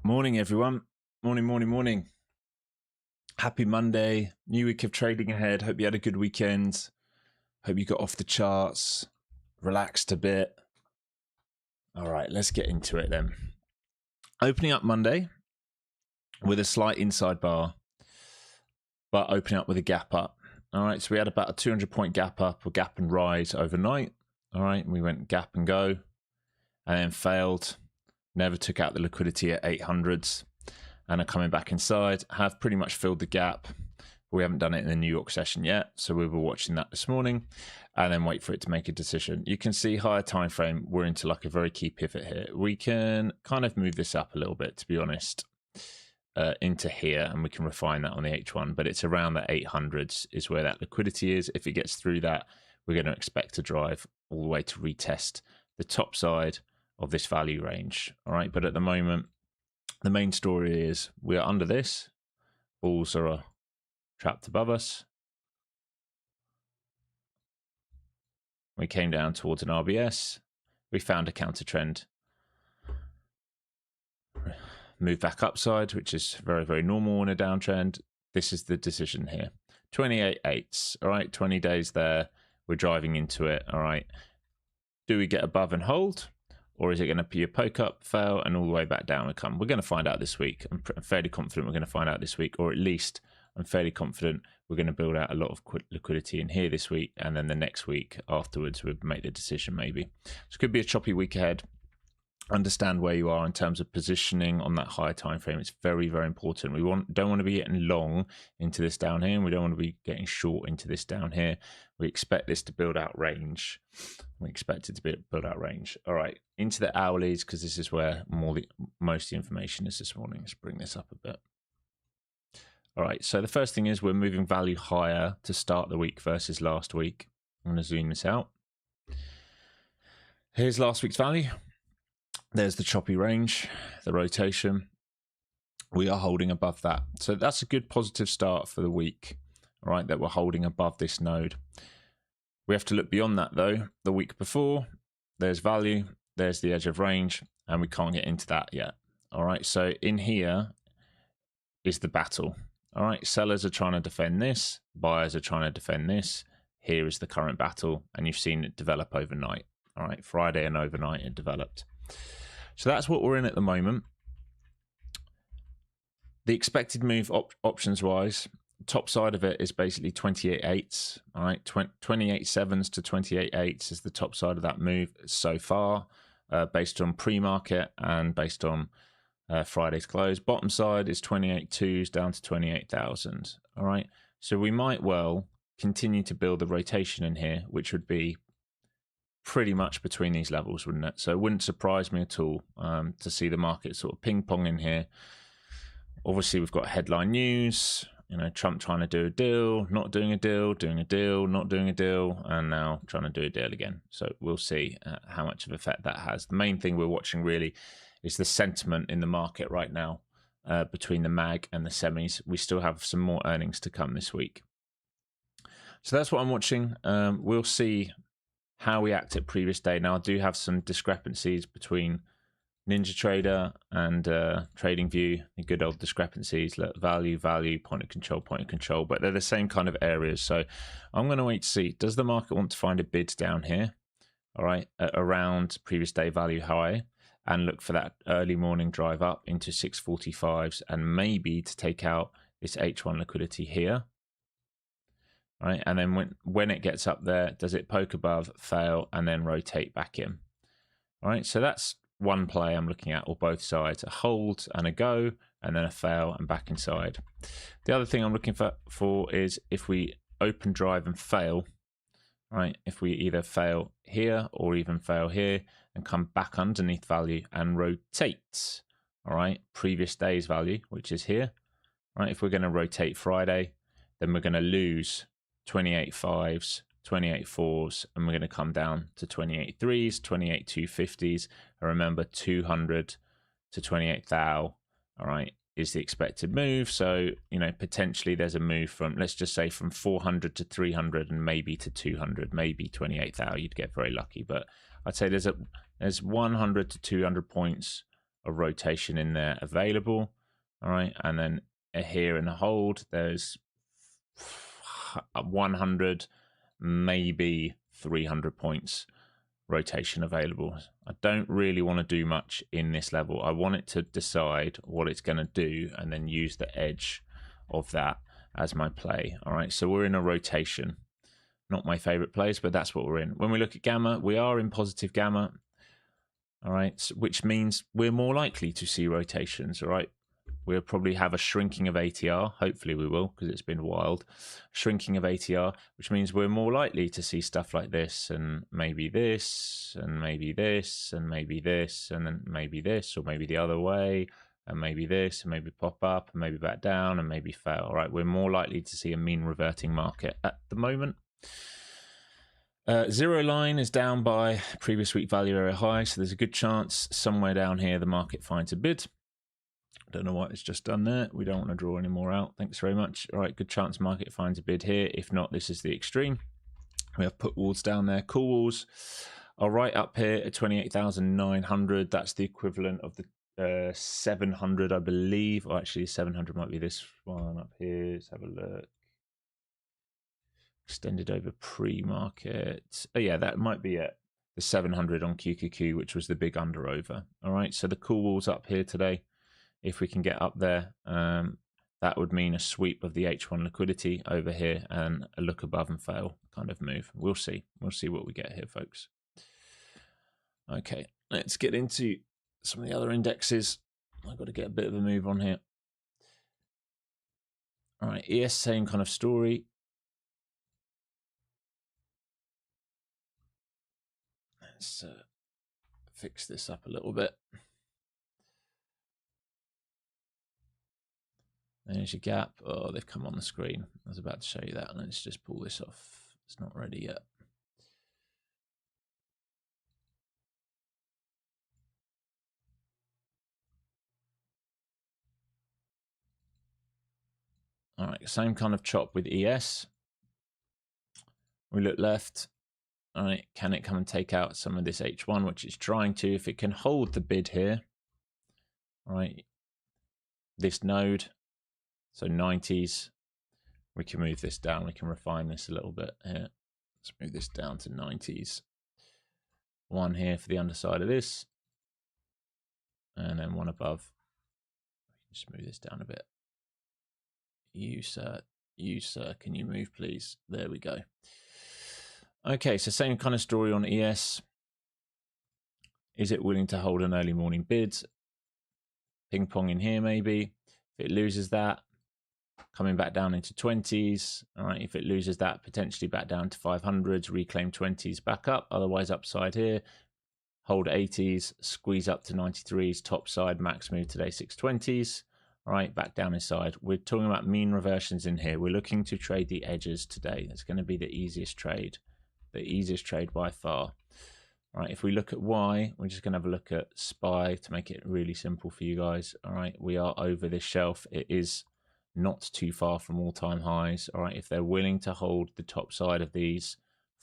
Morning, everyone. Morning. Happy Monday. New week of trading ahead. Hope you had a good weekend. Hope you got off the charts, relaxed a bit. All right, let's get into it then. Opening up Monday with a slight inside bar, but opening up with a gap up. All right, so we had about a 200-point gap up or gap and rise overnight. All right, we went gap and go and then failed. Never took out the liquidity at 800s. And are coming back inside, have pretty much filled the gap. We haven't done it in the New York session yet, so we were watching that this morning and then wait for it to make a decision. You can see higher time frame, we're into like a very key pivot here. We can kind of move this up a little bit, to be honest, into here, and we can refine that on the H1, but it's around the 800s is where that liquidity is. If it gets through that, we're going to expect to drive all the way to retest the top side of this value range. All right, but at the moment, the main story is we are under this. Bulls are trapped above us. We came down towards an RBS. We found a counter trend. Move back upside, which is very, very normal in a downtrend. This is the decision here. 28.8s, all right, 20 days there. We're driving into it, all right. Do we get above and hold? Or is it going to be a poke up, fail, and all the way back down we come? We're going to find out this week. I'm fairly confident we're going to find out this week, or at least I'm fairly confident we're going to build out a lot of liquidity in here this week, and then the next week afterwards we'll make the decision maybe. So it could be a choppy week ahead. Understand where you are in terms of positioning on that higher time frame. It's very, very important. We don't want to be getting long into this down here, and we don't want to be getting short into this down here. We expect this to build out range. We expect it to build out range. All right, into the hourlies, because this is where most of the information is this morning. Let's bring this up a bit. All right, so the first thing is we're moving value higher to start the week versus last week. I'm going to zoom this out. Here's last week's value. There's the choppy range, the rotation. We are holding above that. So that's a good positive start for the week, all right, that we're holding above this node. We have to look beyond that though. The week before, there's value, there's the edge of range, and we can't get into that yet. All right, so in here is the battle. All right, sellers are trying to defend this, buyers are trying to defend this. Here is the current battle, and you've seen it develop overnight. All right, Friday and overnight it developed. So that's what we're in at the moment. The expected move options wise, top side of it is basically 28.8s. All right, 28.7s to 28.8s is the top side of that move so far, based on pre-market and based on Friday's close. Bottom side is 28.2s down to 28,000. All right, so we might well continue to build the rotation in here, which would be pretty much between these levels, wouldn't it? So it wouldn't surprise me at all to see the market sort of ping pong in here. Obviously, we've got headline news, you know, Trump trying to do a deal, not doing a deal, doing a deal, not doing a deal, and now trying to do a deal again. So we'll see how much of effect that has. The main thing we're watching really is the sentiment in the market right now between the mag and the semis. We still have some more earnings to come this week. So that's what I'm watching. We'll see how we act at previous day. Now, I do have some discrepancies between Ninja Trader and TradingView, the good old discrepancies, value, point of control, but they're the same kind of areas. So I'm going to wait to see, does the market want to find a bid down here, all right, around previous day value high, and look for that early morning drive up into 645s and maybe to take out this H1 liquidity here. All right, and then when it gets up there, does it poke above, fail, and then rotate back in? All right, so that's one play I'm looking at, or both sides, a hold and a go, and then a fail and back inside. The other thing I'm looking for is if we open drive and fail, right? If we either fail here or even fail here and come back underneath value and rotate, all right, previous day's value, which is here, right? If we're going to rotate Friday, then we're going to lose 28.5s, 28.4s, and we're going to come down to 28.3s, 28.250s. And remember, 200 to 28,000, all right, is the expected move. So, you know, potentially there's a move from, let's just say, from 400 to 300 and maybe to 200, maybe 28,000. You'd get very lucky, but I'd say there's 100 to 200 points a rotation in there available. All right, and then here in the hold, there's 100, maybe 300 points rotation available. I don't really want to do much in this level. I want it to decide what it's going to do and then use the edge of that as my play. All right, so we're in a rotation. Not my favorite place, but that's what we're in. When we look at gamma, we are in positive gamma. All right, which means we're more likely to see rotations. All right, we'll probably have a shrinking of ATR. Hopefully we will, because it's been wild. Shrinking of ATR, which means we're more likely to see stuff like this, and maybe this, and maybe this, and maybe this, and then maybe this, or maybe the other way, and maybe this, and maybe pop up, and maybe back down, and maybe fail. All right, we're more likely to see a mean reverting market at the moment. Zero line is down by previous week value area high, so there's a good chance somewhere down here the market finds a bid. Don't know what it's just done there. We don't want to draw any more out. Thanks very much. All right, good chance market finds a bid here. If not, this is the extreme. We have put walls down there. Call walls are right up here at 28,900. That's the equivalent of the 700, I believe. Or actually, 700 might be this one up here. Let's have a look. Extended over pre-market. Oh yeah, that might be it. The 700 on QQQ, which was the big under over. All right, so the call walls up here today. If we can get up there, that would mean a sweep of the H1 liquidity over here and a look above and fail kind of move. We'll see. We'll see what we get here, folks. Okay, let's get into some of the other indexes. I've got to get a bit of a move on here. All right, ES, same kind of story. Let's fix this up a little bit. There's your gap. Oh, they've come on the screen. I was about to show you that. Let's just pull this off. It's not ready yet. All right, same kind of chop with ES. We look left. All right, can it come and take out some of this H1, which it's trying to? If it can hold the bid here, all right, this node, so 90s, we can move this down. We can refine this a little bit here. Let's move this down to 90s. One here for the underside of this, and then one above. Just move this down a bit. You, sir, can you move, please? There we go. Okay, so same kind of story on ES. Is it willing to hold an early morning bid? Ping pong in here, maybe. If it loses that, coming back down into 20s. All right, if it loses that, potentially back down to 500s, reclaim 20s back up. Otherwise, upside here, hold 80s, squeeze up to 93s, top side, max move today, 620s. All right, back down inside. We're talking about mean reversions in here. We're looking to trade the edges today. That's going to be the easiest trade. The easiest trade by far. All right, if we look at Y, we're just going to have a look at SPY to make it really simple for you guys. All right, we are over this shelf. It is not too far from all-time highs. All right, if they're willing to hold the top side of these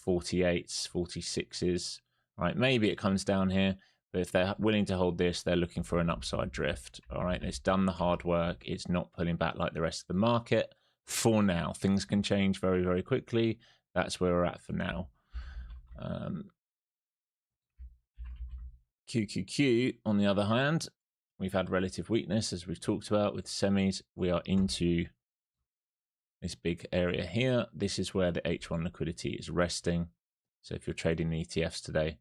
48s, 46s, all right, maybe it comes down here. But if they're willing to hold this, they're looking for an upside drift. All right, it's done the hard work. It's not pulling back like the rest of the market for now. Things can change very, very quickly. That's where we're at for now. QQQ, on the other hand, we've had relative weakness, as we've talked about with semis. We are into this big area here. This is where the H1 liquidity is resting. So if you're trading the ETFs today,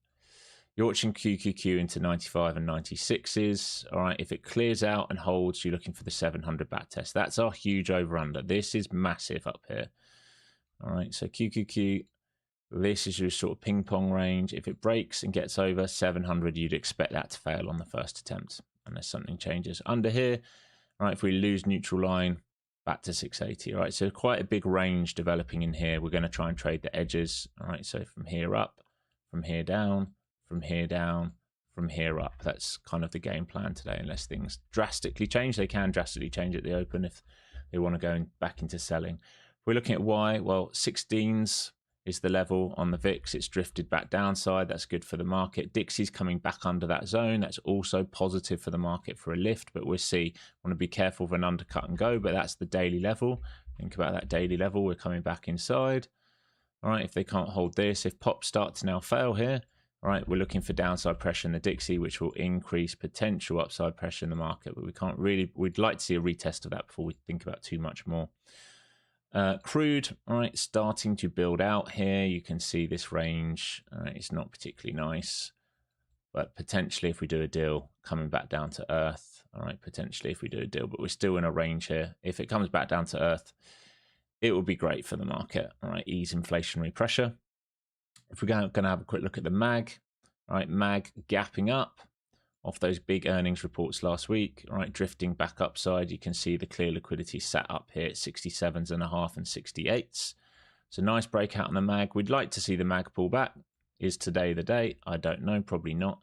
you're watching QQQ into 95 and 96s. All right, if it clears out and holds, you're looking for the 700 back test. That's our huge over-under. This is massive up here. All right, so QQQ, this is your sort of ping pong range. If it breaks and gets over 700, you'd expect that to fail on the first attempt unless something changes. Under here, all right, if we lose neutral line, back to 680. All right, so quite a big range developing in here. We're going to try and trade the edges. All right, so from here up, from here down, from here down, from here up. That's kind of the game plan today, unless things drastically change. They can drastically change at the open if they want to go back into selling. If we're looking at Y, well, 16s is the level on the VIX. It's drifted back downside. That's good for the market. Dixie's coming back under that zone. That's also positive for the market for a lift, but we'll see. Want to be careful of an undercut and go, but that's the daily level. Think about that daily level. We're coming back inside. All right, if they can't hold this, if pops start to now fail here, all right, we're looking for downside pressure in the Dixie, which will increase potential upside pressure in the market, but we can't really, we'd like to see a retest of that before we think about too much more. Crude, all right, starting to build out here. You can see this range, all right, it's not particularly nice, but potentially if we do a deal, coming back down to earth, all right, potentially if we do a deal, but we're still in a range here. If it comes back down to earth, it will be great for the market, all right, ease inflationary pressure. If we're going to have a quick look at the MAG, all right, MAG gapping up off those big earnings reports last week, all right, drifting back upside. You can see the clear liquidity sat up here at 67s and a half and 68s. So nice breakout on the MAG. We'd like to see the MAG pull back. Is today the day? I don't know, probably not.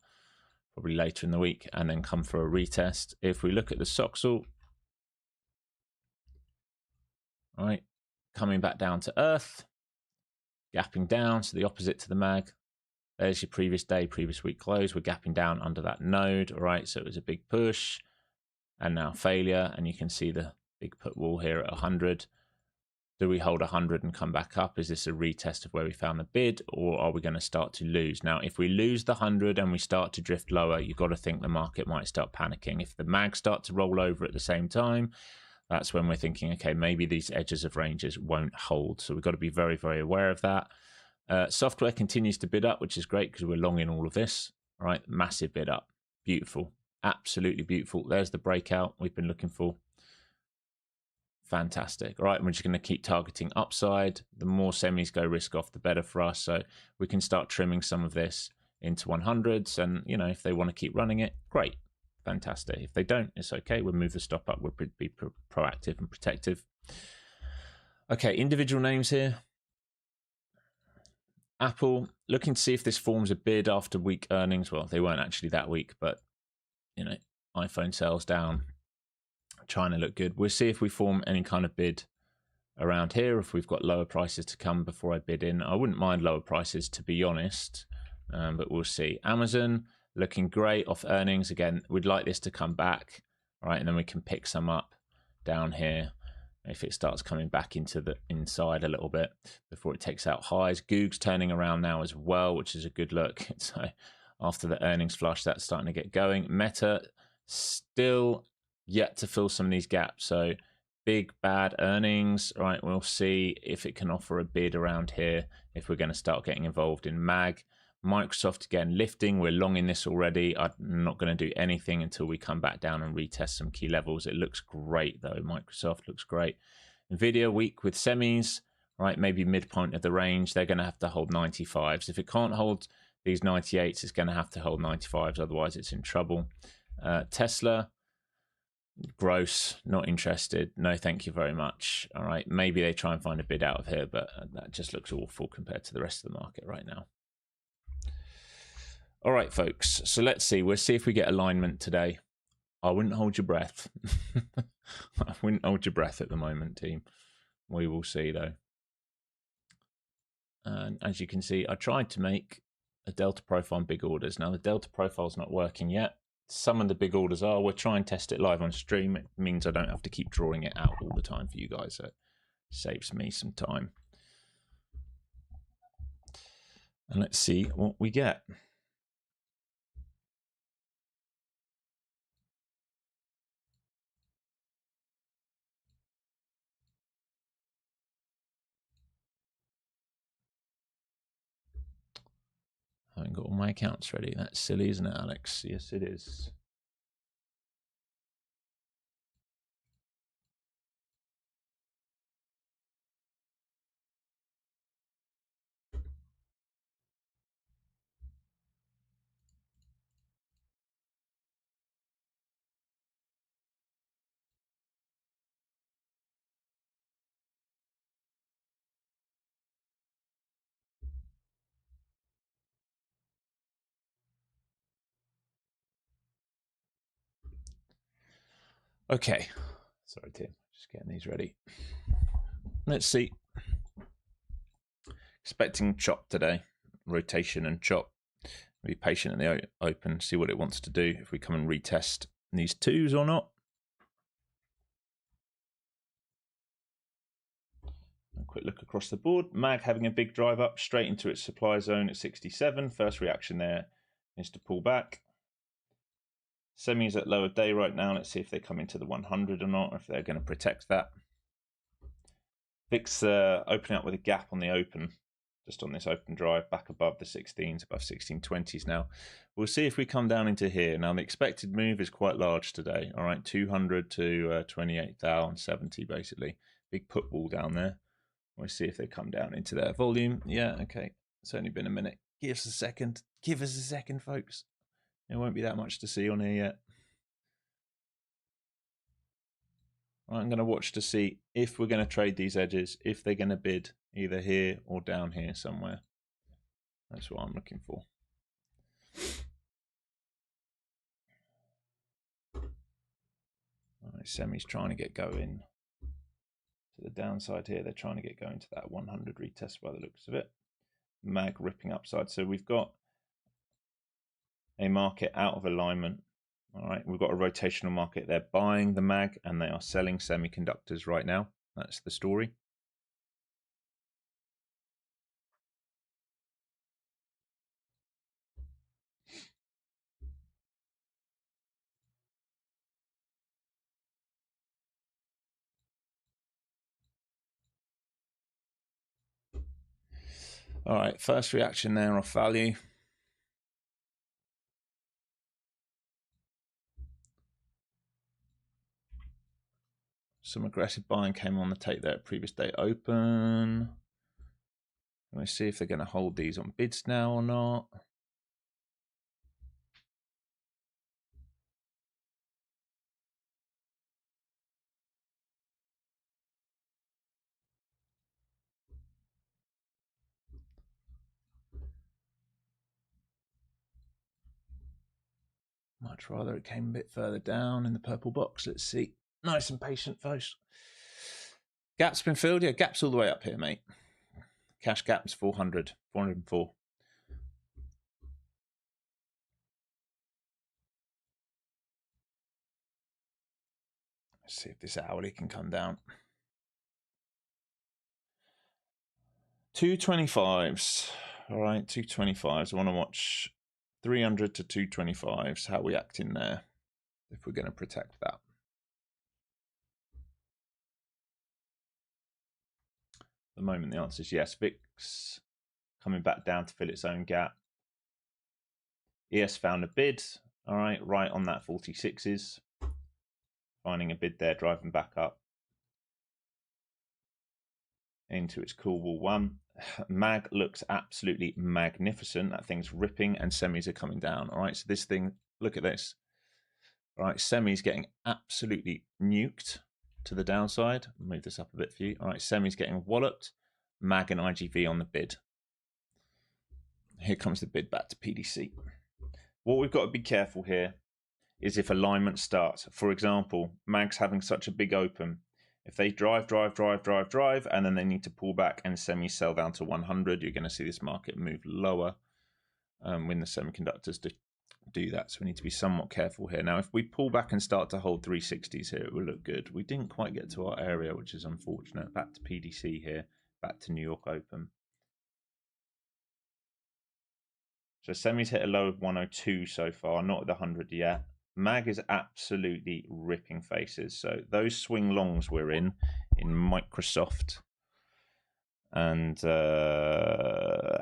Probably later in the week, and then come for a retest. If we look at the Soxal, all right, coming back down to earth, gapping down, so the opposite to the MAG. There's your previous day, previous week close. We're gapping down under that node, all right? So it was a big push and now failure. And you can see the big put wall here at 100. Do we hold 100 and come back up? Is this a retest of where we found the bid, or are we going to start to lose? Now, if we lose the 100 and we start to drift lower, you've got to think the market might start panicking. If the MAG start to roll over at the same time, that's when we're thinking, okay, maybe these edges of ranges won't hold. So we've got to be very, very aware of that. Software continues to bid up, which is great because we're long in all of this. All right, massive bid up. Beautiful. Absolutely beautiful. There's the breakout we've been looking for. Fantastic. All right, and we're just going to keep targeting upside. The more semis go risk off, the better for us. So we can start trimming some of this into 100s. And, you know, if they want to keep running it, great. Fantastic. If they don't, it's okay. We'll move the stop up. We'll be proactive and protective. Okay, individual names here. Apple, looking to see if this forms a bid after weak earnings. Well, they weren't actually that weak, but, you know, iPhone sales down, China look good. We'll see if we form any kind of bid around here, if we've got lower prices to come before I bid in. I wouldn't mind lower prices, to be honest, but we'll see. Amazon, looking great off earnings. Again, we'd like this to come back, all right, and then we can pick some up down here if it starts coming back into the inside a little bit before it takes out highs. Goog's turning around now as well, which is a good look. So after the earnings flush, that's starting to get going. Meta still yet to fill some of these gaps. So big bad earnings, right? We'll see if it can offer a bid around here if we're going to start getting involved in MAG. Microsoft again lifting. We're long in this already. I'm not going to do anything until we come back down and retest some key levels. It looks great though. Microsoft looks great. Nvidia weak with semis, right? Maybe midpoint of the range. They're going to have to hold 95s. If it can't hold these 98s, it's going to have to hold 95s. Otherwise, it's in trouble. Tesla, gross, not interested. No, thank you very much. All right. Maybe they try and find a bid out of here, but that just looks awful compared to the rest of the market right now. All right, folks. So let's see. We'll see if we get alignment today. I wouldn't hold your breath. I wouldn't hold your breath at the moment, team. We will see, though. And as you can see, I tried to make a delta profile on big orders. Now, the delta profile is not working yet. Some of the big orders are. We'll try and test it live on stream. It means I don't have to keep drawing it out all the time for you guys. So it saves me some time. And let's see what we get. I haven't got all my accounts ready. That's silly, isn't it, Alex? Yes, it is. Okay. Sorry, Tim. Just getting these ready. Let's see. Expecting chop today, rotation and chop. Be patient in the open, see what it wants to do, if we come and retest these twos or not. A quick look across the board. MAG having a big drive up straight into its supply zone at 67. First reaction there is to pull back. Semis at lower day right now. Let's see if they come into the 100 or not, or if they're going to protect that. VIX opening up with a gap on the open, just on this open drive, back above the 16s, above 1620s now. We'll see if we come down into here. Now, the expected move is quite large today. All right, 200 to 28,070, basically. Big put wall down there. We'll see if they come down into their volume. Yeah, okay. It's only been a minute. Give us a second. Give us a second, folks. There won't be that much to see on here yet. I'm going to watch to see if we're going to trade these edges, if they're going to bid either here or down here somewhere. That's what I'm looking for. All right, Semi's trying to get going to the downside here. They're trying to get going to that 100 retest by the looks of it. MAG ripping upside. So we've got a market out of alignment. All right, we've got a rotational market. They're buying the MAG and they are selling semiconductors right now. That's the story. All right, first reaction there off value. Some aggressive buying came on the take there at previous day open. Let's see if they're going to hold these on bids now or not. Much rather it came a bit further down in the purple box. Let's see. Nice and patient, folks. Gap's been filled. Yeah, gap's all the way up here, mate. Cash gap's 400, 404. Let's see if this hourly can come down. 225s. All right, 225s. I want to watch 300 to 225s, how we act in there, if we're going to protect that. At the moment, the answer is yes. VIX coming back down to fill its own gap. ES found a bid, all right on that 46s. Finding a bid there, driving back up into its cool wall one. MAG looks absolutely magnificent. That thing's ripping and semis are coming down. All right, so this thing, look at this. All right, semis getting absolutely nuked to the downside. Move this up a bit for you. All right, semis getting walloped. MAG and IGV on the bid. Here comes the bid back to PDC. What we've got to be careful here is if alignment starts. For example, MAG's having such a big open. If they drive, and then they need to pull back and sell down to 100, you're going to see this market move lower when the semiconductors do that. So we need to be somewhat careful here. Now, if we pull back and start to hold 360s here, it will look good. We didn't quite get to our area, which is unfortunate. Back to PDC here, back to New York Open. So semis hit a low of 102 so far, not at the 100 yet. MAG is absolutely ripping faces. So those swing longs we're in Microsoft and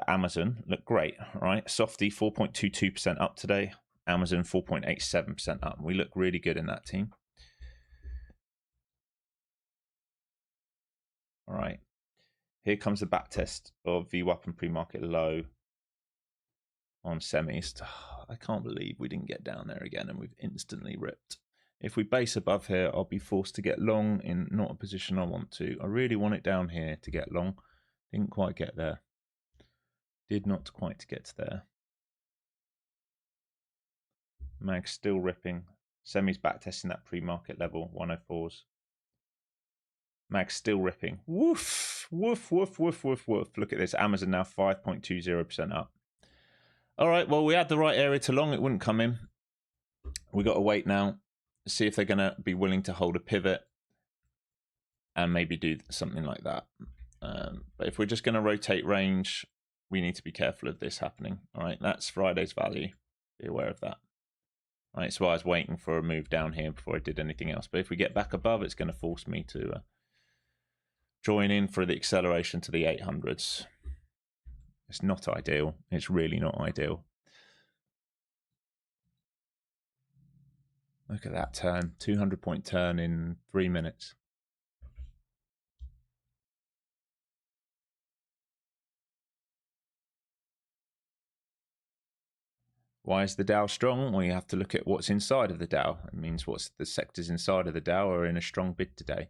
Amazon look great, right? Softy 4.22% up today. Amazon 4.87% up. We look really good in that team. All right. Here comes the back test of VWAP and pre-market low on semis. I can't believe we didn't get down there again and we've instantly ripped. If we base above here, I'll be forced to get long in not a position I want to. I really want it down here to get long. Didn't quite get there. Did not quite get there. MAG still ripping. Semis back testing that pre-market level, 104s. MAG still ripping. Woof! woof, woof, woof, woof, woof, woof. Look at this. Amazon now 5.20% up. All right, well, we had the right area to long. It wouldn't come in. We got to wait now, see if they're going to be willing to hold a pivot and maybe do something like that. But if we're just going to rotate range, we need to be careful of this happening. All right, that's Friday's value. Be aware of that. All right, so I was waiting for a move down here before I did anything else. But if we get back above, it's going to force me to join in for the acceleration to the 800s. It's not ideal. It's really not ideal. Look at that turn, 200-point turn in 3 minutes. Why is the Dow strong? Well, you have to look at what's inside of the Dow. It means what's the sectors inside of the Dow are in a strong bid today.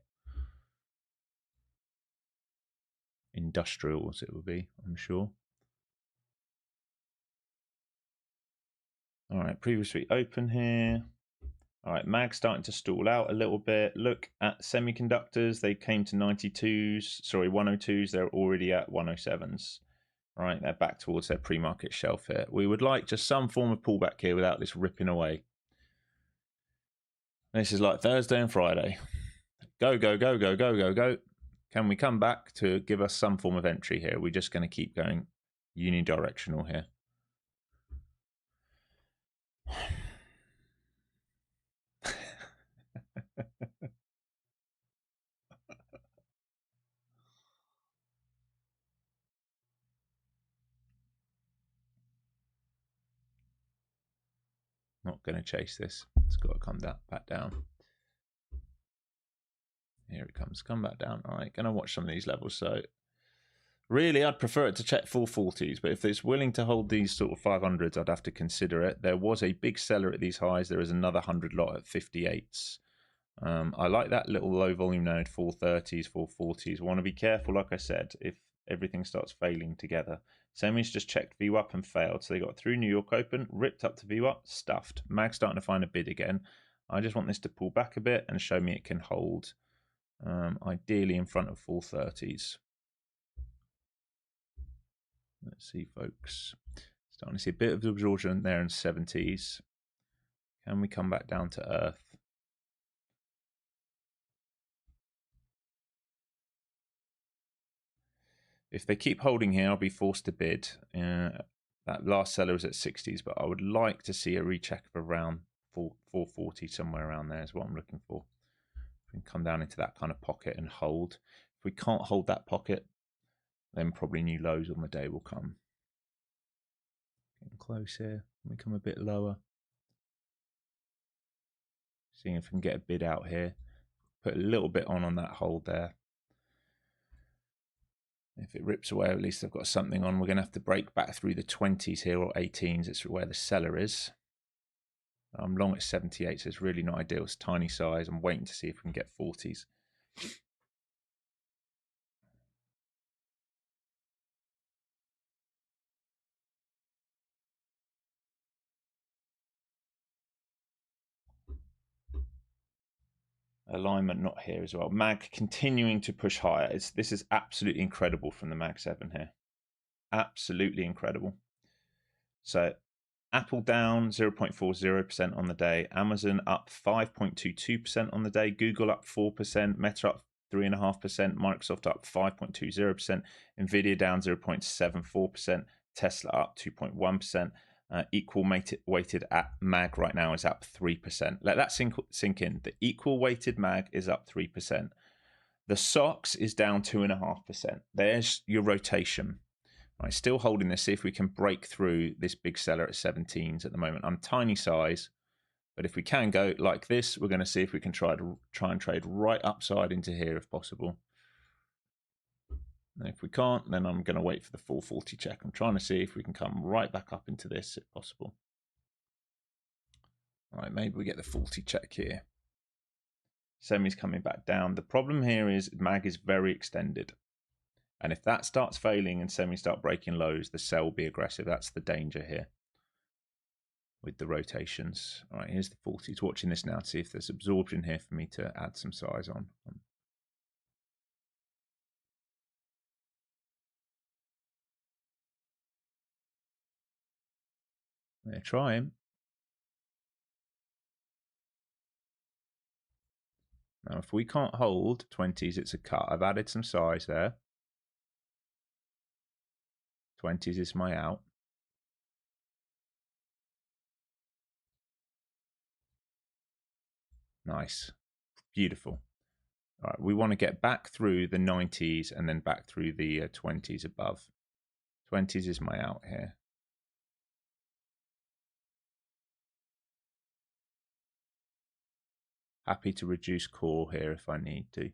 Industrials it will be, I'm sure. All right, previous week open here. All right, MAG starting to stall out a little bit. Look at semiconductors. They came to 92s, sorry, 102s. They're already at 107s. All right, they're back towards their pre-market shelf here. We would like just some form of pullback here without this ripping away. This is like Thursday and Friday. Go, go, go, go, go, go, go. Can we come back to give us some form of entry here? We're just going to keep going unidirectional here. Not going to chase this. It's got to come back down. Here it comes. Come back down. All right, going to watch some of these levels. So really, I'd prefer it to check full 40s, but if it's willing to hold these sort of 500s, I'd have to consider it. There was a big seller at these highs. There is another 100 lot at 58s. I like that little low volume node, 430s, 440s. Want to be careful, like I said, if everything starts failing together. Semis just checked VWAP and failed. So they got through New York Open, ripped up to VWAP, stuffed. MAG starting to find a bid again. I just want this to pull back a bit and show me it can hold, ideally in front of 430s. Let's see, folks. Starting to see a bit of absorption there in 70s. Can we come back down to earth? If they keep holding here, I'll be forced to bid. That last seller was at 60s, but I would like to see a recheck of around 440, somewhere around there is what I'm looking for. We can come down into that kind of pocket and hold. If we can't hold that pocket, then probably new lows on the day will come. Getting close here. We come a bit lower. Seeing if we can get a bid out here. Put a little bit on that hold there. If it rips away, at least I've got something on. We're going to have to break back through the 20s here or 18s. It's where the seller is. I'm long at 78, so it's really not ideal. It's tiny size. I'm waiting to see if we can get 40s. Alignment not here as well. MAG continuing to push higher. This is absolutely incredible from the MAG 7 here. Absolutely incredible. So Apple down 0.40% on the day. Amazon up 5.22% on the day. Google up 4%. Meta up 3.5%. Microsoft up 5.20%. Nvidia down 0.74%. Tesla up 2.1%. Equal weighted at MAG right now is up 3%. Let that sink in. The equal weighted MAG is up 3%. The SOX is down 2.5%. There's your rotation. Right, still holding this. See if we can break through this big seller at 17s at the moment. I'm tiny size, but if we can go like this, we're going to see if we can try and trade right upside into here if possible. And if we can't, then I'm going to wait for the 440 check. I'm trying to see if we can come right back up into this if possible. All right, maybe we get the 40 check here. Semi's coming back down. The problem here is MAG is very extended. And if that starts failing and semis start breaking lows, the sell will be aggressive. That's the danger here with the rotations. All right, here's the 40s. Watching this now to see if there's absorption here for me to add some size on. They're trying. Now, if we can't hold 20s, it's a cut. I've added some size there. 20s is my out. Nice. Beautiful. All right, we want to get back through the 90s and then back through the 20s above. 20s is my out here. Happy to reduce core here if I need to.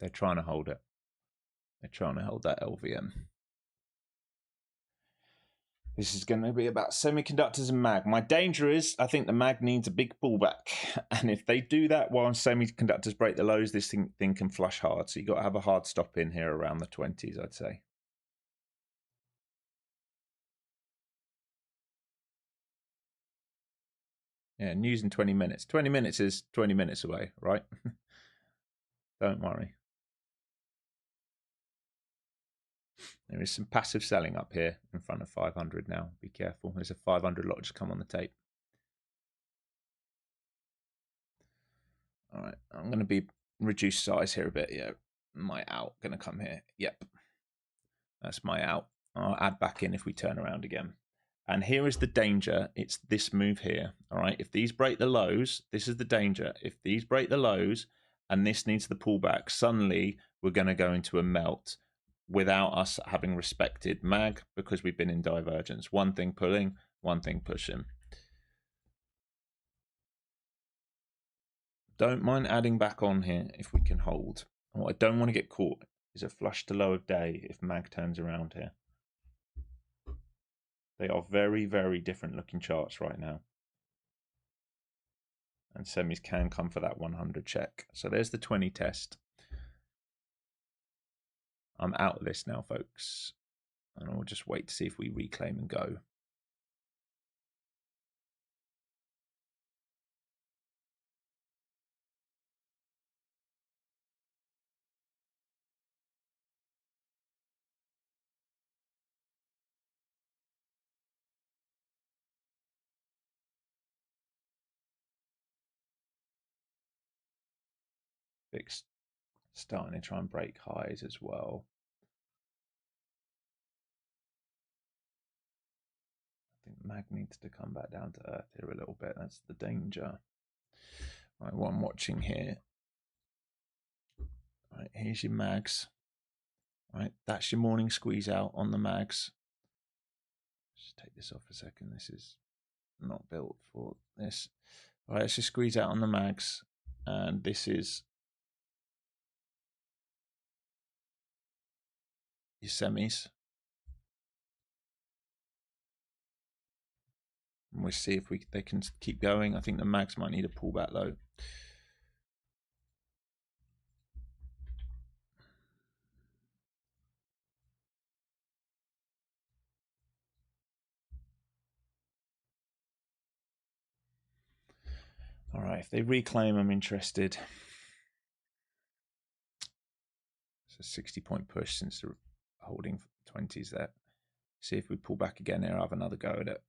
They're trying to hold it. They're trying to hold that LVM. This is going to be about semiconductors and mag. My danger is I think the mag needs a big pullback. And if they do that while semiconductors break the lows, this thing can flush hard. So you've got to have a hard stop in here around the 20s, I'd say. Yeah, news in 20 minutes. 20 minutes is 20 minutes away, right? Don't worry. There is some passive selling up here in front of 500 now. Be careful. There's a 500 lot just come on the tape. All right, I'm going to be reduce size here a bit. Yeah, my out going to come here. Yep, that's my out. I'll add back in if we turn around again. And here is the danger. It's this move here. All right, if these break the lows, this is the danger. If these break the lows and this needs the pullback, suddenly we're going to go into a melt without us having respected mag because we've been in divergence. One thing pulling, one thing pushing. Don't mind adding back on here if we can hold. What I don't want to get caught is a flush to low of day if mag turns around here. They are very, very different looking charts right now. And semis can come for that 100 check. So there's the 20 test. I'm out of this now, folks. And we'll just wait to see if we reclaim and go. Fixed. Starting to try and break highs as well. I think mag needs to come back down to earth here a little bit. That's the danger. Right, what I'm watching here. Right, here's your mags. Right, that's your morning squeeze out on the mags. Just take this off a second. This is not built for this. All right, let's just squeeze out on the mags. And this is your semis. And we'll see if they can keep going. I think the mags might need a pullback though. All right, if they reclaim, I'm interested. It's a 60-point push since they're holding 20s there. See if we pull back again here. I'll have another go at it.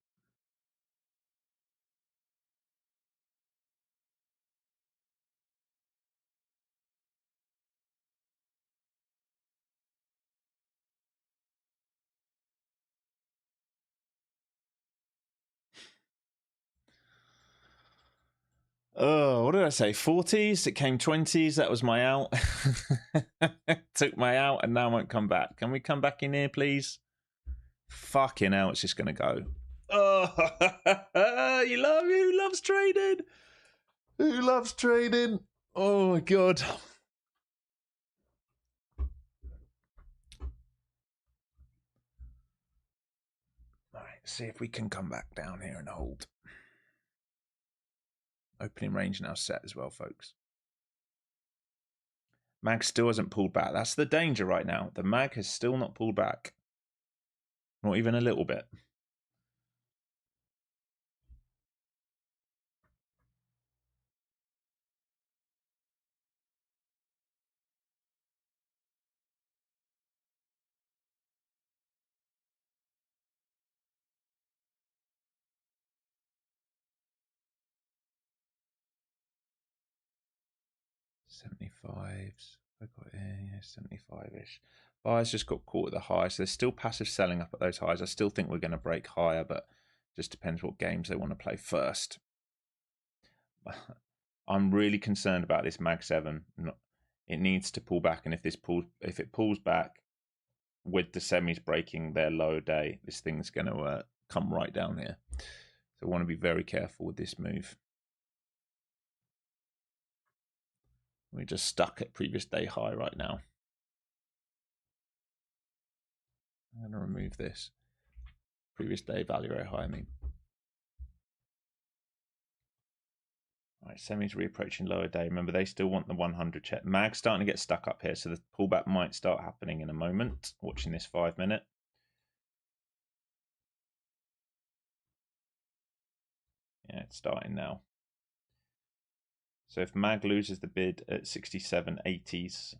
Oh, what did I say? 40s? It came 20s. That was my out. Took my out and now I won't come back. Can we come back in here, please? Fucking hell, it's just going to go. Oh, who loves trading? Who loves trading? Oh, my God. All right, see if we can come back down here and hold. Opening range now set as well, folks. Mag still hasn't pulled back. That's the danger right now. The mag has still not pulled back. Not even a little bit. 75s. I got here, 75-ish. Buyers just got caught at the highs. So there's still passive selling up at those highs. I still think we're going to break higher, but just depends what games they want to play first. I'm really concerned about this Mag 7. It needs to pull back, and if it pulls back with the semis breaking their lower day, this thing's going to come right down here. So I want to be very careful with this move. We're just stuck at previous day high right now. I'm going to remove this. Previous day value area high, I mean. All right, semis reapproaching lower day. Remember, they still want the 100 check. Mag's starting to get stuck up here, so the pullback might start happening in a moment. Watching this 5 minute. Yeah, it's starting now. So if Mag loses the bid at 67.80s,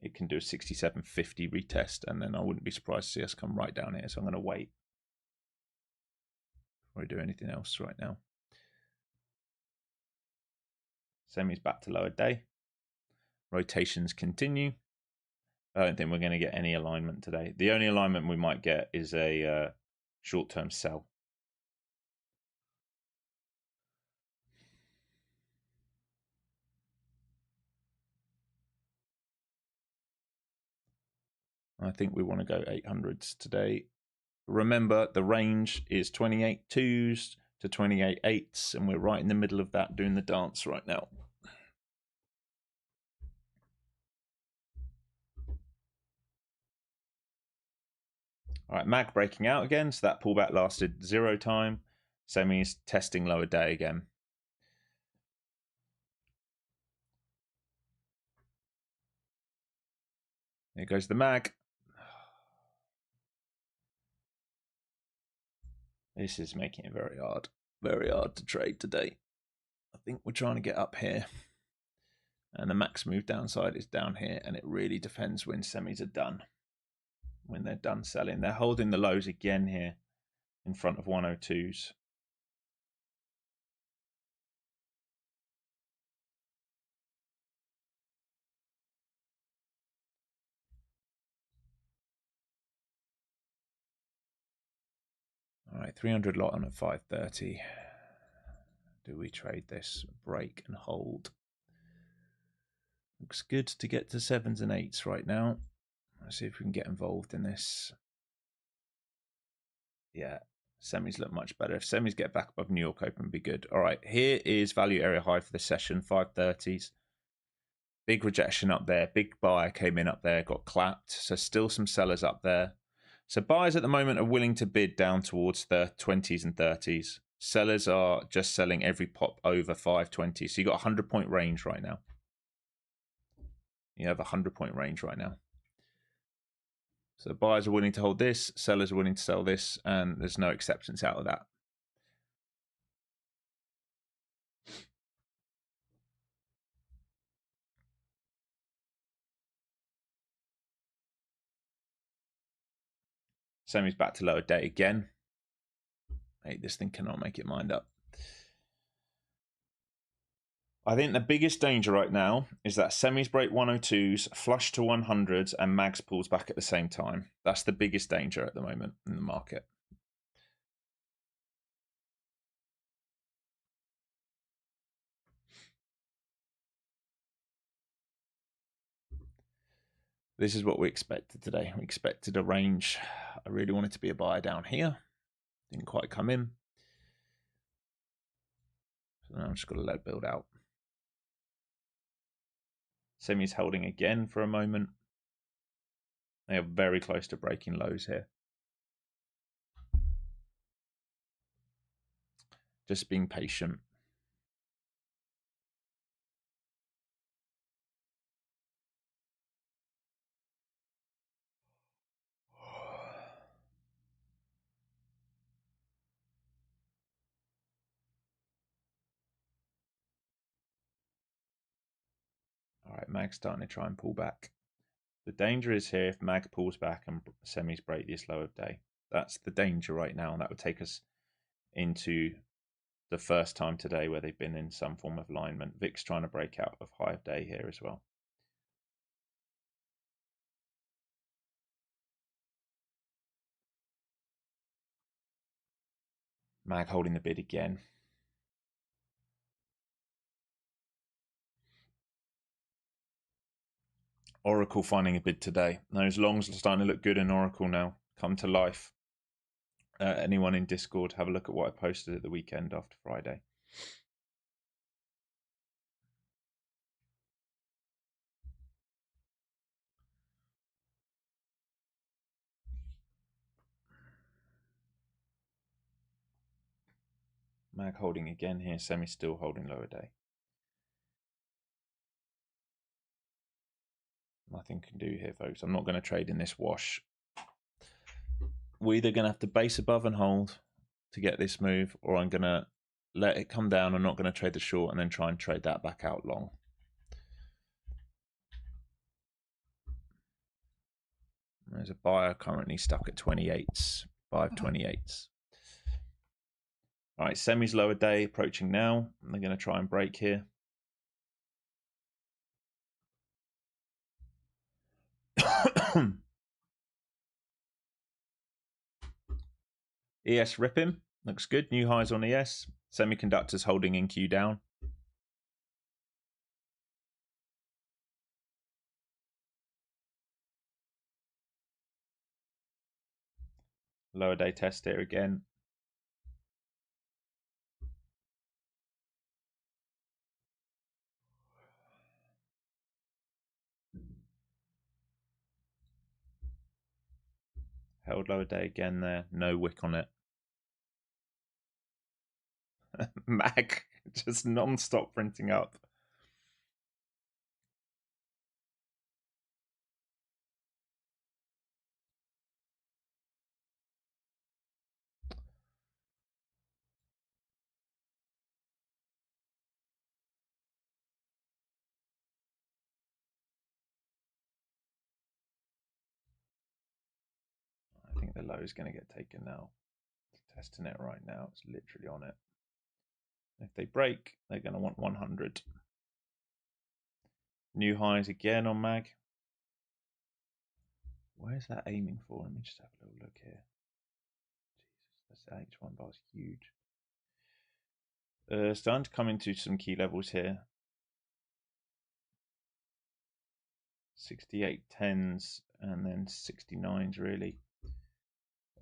it can do a 67.50 retest, and then I wouldn't be surprised to see us come right down here. So I'm going to wait before I do anything else right now. Semis back to lower day. Rotations continue. I don't think we're going to get any alignment today. The only alignment we might get is a short-term sell. I think we want to go 800s today. Remember, the range is 28.2s to 28.8s, and we're right in the middle of that doing the dance right now. All right, Mag breaking out again, so that pullback lasted 0 time. Semis testing lower day again. Here goes the Mag. This is making it very hard to trade today. I think we're trying to get up here. And the max move downside is down here, and it really depends when semis are done. When they're done selling. They're holding the lows again here in front of 102s. All right, 300 lot on at 530. Do we trade this? Break and hold. Looks good to get to 7s and 8s right now. Let's see if we can get involved in this. Yeah, semis look much better. If semis get back above New York Open, be good. All right, here is value area high for the session, 530s. Big rejection up there. Big buyer came in up there, got clapped. So still some sellers up there. So buyers at the moment are willing to bid down towards the 20s and 30s. Sellers are just selling every pop over 520. So you got a 100-point range right now. You have a 100-point range right now. So buyers are willing to hold this, sellers are willing to sell this, and there's no acceptance out of that. Semis back to lower day again. Hey, this thing cannot make its mind up. I think the biggest danger right now is that semis break 102s, flush to 100s, and mags pulls back at the same time. That's the biggest danger at the moment in the market. This is what we expected today. We expected a range. I really wanted to be a buyer down here. Didn't quite come in. So now I'm just going to let it build out. Semi's holding again for a moment. They are very close to breaking lows here. Just being patient. All right, Mag's starting to try and pull back. The danger is here if Mag pulls back and semis break this low of day. That's the danger right now. That would take us into the first time today where they've been in some form of alignment. VIX trying to break out of high of day here as well. Mag holding the bid again. Oracle finding a bid today. Those longs are starting to look good in Oracle now. Come to life. Anyone in Discord, have a look at what I posted at the weekend after Friday. Mag holding again here. Semi still holding lower day. Nothing can do here, folks. I'm not going to trade in this wash. We're either going to have to base above and hold to get this move, or I'm going to let it come down. I'm not going to trade the short and then try and trade that back out long. There's a buyer currently stuck at 28s, 528s. All right, semi's lower day approaching now. They're going to try and break here. ES ripping. Looks good. New highs on ES. Semiconductors holding in Q down. Lower day test here again. Held lower day again there. No wick on it. Mag just non-stop printing up. I think the low is going to get taken now. Testing it right now. It's literally on it. If they break, they're going to want 100. New highs again on Mag. Where's that aiming for? Let me just have a little look here. Jesus, that's H1 bar's huge. Starting to come into some key levels here. 68 10s and then 69s really.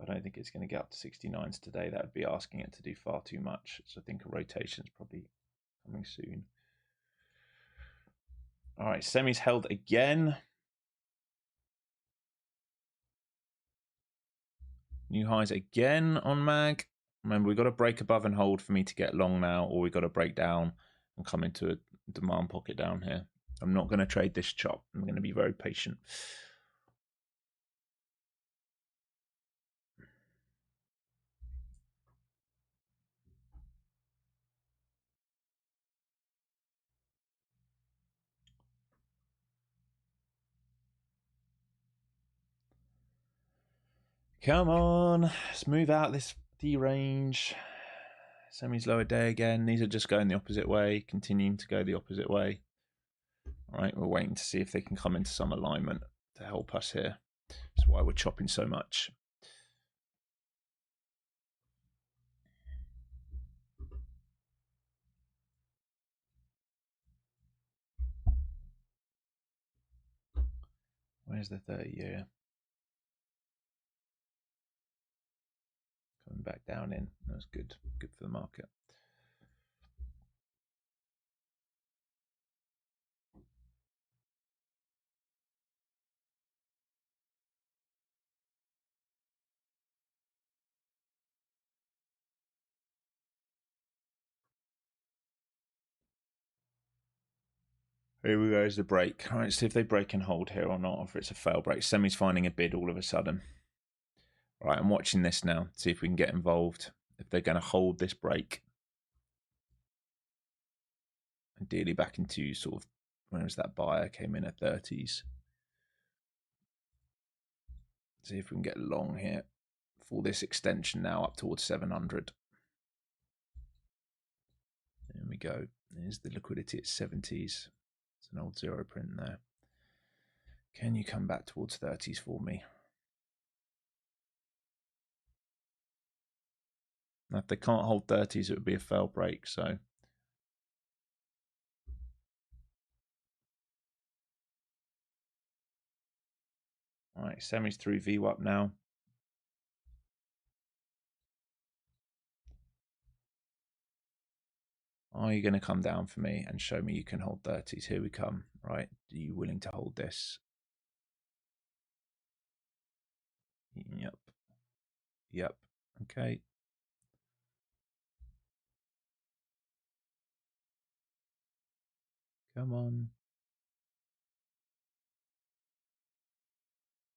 I don't think it's going to get up to 69s today. That would be asking it to do far too much. So I think a rotation is probably coming soon. All right, semis held again. New highs again on Mag. Remember, we've got to break above and hold for me to get long now, or we've got to break down and come into a demand pocket down here. I'm not going to trade this chop. I'm going to be very patient. Come on, let's move out this D range. Semi's lower day again. These are just going the opposite way, continuing to go the opposite way. All right, we're waiting to see if they can come into some alignment to help us here. That's why we're chopping so much. Where's the 30-year? Coming back down in. That's good. Good for the market. Here we go, is the break. All right, see if they break and hold here or not, or if it's a fail break. Semi's finding a bid all of a sudden. All right, I'm watching this now, see if we can get involved. If they're going to hold this break. Ideally back into sort of, where was that buyer? Came in at 30s. See if we can get long here for this extension now up towards 700. There we go. There's the liquidity at 70s. It's an old zero print there. Can you come back towards 30s for me? Now, if they can't hold 30s, it would be a fail break. So all right, semis through VWAP now. Are you going to come down for me and show me you can hold 30s? Here we come. Right, are you willing to hold this? Yep. Yep. Okay. Come on.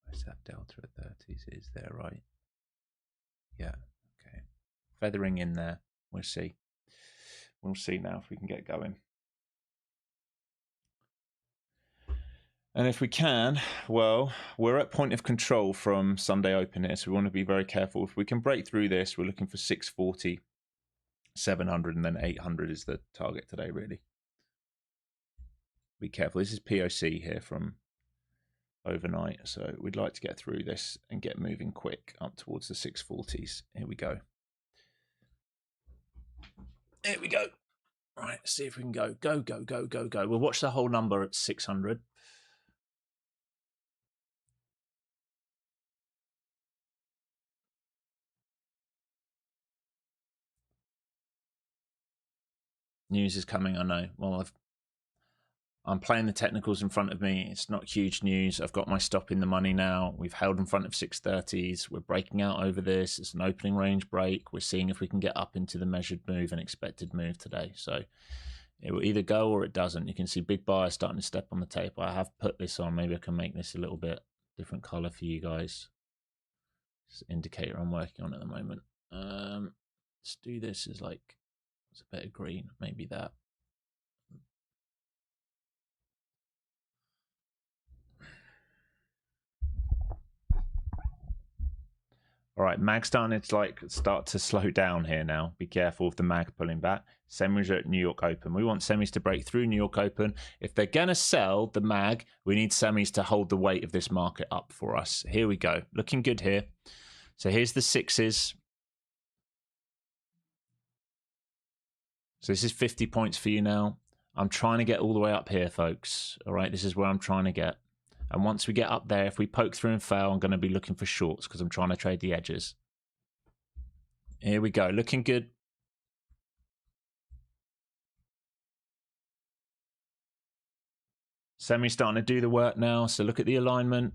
Where's that delta at 30s? Is there, right? Yeah. Okay. Feathering in there. We'll see. We'll see now if we can get going. And if we can, well, we're at point of control from Sunday open here, so we want to be very careful. If we can break through this, we're looking for 640, 700, and then 800 is the target today, really. Be careful. This is POC here from overnight, so we'd like to get through this and get moving quick up towards the 640s. Here we go. Here we go. All right, let's see if we can go. Go, go, go, go, go. We'll watch the whole number at 600. News is coming, I know. Well, I'm playing the technicals in front of me. It's not huge news. I've got my stop in the money now. We've held in front of 630s. We're breaking out over this. It's an opening range break. We're seeing if we can get up into the measured move and expected move today. So it will either go or it doesn't. You can see big buyers starting to step on the tape. I have put this on. Maybe I can make this a little bit different color for you guys. It's an indicator I'm working on at the moment. Let's do this as like, it's a bit of green, maybe that. All right, mag starting to like start to slow down here now. Be careful of the mag pulling back. Semis are at New York Open. We want semis to break through New York Open. If they're going to sell the mag, we need semis to hold the weight of this market up for us. Here we go. Looking good here. So here's the sixes. So this is 50 points for you now. I'm trying to get all the way up here, folks. All right, this is where I'm trying to get. And once we get up there, if we poke through and fail, I'm going to be looking for shorts because I'm trying to trade the edges. Here we go. Looking good. Semi starting to do the work now. So look at the alignment.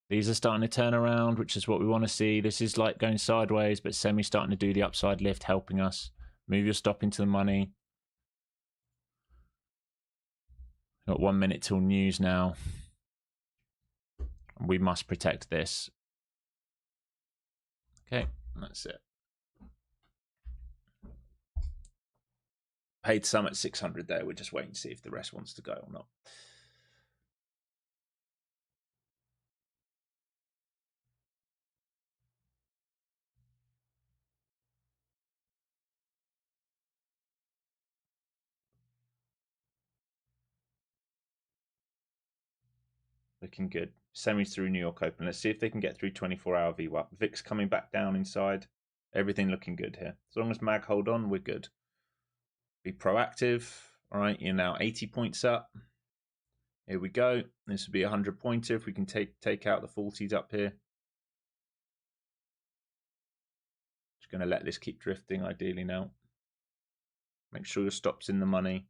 These are starting to turn around, which is what we want to see. This is like going sideways, but semi starting to do the upside lift, helping us. Move your stop into the money. Got 1 minute till news now. We must protect this. Okay, that's it. Paid some at 600 there. We're just waiting to see if the rest wants to go or not. Looking good. Semis through New York Open. Let's see if they can get through 24-hour VWAP. VIX coming back down inside. Everything looking good here. As long as mag hold on, we're good. Be proactive. All right, you're now 80 points up. Here we go. This would be a 100-pointer if we can take out the 40s up here. Just going to let this keep drifting ideally now. Make sure your stop's in the money.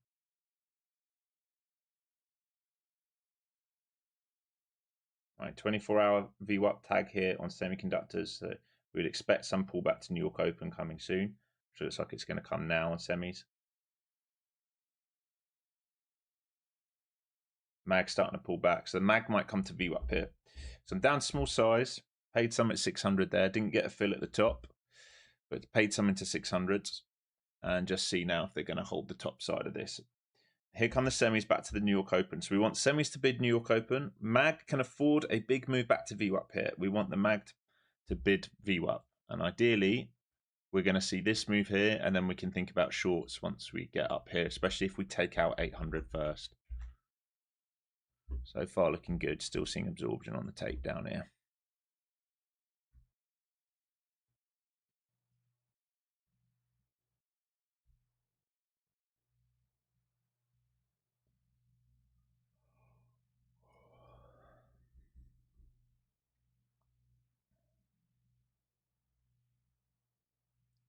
Right, 24-hour VWAP tag here on semiconductors. So we'd expect some pullback to New York Open coming soon. So it looks like it's going to come now on semis. Mag starting to pull back. So the mag might come to VWAP here. So I'm down small size. Paid some at 600 there. Didn't get a fill at the top. But paid some into 600s. And just see now if they're going to hold the top side of this. Here come the semis back to the New York Open. So we want semis to bid New York Open. Mag can afford a big move back to VWAP here. We want the mag to bid VWAP. And ideally, we're going to see this move here, and then we can think about shorts once we get up here, especially if we take out 800 first. So far looking good, still seeing absorption on the tape down here.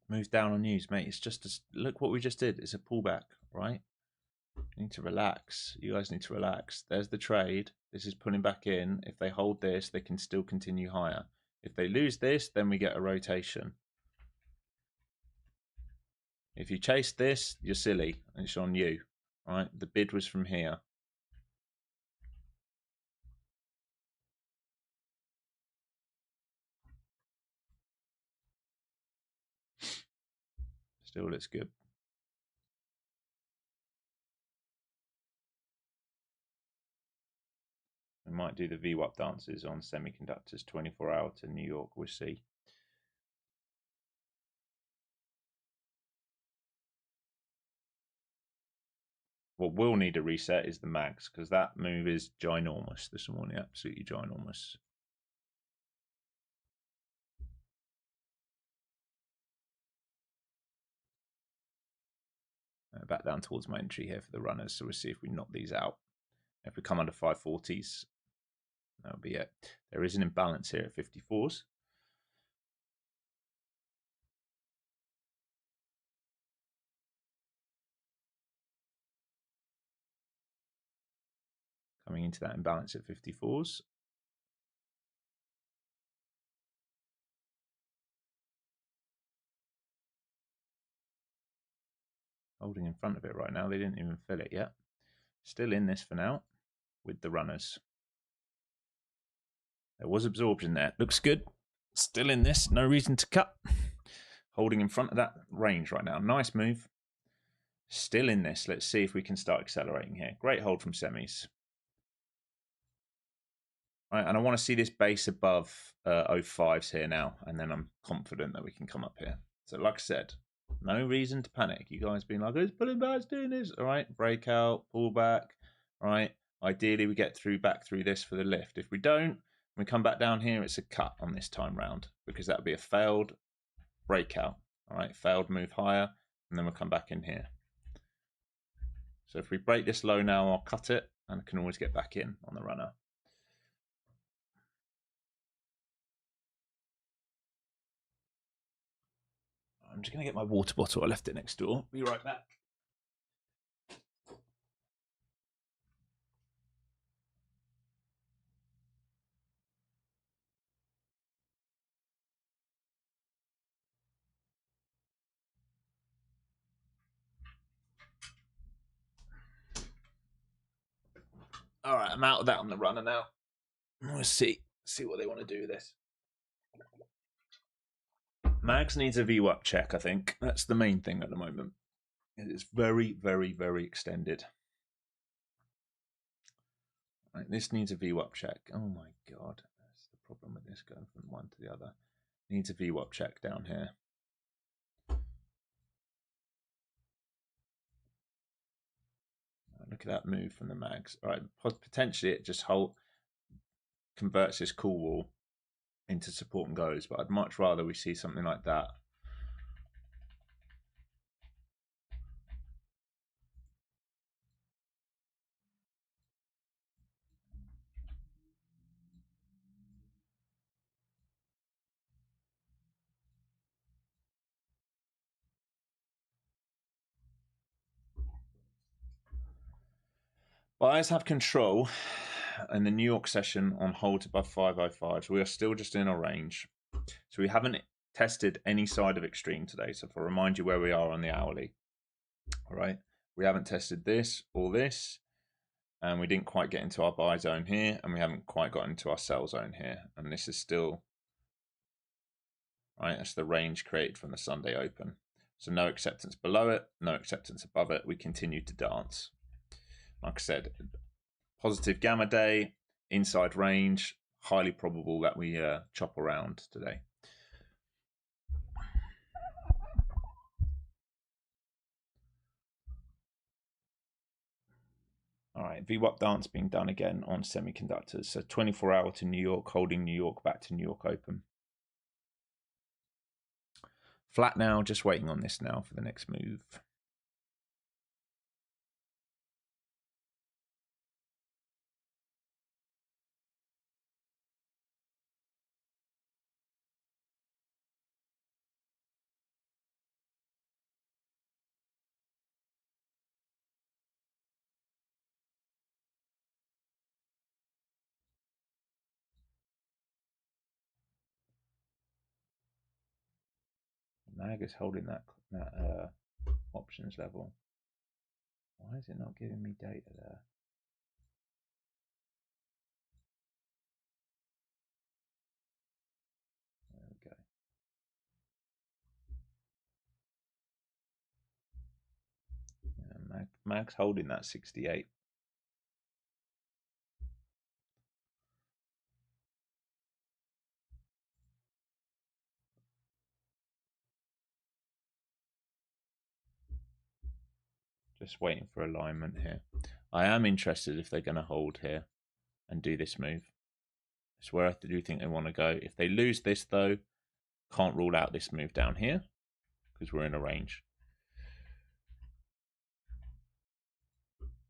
Moves down on news, mate. It's just look what we just did. It's a pullback, right? You need to relax. You guys need to relax. There's the trade. This is pulling back in. If they hold this, they can still continue higher. If they lose this, then we get a rotation. If you chase this, you're silly. It's on you, right? The bid was from here. Still looks good. We might do the VWAP dances on semiconductors 24 hour to New York. We'll see. What will need a reset is the mags, because that move is ginormous this morning. Absolutely ginormous. Back down towards my entry here for the runners. So we'll see if we knock these out. If we come under 540s, that'll be it. There is an imbalance here at 54s. Coming into that imbalance at 54s. Holding in front of it right now. They didn't even fill it yet. Still in this for now with the runners. There was absorption there. Looks good. Still in this. No reason to cut. Holding in front of that range right now. Nice move. Still in this. Let's see if we can start accelerating here. Great hold from semis. All right, and I want to see this base above 05s here now. And then I'm confident that we can come up here. So like I said, no reason to panic. You guys being like, it's pulling back, it's doing this. All right, breakout, pullback. All right, ideally we get back through this for the lift. If we don't, we come back down here, it's a cut on this time round, because that would be a failed breakout. All right, failed move higher, and then we'll come back in here. So if we break this low now, I'll cut it, and I can always get back in on the runner. I'm just going to get my water bottle. I left it next door. Be right back. All right, I'm out of that on the runner now. Let's see what they want to do with this. Mags needs a VWAP check, I think. That's the main thing at the moment. It's very, very, very extended. Right, this needs a VWAP check. Oh my god, that's the problem with this going from one to the other. It needs a VWAP check down here. Look at that move from the mags. All right, potentially it just converts this call wall into support and goes, but I'd much rather we see something like that. Buyers have control in the New York session on hold above 505. So we are still just in a range. So we haven't tested any side of extreme today. So if I remind you where we are on the hourly, all right, we haven't tested this or this, and we didn't quite get into our buy zone here, and we haven't quite got into our sell zone here. And this is still, right, that's the range created from the Sunday open. So no acceptance below it, no acceptance above it. We continue to dance. Like I said, positive gamma day, inside range, highly probable that we chop around today. All right, VWAP dance being done again on semiconductors. So 24-hour to New York, holding New York back to New York open. Flat now, just waiting on this now for the next move. MAG is holding that options level. Why is it not giving me data there? There we go. Yeah, MAG's holding that 68. Just waiting for alignment here. I am interested if they're going to hold here and do this move. It's where I do think they want to go. If they lose this, though, can't rule out this move down here because we're in a range.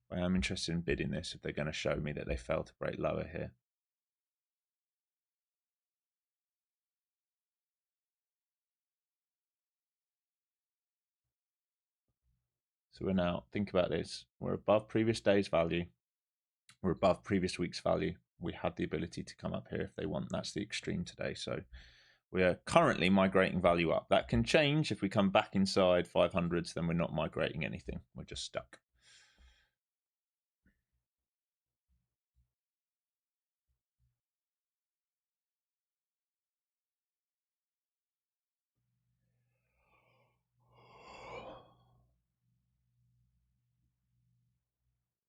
I am interested in bidding this if they're going to show me that they failed to break lower here. So we're now, think about this, we're above previous day's value, we're above previous week's value. We had the ability to come up here if they want. That's the extreme today. So we are currently migrating value up. That can change if we come back inside 500s, then we're not migrating anything. We're just stuck.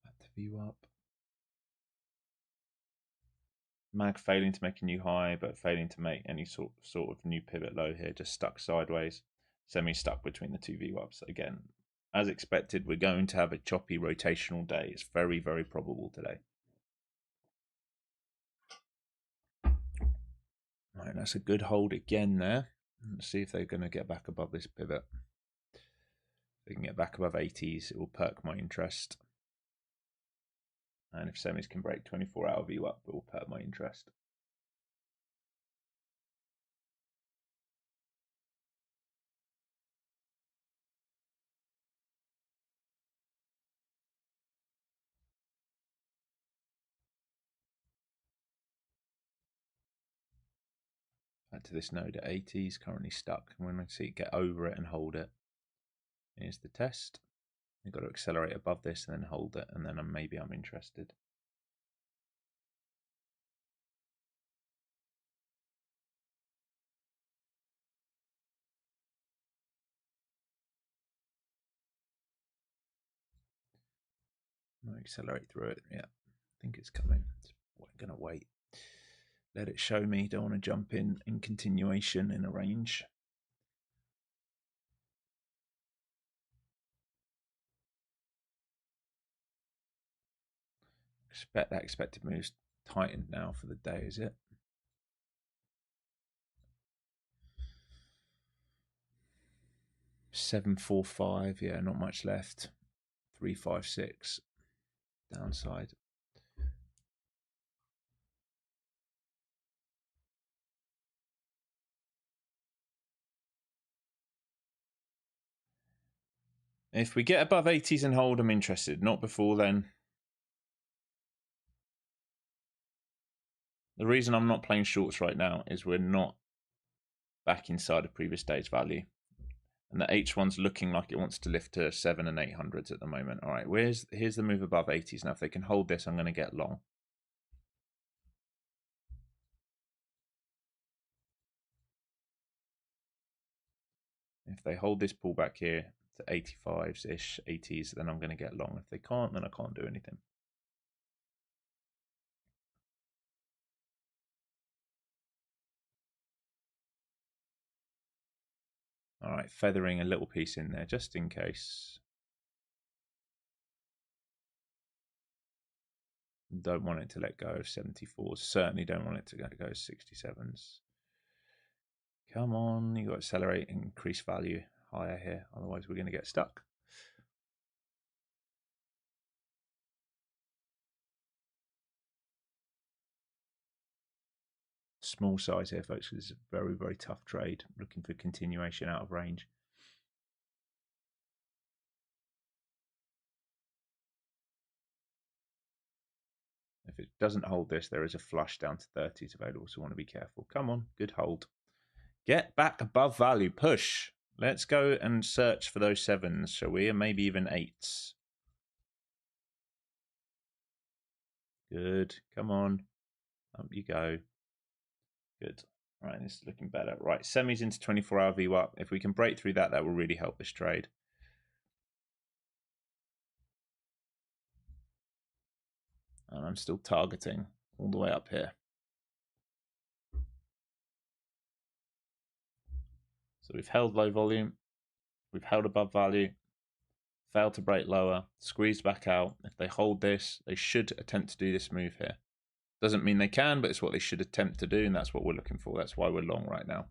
Back to view up. MAG failing to make a new high, but failing to make any sort of new pivot low here, just stuck sideways. Semi stuck between the two VWAPs. Again, as expected, we're going to have a choppy rotational day. It's very, very probable today. All right, that's a good hold again there. Let's see if they're going to get back above this pivot. If they can get back above 80s, it will perk my interest. And if semis can break 24-hour VWAP, it will perk my interest. Back to this node at 80s, currently stuck. When I see it get over it and hold it, here's the test. You've got to accelerate above this and then hold it, and then maybe I'm interested. I'll accelerate through it. Yeah, I think it's coming. We're going to wait. Let it show me. Don't want to jump in continuation in a range. Expect that expected move's tightened now for the day, is it? $745, yeah, not much left. 356 downside. If we get above 80s and hold, I'm interested. Not before then. The reason I'm not playing shorts right now is we're not back inside of previous day's value. And the H1's looking like it wants to lift to 7 and 800s at the moment. All right, here's the move above 80s. Now, if they can hold this, I'm going to get long. If they hold this pullback here to 85s-ish, 80s, then I'm going to get long. If they can't, then I can't do anything. All right, feathering a little piece in there just in case. Don't want it to let go of 74s. Certainly don't want it to let go of 67s. Come on, you got to accelerate and increase value higher here. Otherwise, we're going to get stuck. Small size here, folks. This is a very, very tough trade. Looking for continuation out of range. If it doesn't hold this, there is a flush down to 30s available, so want to be careful. Come on, good hold. Get back above value. Push. Let's go and search for those 7s, shall we? And maybe even 8s. Good. Come on. Up you go. Good. All right, this is looking better. Right, semis into 24-hour VWAP. If we can break through that, that will really help this trade. And I'm still targeting all the way up here. So we've held low volume. We've held above value. Failed to break lower. Squeezed back out. If they hold this, they should attempt to do this move here. Doesn't mean they can, but it's what they should attempt to do, and that's what we're looking for. That's why we're long right now.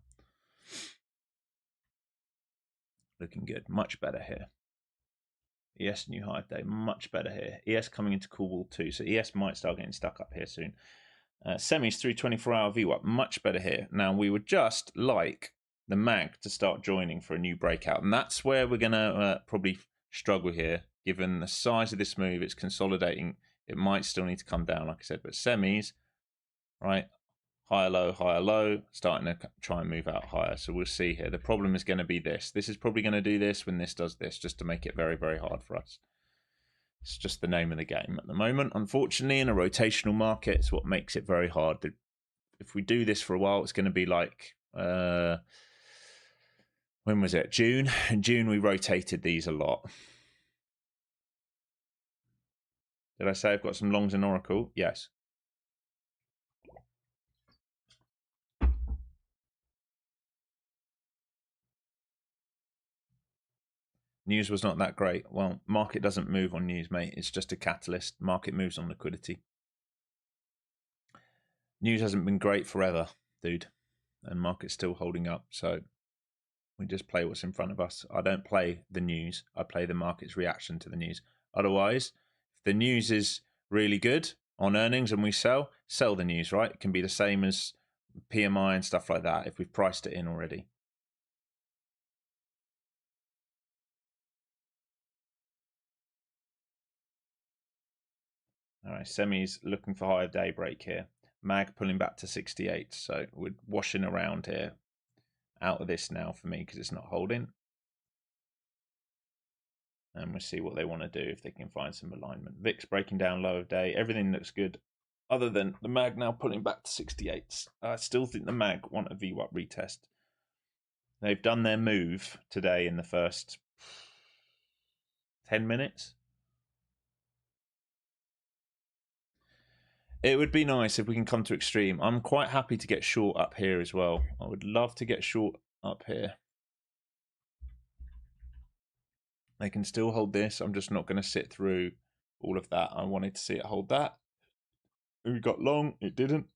Looking good. Much better here. ES new high day, much better here. ES coming into cool wall 2, so ES might start getting stuck up here soon. Semis through 24-hour VWAP, much better here. Now we would just like the mag to start joining for a new breakout, and that's where we're going to probably struggle here, given the size of this move. It's consolidating. It might still need to come down, like I said, but semis, right? Higher, low, starting to try and move out higher. So we'll see here. The problem is going to be this. This is probably going to do this when this does this, just to make it very, very hard for us. It's just the name of the game at the moment. Unfortunately, in a rotational market, it's what makes it very hard. If we do this for a while, it's going to be like, when was it? June? In June, we rotated these a lot. Did I say I've got some longs in Oracle? Yes. News was not that great. Well, market doesn't move on news, mate. It's just a catalyst. Market moves on liquidity. News hasn't been great forever, dude. And market's still holding up. So we just play what's in front of us. I don't play the news. I play the market's reaction to the news. Otherwise, if the news is really good on earnings and we sell the news, right? It can be the same as PMI and stuff like that if we've priced it in already. All right, semis looking for higher day break here. Mag pulling back to 68. So we're washing around here out of this now for me because it's not holding. And we'll see what they want to do if they can find some alignment. VIX breaking down low of day. Everything looks good other than the mag now pulling back to 68. I still think the mag want a VWAP retest. They've done their move today in the first 10 minutes. It would be nice if we can come to extreme. I'm quite happy to get short up here as well. I would love to get short up here. They can still hold this. I'm just not going to sit through all of that. I wanted to see it hold that. We got long. It didn't.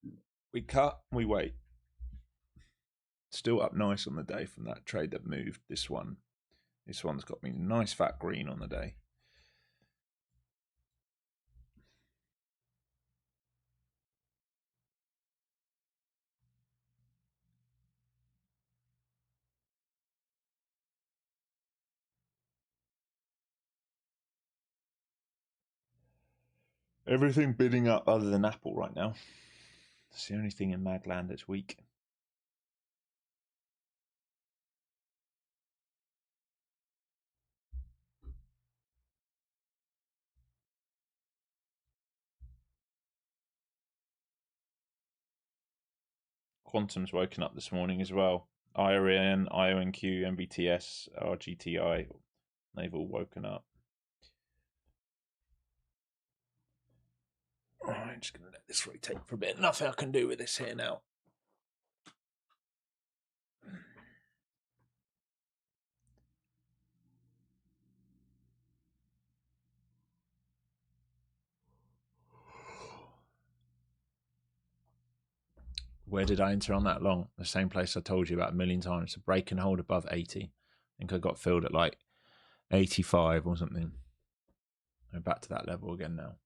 We cut. We wait. Still up nice on the day from that trade that moved. This one. This one's got me nice fat green on the day. Everything bidding up other than Apple right now. It's the only thing in Magland that's weak. Quantum's woken up this morning as well. IRN, IONQ, MBTS, RGTI, they've all woken up. I'm just going to let this rotate for a bit. Nothing I can do with this here now. Where did I enter on that long? The same place I told you about a million times. A break and hold above 80. I think I got filled at like 85 or something. I'm back to that level again now.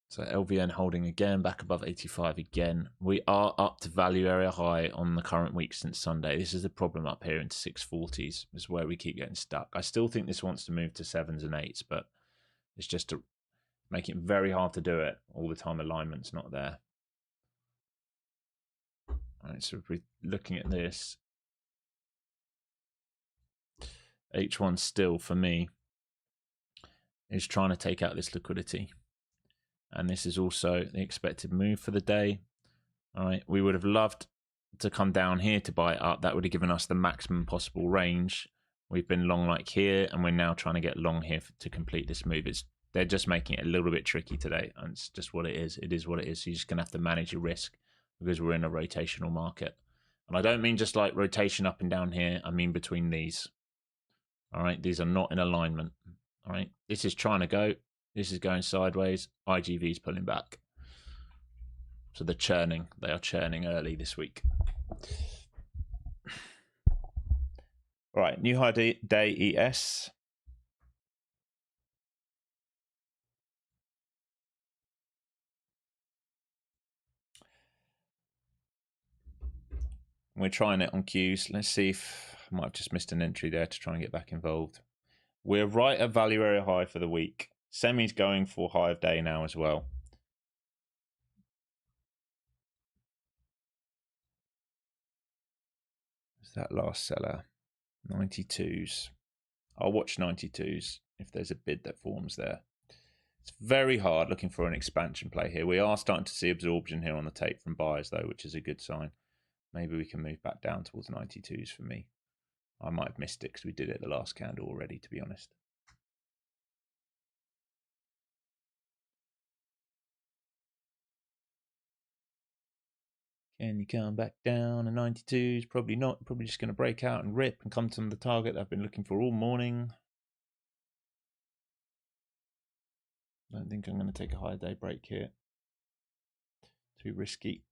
So LVN holding again, back above 85 again. We are up to value area high on the current week since Sunday. This is the problem up here into 640s. This is where we keep getting stuck. I still think this wants to move to 7s and 8s, but it's just to make it very hard to do it all the time. Alignment's not there. All right, so if we're looking at this, H1 still for me is trying to take out this liquidity. And this is also the expected move for the day. All right, we would have loved to come down here to buy it up. That would have given us the maximum possible range. We've been long like here, and we're now trying to get long here to complete this move. They're just making it a little bit tricky today, and it's just what it is. It is what it is. So you're just going to have to manage your risk because we're in a rotational market. And I don't mean just like rotation up and down here. I mean between these. All right, these are not in alignment. All right, this is trying to go. This is going sideways. IGV is pulling back. So they're churning. They are churning early this week. All right, new high day ES. We're trying it on Qs. Let's see if I might have just missed an entry there to try and get back involved. We're right at value area high for the week. Semi's going for high of day now as well. What's that last seller? 92s. I'll watch 92s if there's a bid that forms there. It's very hard looking for an expansion play here. We are starting to see absorption here on the tape from buyers though, which is a good sign. Maybe we can move back down towards 92s for me. I might have missed it because we did it the last candle already, to be honest. Can you come back down to 92s? Probably not. Probably just going to break out and rip and come to the target that I've been looking for all morning. Don't think I'm going to take a high day break here. Too risky.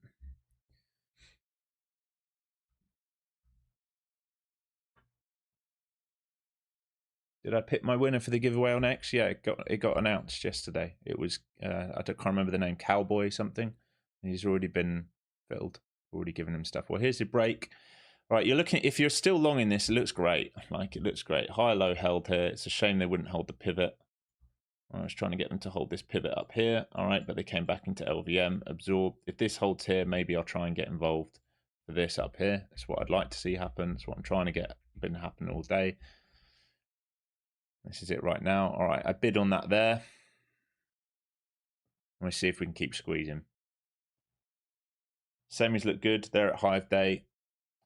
Did I pick my winner for the giveaway on X? Yeah, it got announced yesterday. It was I can't remember the name, Cowboy something. He's already been filled. Already given him stuff. Well, here's the break. Right, you're looking. If you're still long in this, it looks great. Like it looks great. High low held here. It's a shame they wouldn't hold the pivot. I was trying to get them to hold this pivot up here. All right, but they came back into LVM, absorbed. If this holds here, maybe I'll try and get involved for this up here. That's what I'd like to see happen. That's what I'm trying to get. Been happening all day. This is it right now. All right, I bid on that there. Let's see if we can keep squeezing. Semis look good. They're at high of day.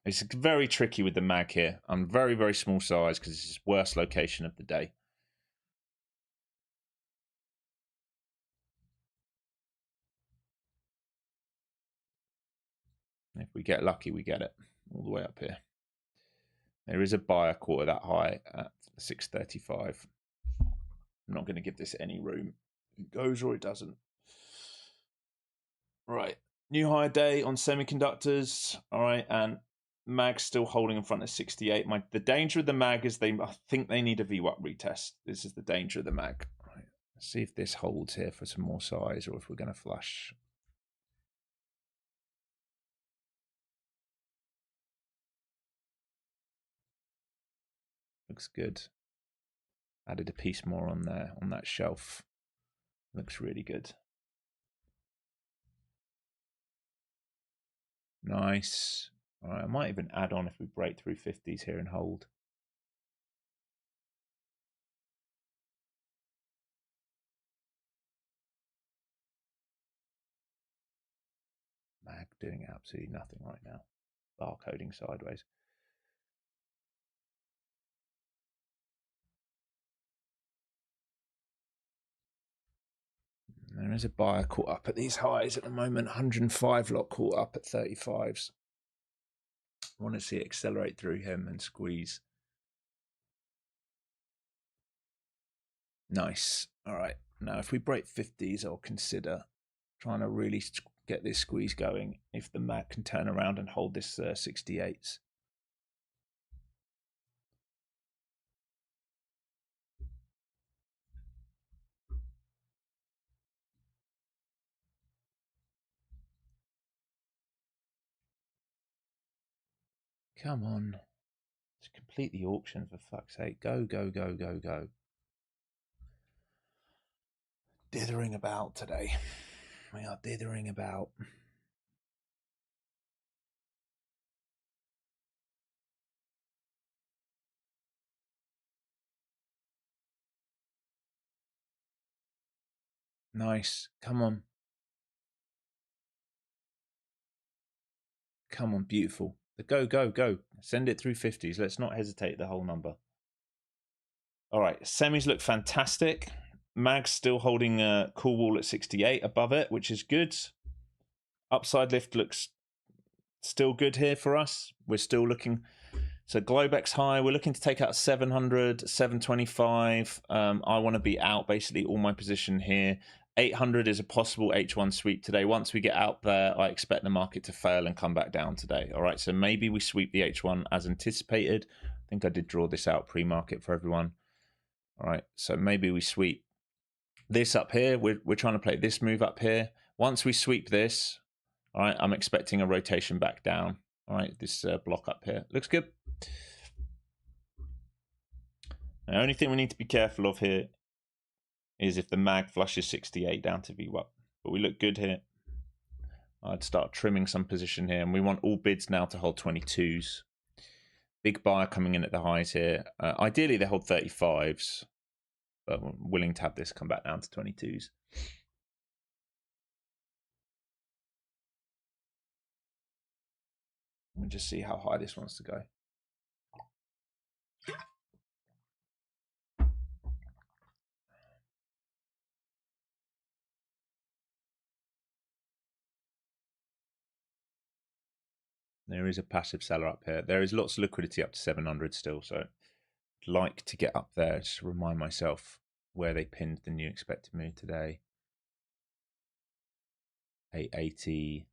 It's very tricky with the mag here. I'm very, very small size because this is worst location of the day. If we get lucky, we get it all the way up here. There is a buyer quarter that high at 635. I'm not going to give this any room. It goes or it doesn't. Right. New high day on semiconductors. All right. And mag's still holding in front of 68. The danger of the mag is I think they need a VWAP retest. This is the danger of the mag. Right. Let's see if this holds here for some more size or if we're going to flush. Looks good. Added a piece more on there, on that shelf. Looks really good. Nice. All right, I might even add on if we break through 50s here and hold. Mag doing absolutely nothing right now. Barcoding sideways. There is a buyer caught up at these highs at the moment. 105 lot caught up at 35s. I want to see it accelerate through him and squeeze. Nice. All right. Now, if we break 50s, I'll consider trying to really get this squeeze going if the MAC can turn around and hold this 68s. Come on. To complete the auction, for fuck's sake. Go, go, go, go, go. Dithering about today. We are dithering about. Nice. Come on. Come on, beautiful. Go, go, go. Send it through 50s. Let's not hesitate the whole number. All right, semis look fantastic. Mag's still holding a cool wall at 68 above it, which is good. Upside lift looks still good here for us. We're still looking. So Globex high, we're looking to take out 700, 725. I want to be out basically all my position here. 800 is a possible H1 sweep today. Once we get out there, I expect the market to fail and come back down today. All right, so maybe we sweep the H1 as anticipated. I think I did draw this out pre-market for everyone. All right, so maybe we sweep this up here. We're trying to play this move up here. Once we sweep this, all right, I'm expecting a rotation back down. All right, this block up here looks good. The only thing we need to be careful of here is if the mag flushes 68 down to VWAP. But we look good here. I'd start trimming some position here. And we want all bids now to hold 22s. Big buyer coming in at the highs here. Ideally, they hold 35s. But I'm willing to have this come back down to 22s. Let me just see how high this wants to go. There is a passive seller up here. There is lots of liquidity up to 700 still, so I'd like to get up there. Just to remind myself where they pinned the new expected move today. 880,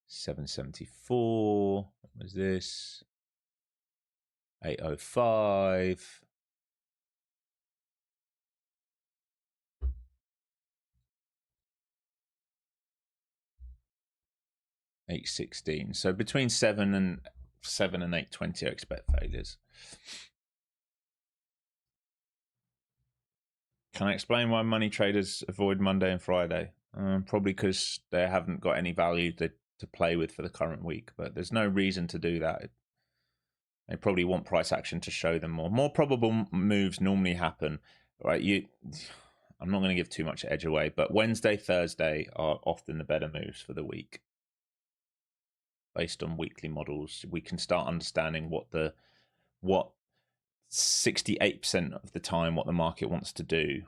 774. What was this? 805. $816. So between 7 and 820, I expect failures. Can I explain why money traders avoid Monday and Friday? Probably because they haven't got any value to play with for the current week, but there's no reason to do that. They probably want price action to show them more. More probable moves normally happen, right? I'm not going to give too much edge away, but Wednesday, Thursday are often the better moves for the week. Based on weekly models, we can start understanding what 68% of the time what the market wants to do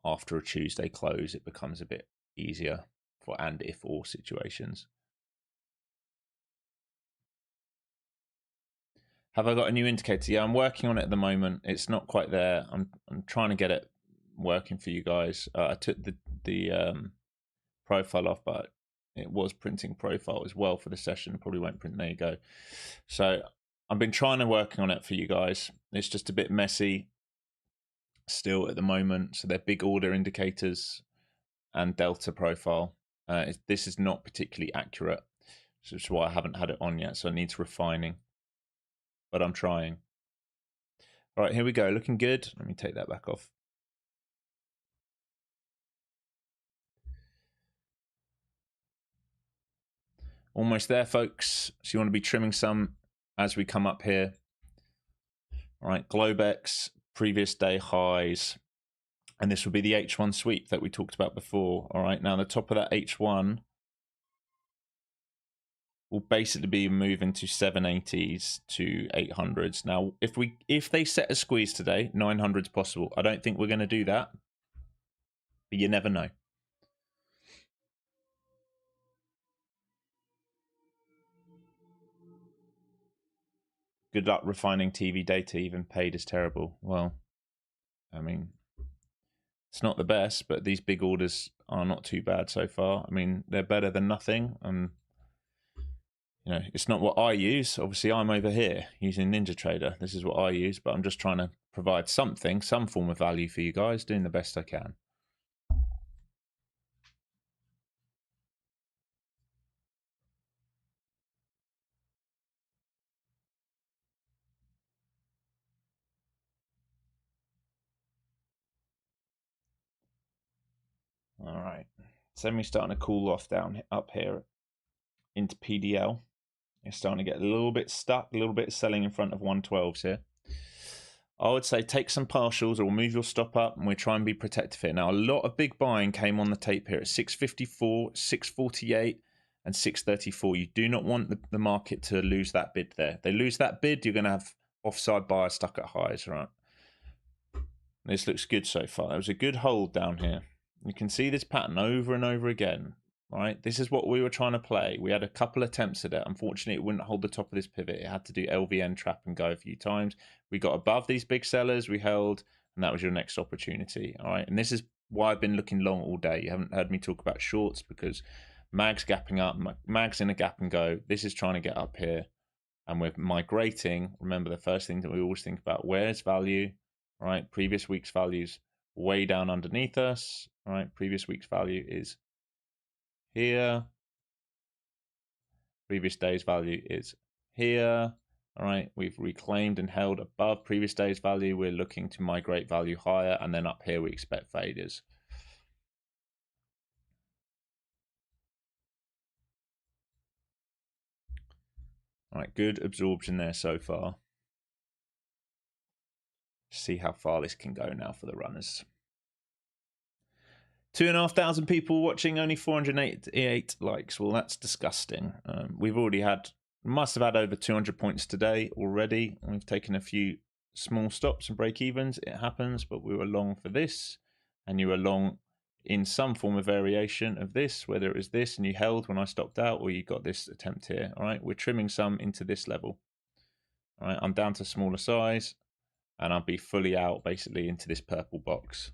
after a Tuesday close. It becomes a bit easier for and if all situations. Have I got a new indicator? Yeah, I'm working on it at the moment. It's not quite there. I'm trying to get it working for you guys. I took the profile off, but it was printing profile as well for the session. Probably won't print. There you go. So I've been trying to work on it for you guys. It's just a bit messy still at the moment. So they're big order indicators and delta profile. This is not particularly accurate. So that's why I haven't had it on yet. So it needs refining, but I'm trying. All right, here we go. Looking good. Let me take that back off. Almost there, folks. So you want to be trimming some as we come up here. All right, Globex, previous day highs. And this will be the H1 sweep that we talked about before. All right, now the top of that H1 will basically be moving to 780s to 800s. Now, if they set a squeeze today, 900's possible. I don't think we're going to do that, but you never know. Good luck refining TV data. Even paid is terrible. Well, I mean, It's not the best, but these big orders are not too bad so far. I mean, they're better than nothing. And, you know, it's not what I use. Obviously, I'm over here using NinjaTrader. This is what I use, but I'm just trying to provide something, some form of value for you guys, doing the best I can. All right. Semi starting to cool off down up here into PDL. It's starting to get a little bit stuck, a little bit selling in front of 112s here. I would say take some partials or move your stop up, and we try and be protective here. Now, a lot of big buying came on the tape here at 654, 648, and 634. You do not want the market to lose that bid there. They lose that bid, you're going to have offside buyers stuck at highs, right? This looks good so far. It was a good hold down here. You can see this pattern over and over again, right? This is what we were trying to play. We had a couple attempts at it. Unfortunately, it wouldn't hold the top of this pivot. It had to do LVN trap and go a few times. We got above these big sellers, we held, and that was your next opportunity, all right? And this is why I've been looking long all day. You haven't heard me talk about shorts because mag's gapping up, mag's in a gap and go. This is trying to get up here, and we're migrating. Remember, the first thing that we always think about, where's value, right? Previous week's values way down underneath us, right? Previous week's value is here. Previous day's value is here. All right, we've reclaimed and held above previous day's value. We're looking to migrate value higher, and then up here we expect failures. All right, good absorption there so far. See how far this can go now for the runners. 2,500 people watching, only 488 likes. Well, that's disgusting. We've already had, must have had over 200 points today already. We've taken a few small stops and break evens. It happens, but we were long for this, and you were long in some form of variation of this, whether it was this and you held when I stopped out, or you got this attempt here. All right, we're trimming some into this level. All right, I'm down to smaller size, and I'll be fully out basically into this purple box.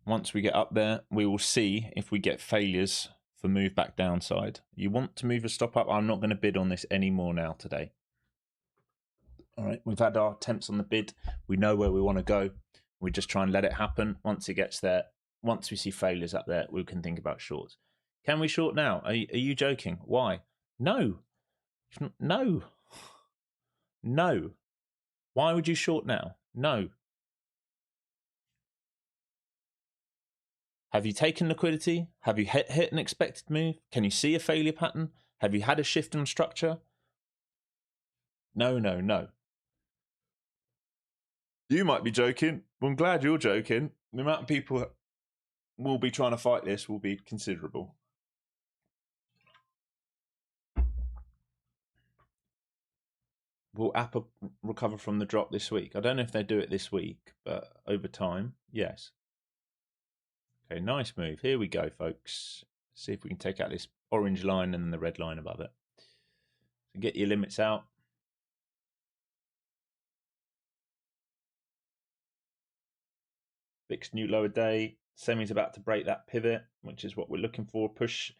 Once we get up there, we will see if we get failures for move back downside. You want to move a stop up. I'm not going to bid on this anymore now today. All right, we've had our attempts on the bid. We know where we want to go. We just try and let it happen. Once it gets there, once we see failures up there, we can think about shorts. Can we short now? Are you joking? Why? No. No. No. Why would you short now? No. Have you taken liquidity? Have you hit an expected move? Can you see a failure pattern? Have you had a shift in structure? No, no, no. You might be joking. Well, I'm glad you're joking. The amount of people that will be trying to fight this will be considerable. Will Apple recover from the drop this week? I don't know if they do it this week, but over time, yes. Okay, nice move. Here we go, folks. See if we can take out this orange line and the red line above it. So get your limits out. Fixed new lower day. Semi's about to break that pivot, which is what we're looking for. Push.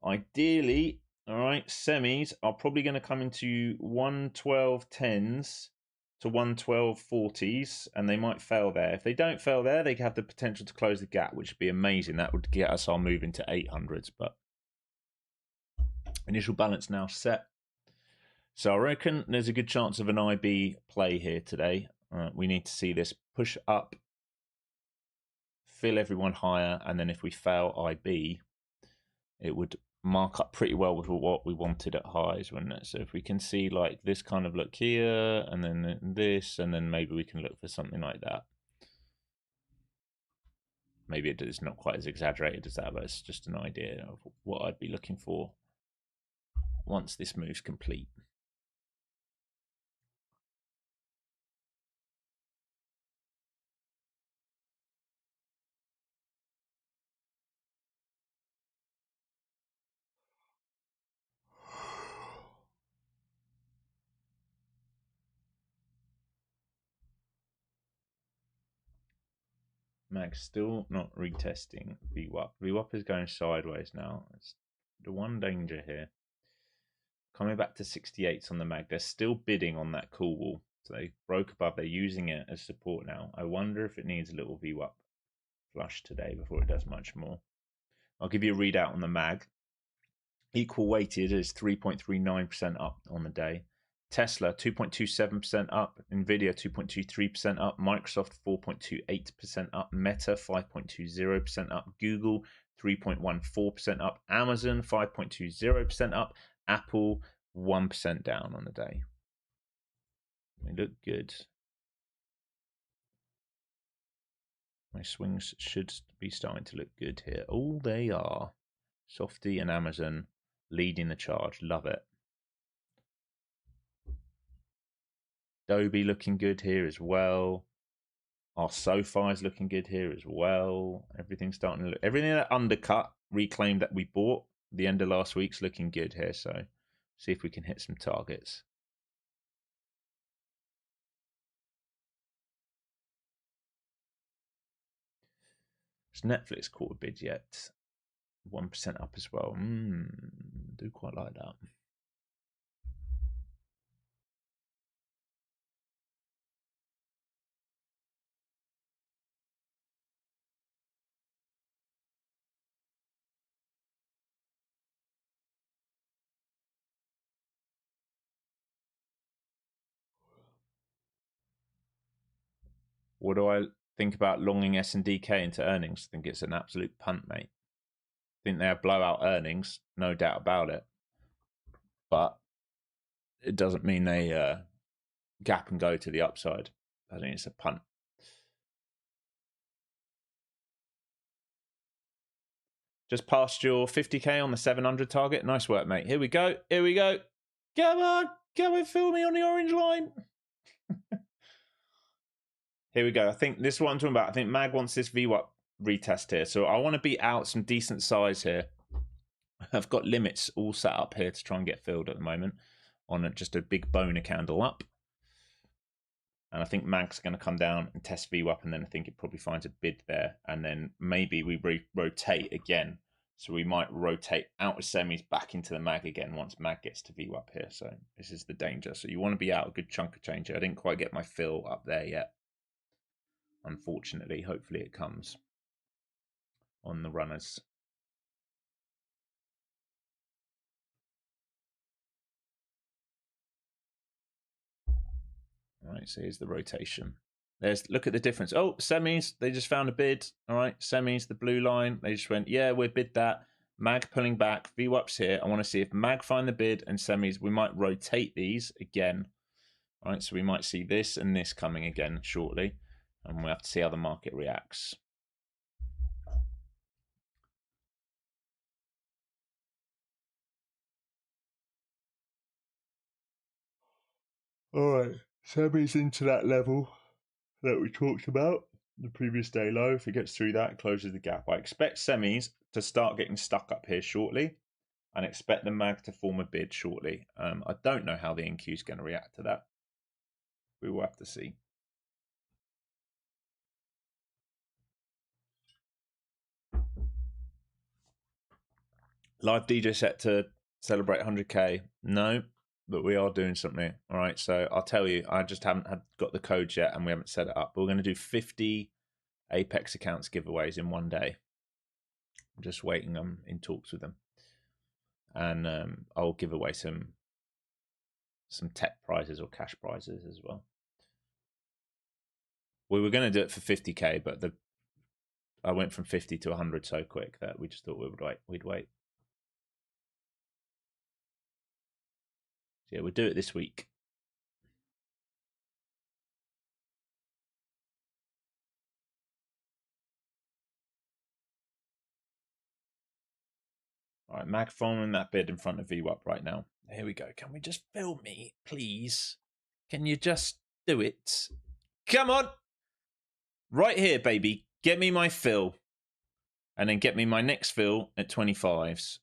Ideally, all right, semis are probably going to come into 112.10s to 112.40s, and they might fail there. If they don't fail there, they have the potential to close the gap, which would be amazing. That would get us our move into 800s, but initial balance now set. So I reckon there's a good chance of an IB play here today. We need to see this push up, fill everyone higher, and then if we fail IB, it would mark up pretty well with what we wanted at highs, wouldn't it? So if we can see like this kind of look here, and then this, and then maybe we can look for something like that. Maybe it is not quite as exaggerated as that, but it's just an idea of what I'd be looking for once this move's complete. Mag's still not retesting VWAP. VWAP is going sideways now. It's the one danger here. Coming back to 68s on the mag. They're still bidding on that cool wall. So they broke above. They're using it as support now. I wonder if it needs a little VWAP flush today before it does much more. I'll give you a readout on the mag. Equal weighted is 3.39% up on the day. Tesla 2.27% up, Nvidia 2.23% up, Microsoft 4.28% up, Meta 5.20% up, Google 3.14% up, Amazon 5.20% up, Apple 1% down on the day. They look good. My swings should be starting to look good here. Oh, they are. Softy and Amazon leading the charge. Love it. Adobe looking good here as well. Our SoFi is looking good here as well. Everything's starting to look. Everything that undercut, reclaimed that we bought the end of last week's looking good here. So see if we can hit some targets. Has Netflix caught a bid yet? 1% up as well. Do quite like that. What do I think about longing S&DK into earnings? I think it's an absolute punt, mate. I think they have blowout earnings, no doubt about it. But it doesn't mean they gap and go to the upside. I think it's a punt. Just past your 50k on the 700 target. Nice work, mate. Here we go. Here we go. Come on. Come and fill me on the orange line. Here we go. I think this is what I'm talking about. I think Mag wants this VWAP retest here. So I want to beat out some decent size here. I've got limits all set up here to try and get filled at the moment on just a big boner candle up. And I think Mag's going to come down and test VWAP, and then I think it probably finds a bid there. And then maybe we rotate again. So we might rotate out of semis back into the Mag again once Mag gets to VWAP here. So this is the danger. So you want to be out a good chunk of change. I didn't quite get my fill up there yet. Unfortunately, hopefully it comes on the runners. All right, so here's the rotation. Look at the difference. Oh, semis, they just found a bid. All right, semis, the blue line. They just went, yeah, we bid that. Mag pulling back, VWAP's here. I want to see if Mag find the bid and semis. We might rotate these again. All right, so we might see this and this coming again shortly. And we'll have to see how the market reacts. All right, semis into that level that we talked about the previous day low. If it gets through that, it closes the gap. I expect semis to start getting stuck up here shortly, and expect the Mag to form a bid shortly. I don't know how the NQ is going to react to that. We will have to see. Live DJ set to celebrate 100k. No, but we are doing something. All right, so I'll tell you, I just haven't got the codes yet, and we haven't set it up. But we're going to do 50 Apex accounts giveaways in one day. I'm just waiting. I'm in talks with them, and I'll give away some tech prizes or cash prizes as well. We were going to do it for 50k, but I went from 50 to 100 so quick that we just thought we'd wait. So yeah, we'll do it this week. All right, Mag following that bid in front of VWAP right now. Here we go. Can we just fill me, please? Can you just do it? Come on. Right here, baby. Get me my fill. And then get me my next fill at 25s.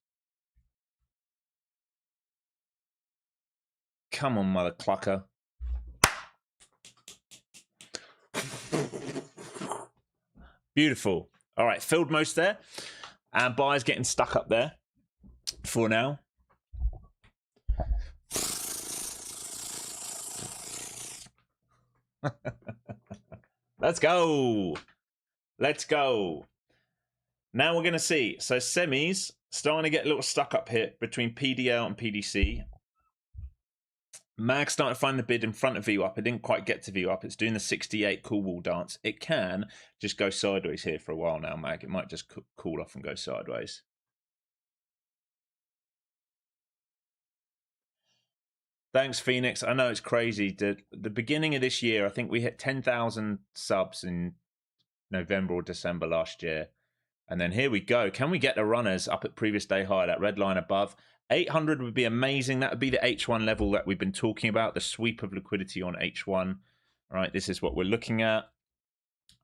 Come on, mother clucker. Beautiful. All right, filled most there. And buyers getting stuck up there for now. Let's go. Let's go. Now we're going to see. So semis starting to get a little stuck up here between PDL and PDC. Mag starting to find the bid in front of VWAP. It didn't quite get to VWAP. It's doing the 68 cool wall dance. It can just go sideways here for a while now, Mag. It might just cool off and go sideways. Thanks, Phoenix. I know it's crazy. The beginning of this year, I think we hit 10,000 subs in November or December last year. And then here we go. Can we get the runners up at previous day high, that red line above? 800 would be amazing. That would be the H1 level that we've been talking about, the sweep of liquidity on H1. All right, this is what we're looking at.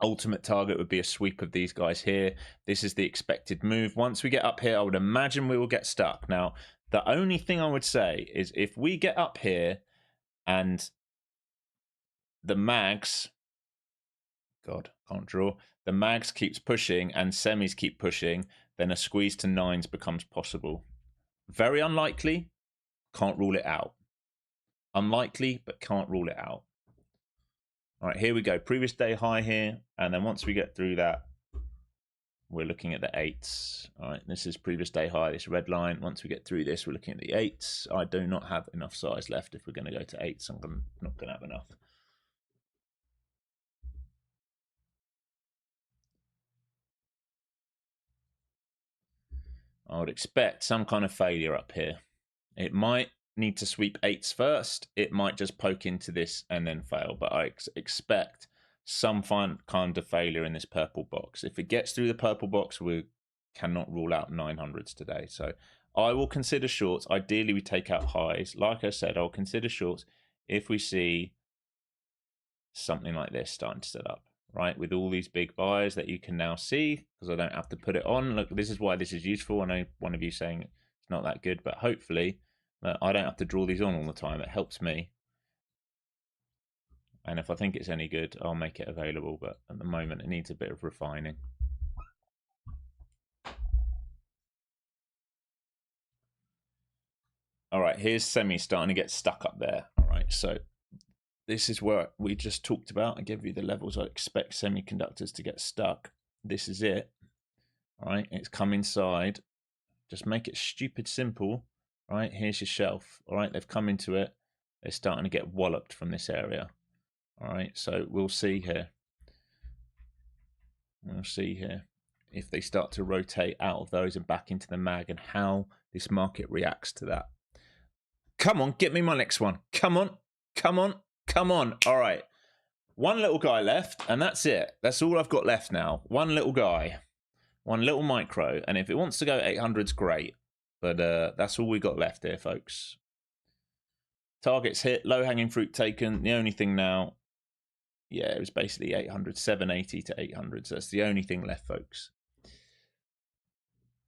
Ultimate target would be a sweep of these guys here. This is the expected move. Once we get up here, I would imagine we will get stuck. Now, the only thing I would say is if we get up here and the mags, God, can't draw. The mags keeps pushing and semis keep pushing, then a squeeze to nines becomes possible. Very unlikely, can't rule it out. Unlikely, but can't rule it out. All right, here we go. Previous day high here. And then once we get through that, we're looking at the eights. All right, this is previous day high, this red line. Once we get through this, we're looking at the eights. I do not have enough size left. If we're going to go to eights, I'm not going to have enough. I would expect some kind of failure up here. It might need to sweep eights first. It might just poke into this and then fail. But I expect some kind of failure in this purple box. If it gets through the purple box, we cannot rule out 900s today. So I will consider shorts. Ideally, we take out highs. Like I said, I'll consider shorts if we see something like this starting to set up. Right, with all these big buyers that you can now see, because I don't have to put it on. Look, this is why this is useful. I know one of you saying it's not that good, but hopefully I don't have to draw these on all the time. It helps me. And if I think it's any good, I'll make it available. But at the moment, it needs a bit of refining. All right, here's semi starting to get stuck up there. All right, so this is where we just talked about. I gave you the levels I expect semiconductors to get stuck. This is it. All right, it's come inside. Just make it stupid simple. All right, here's your shelf. All right, they've come into it. They're starting to get walloped from this area. All right, so we'll see here. We'll see here if they start to rotate out of those and back into the mag and how this market reacts to that. Come on, get me my next one. Come on, come on. Come on. All right. One little guy left, and that's it. That's all I've got left now. One little guy. One little micro. And if it wants to go 800's great. But that's all we got left here, folks. Targets hit. Low-hanging fruit taken. The only thing now, yeah, it was basically 800. 780 to 800. So that's the only thing left, folks.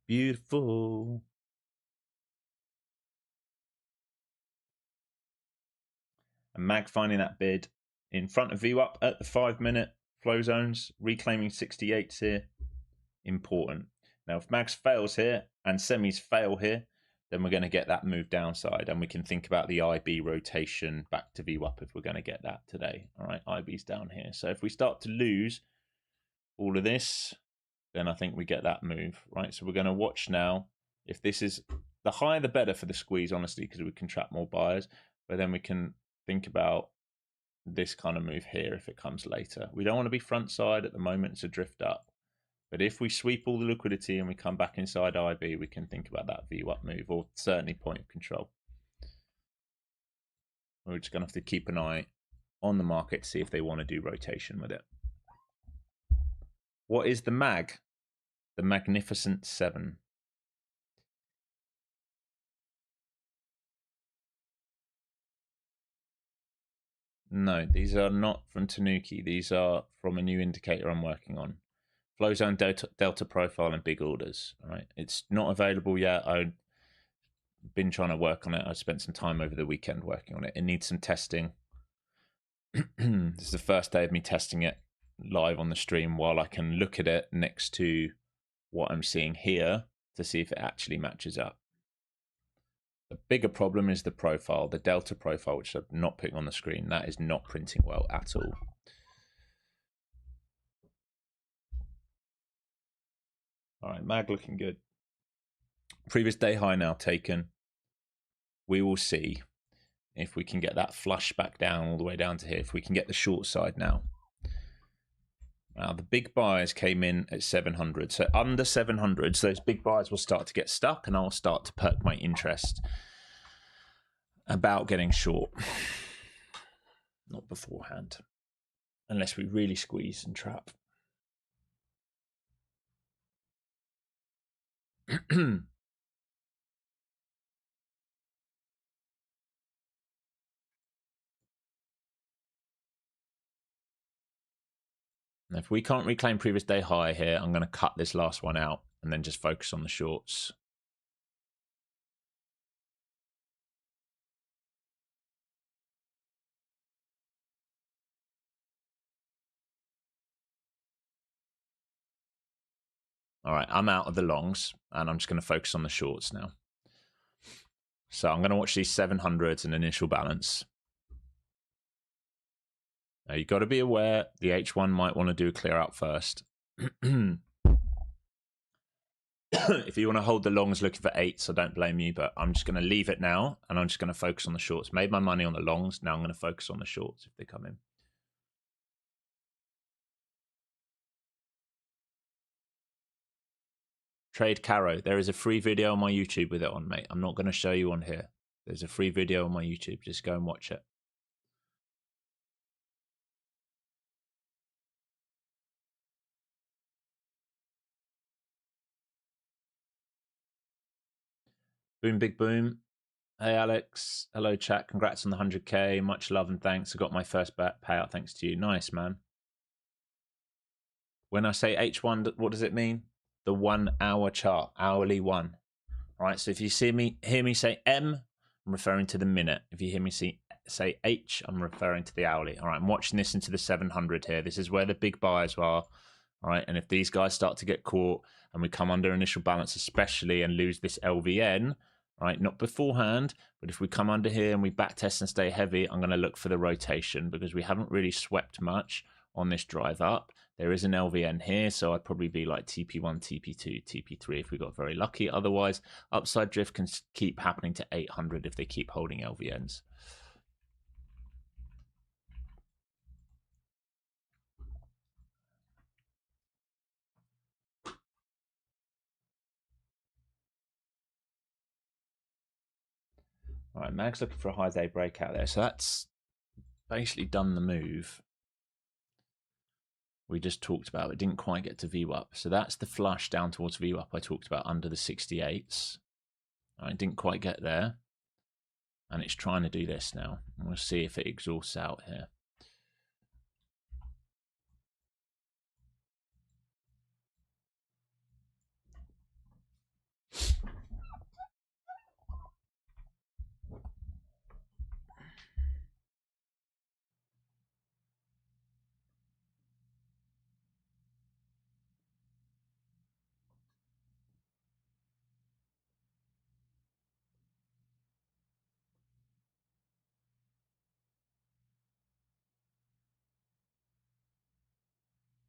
Beautiful. And mag finding that bid in front of VWAP at the 5-minute flow zones, reclaiming 68s here. Important. Now, if mags fails here and semis fail here, then we're going to get that move downside. And we can think about the IB rotation back to VWAP if we're going to get that today. All right, IB's down here. So if we start to lose all of this, then I think we get that move, right? So we're going to watch now. If this is the higher, the better for the squeeze, honestly, because we can trap more buyers. But then we can think about this kind of move here if it comes later. We don't want to be front side at the moment. It's a drift up. But if we sweep all the liquidity and we come back inside IB, we can think about that VWAP move, or certainly point of control. We're just going to have to keep an eye on the market to see if they want to do rotation with it. What is the mag? The Magnificent 7. No, these are not from Tanuki. These are from a new indicator I'm working on. Flow zone, delta profile, and big orders. All right, it's not available yet. I've been trying to work on it. I spent some time over the weekend working on it. It needs some testing. This is the first day of me testing it. live on the stream while I can look at it next to what I'm seeing here to see if it actually matches up. The bigger problem is the profile, the delta profile, which I'm not putting on the screen. That is not printing well at all. All right, mag looking good. Previous day high now taken. We will see if we can get that flush back down all the way down to here. If we can get the short side now. Now the big buyers came in at 700. So under 700, so those big buyers will start to get stuck and I'll start to perk my interest about getting short. Not beforehand. Unless we really squeeze and trap. If we can't reclaim previous day high here, I'm going to cut this last one out and then just focus on the shorts. All right, I'm out of the longs and I'm just going to focus on the shorts now. So I'm going to watch these 700s and initial balance. Now you've got to be aware the H1 might want to do a clear out first. If you want to hold the longs looking for 8s, I don't blame you, but I'm just going to leave it now and I'm just going to focus on the shorts. Made my money on the longs. Now I'm going to focus on the shorts if they come in. Trade Caro. There is a free video on my YouTube with it on, mate. I'm not going to show you on here. There's a free video on my YouTube. Just go and watch it. Boom, big boom. Hey, Alex. Hello, chat. Congrats on the 100K. Much love and thanks. I got my first payout thanks to you. Nice, man. When I say H1, what does it mean? The 1 hour chart, hourly one. All right, so if you hear me say M, I'm referring to the minute. If you hear me say H, I'm referring to the hourly. All right, I'm watching this into the 700 here. This is where the big buyers are. All right, and if these guys start to get caught and we come under initial balance especially and lose this LVN, right, not beforehand, but if we come under here and we back test and stay heavy, I'm going to look for the rotation because we haven't really swept much on this drive up. There is an LVN here, so I'd probably be like TP1, TP2, TP3 if we got very lucky. Otherwise, upside drift can keep happening to 800 if they keep holding LVNs. All right, Mag's looking for a high day breakout there. So that's basically done the move we just talked about. It didn't quite get to VWAP. So that's the flush down towards VWAP I talked about under the 68s. I didn't quite get there. And it's trying to do this now. And we'll see if it exhausts out here.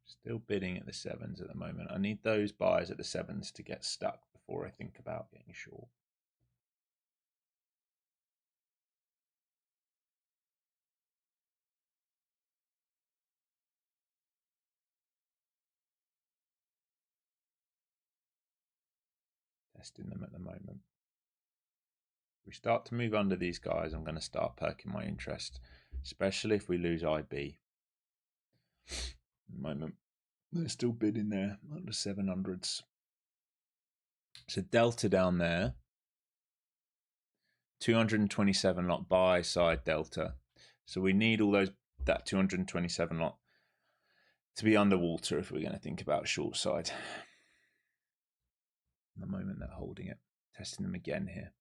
Still bidding at the 7s at the moment. I need those buyers at the 7s to get stuck before I think about getting short. Testing them at the moment. If we start to move under these guys, I'm going to start perking my interest, especially if we lose IB. At the moment, they're still bidding there under 700s. So delta down there, 227 lot buy side delta. So we need all that 227 lot to be underwater if we're going to think about short side. At the moment they're holding it, testing them again here.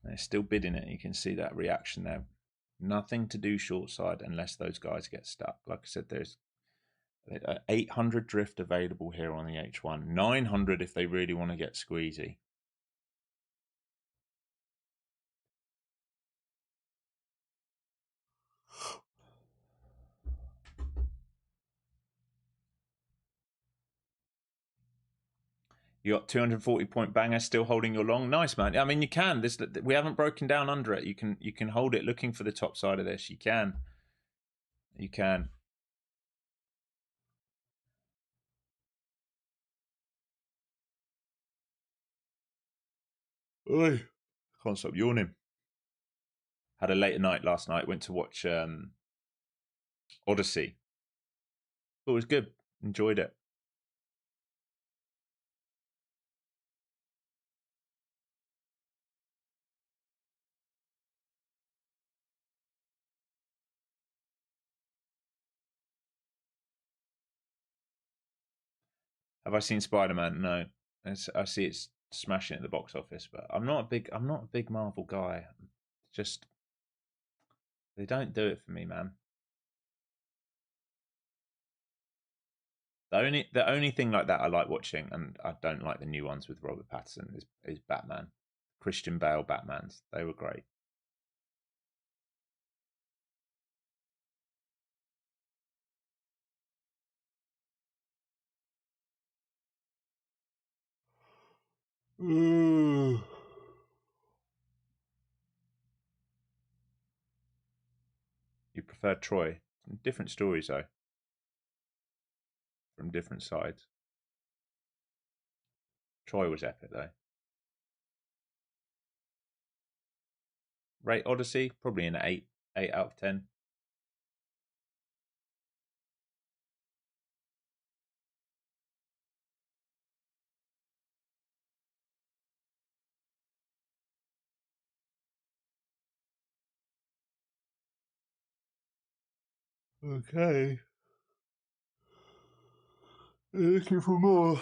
They're still bidding it. You can see that reaction there. Nothing to do short side unless those guys get stuck. Like I said, there's 800 drift available here on the H1. 900 if they really want to get squeezy. You got 240 point banger still holding your long. Nice, man. I mean, you can. We haven't broken down under it. You can hold it looking for the top side of this. You can. You can. Oi. Can't stop yawning. Had a late night last night. Went to watch Odyssey. It was good. Enjoyed it. Have I seen Spider-Man? No. I see it's smashing at the box office, but I'm not a big Marvel guy. Just they don't do it for me, man. The only thing like that I like watching, and I don't like the new ones with Robert Pattinson, is Batman. Christian Bale Batmans. They were great. You prefer Troy? Different stories though. From different sides. Troy was epic though. Rate Odyssey? Probably an 8. 8 out of 10. Okay. Looking for more.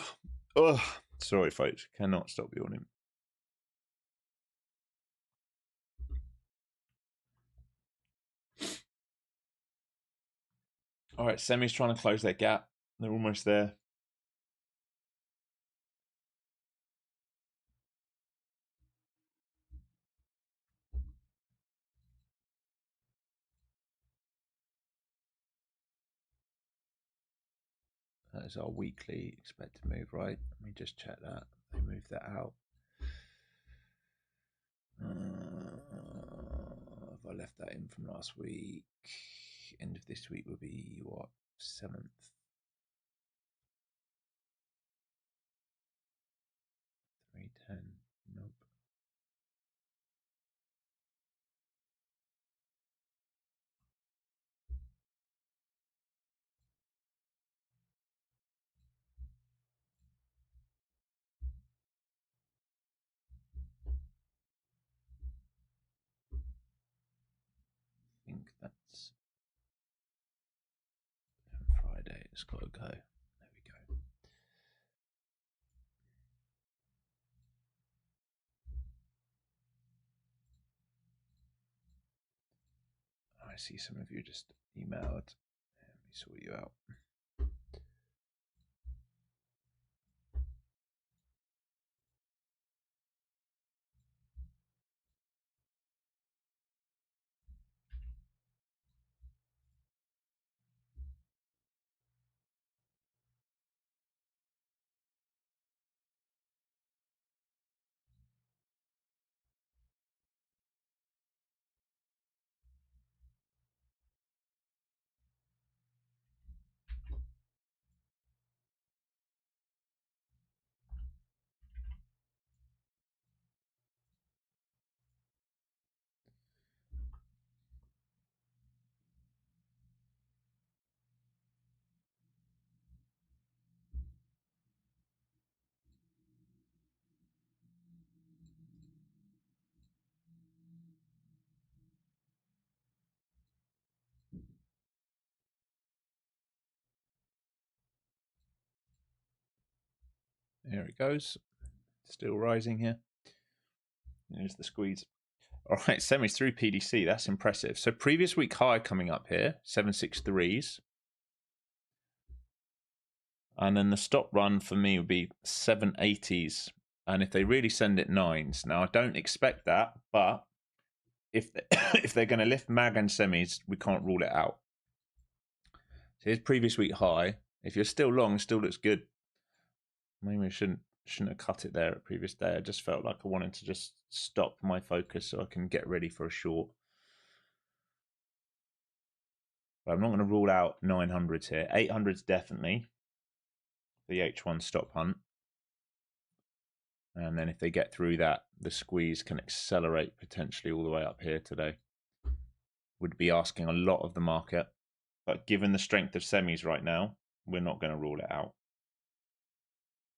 Oh, sorry, folks. Cannot stop yawning. All right, Semi's trying to close their gap. They're almost there. That is our weekly expected move, right? Let me just check that. They moved that out. If I left that in from last week, end of this week would be what? 7th. 310. Nope. I think that's Friday. It's got to go. There we go. I see some of you just emailed. Let me sort you out. There it goes. Still rising here. There's the squeeze. All right, semis through PDC. That's impressive. So previous week high coming up here, 763s. And then the stop run for me would be 780s. And if they really send it 9s. Now, I don't expect that, but if they're going to lift mag and semis, we can't rule it out. So here's previous week high. If you're still long, it still looks good. Maybe I shouldn't have cut it there at previous day. I just felt like I wanted to just stop my focus so I can get ready for a short. But I'm not going to rule out 900s here. 800s definitely. The H1 stop hunt. And then if they get through that, the squeeze can accelerate potentially all the way up here today. Would be asking a lot of the market. But given the strength of semis right now, we're not going to rule it out.